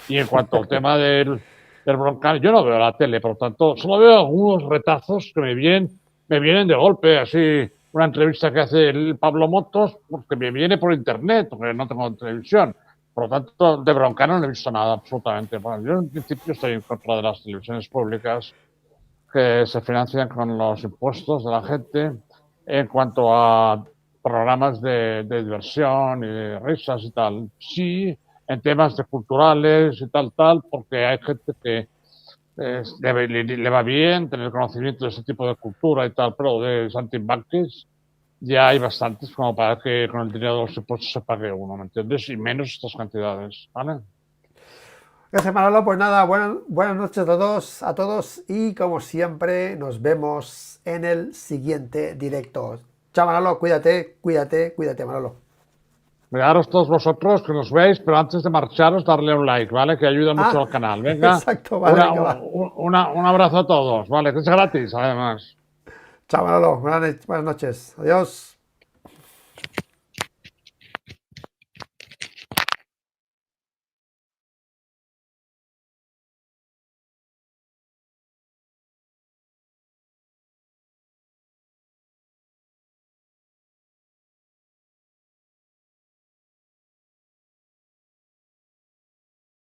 Y en cuanto al tema del Broncano, yo no veo la tele, por lo tanto, solo veo algunos retazos que me vienen de golpe, así, una entrevista que hace el Pablo Motos, porque me viene por internet, porque no tengo televisión. Por lo tanto, de Broncano no he visto nada, absolutamente. Bueno, yo en principio estoy en contra de las televisiones públicas que se financian con los impuestos de la gente en cuanto a programas de diversión y de risas y tal. Sí, en temas de culturales y tal, porque hay gente que le va bien tener conocimiento de ese tipo de cultura y tal, pero de saltimbanquis ya hay bastantes como para que con el dinero de los impuestos se pague uno, ¿me entiendes? Y menos estas cantidades, ¿vale? Gracias, Manolo. Pues nada, buenas noches a todos y como siempre nos vemos en el siguiente directo. Chao, Manolo, cuídate, Manolo. Miraros todos vosotros que nos veis, pero antes de marcharos darle un like, ¿vale? Que ayuda mucho al canal. Venga, exacto, vale, venga, va. Un abrazo a todos, ¿vale? Que es gratis, además. Chao, Manolo, buenas noches. Adiós.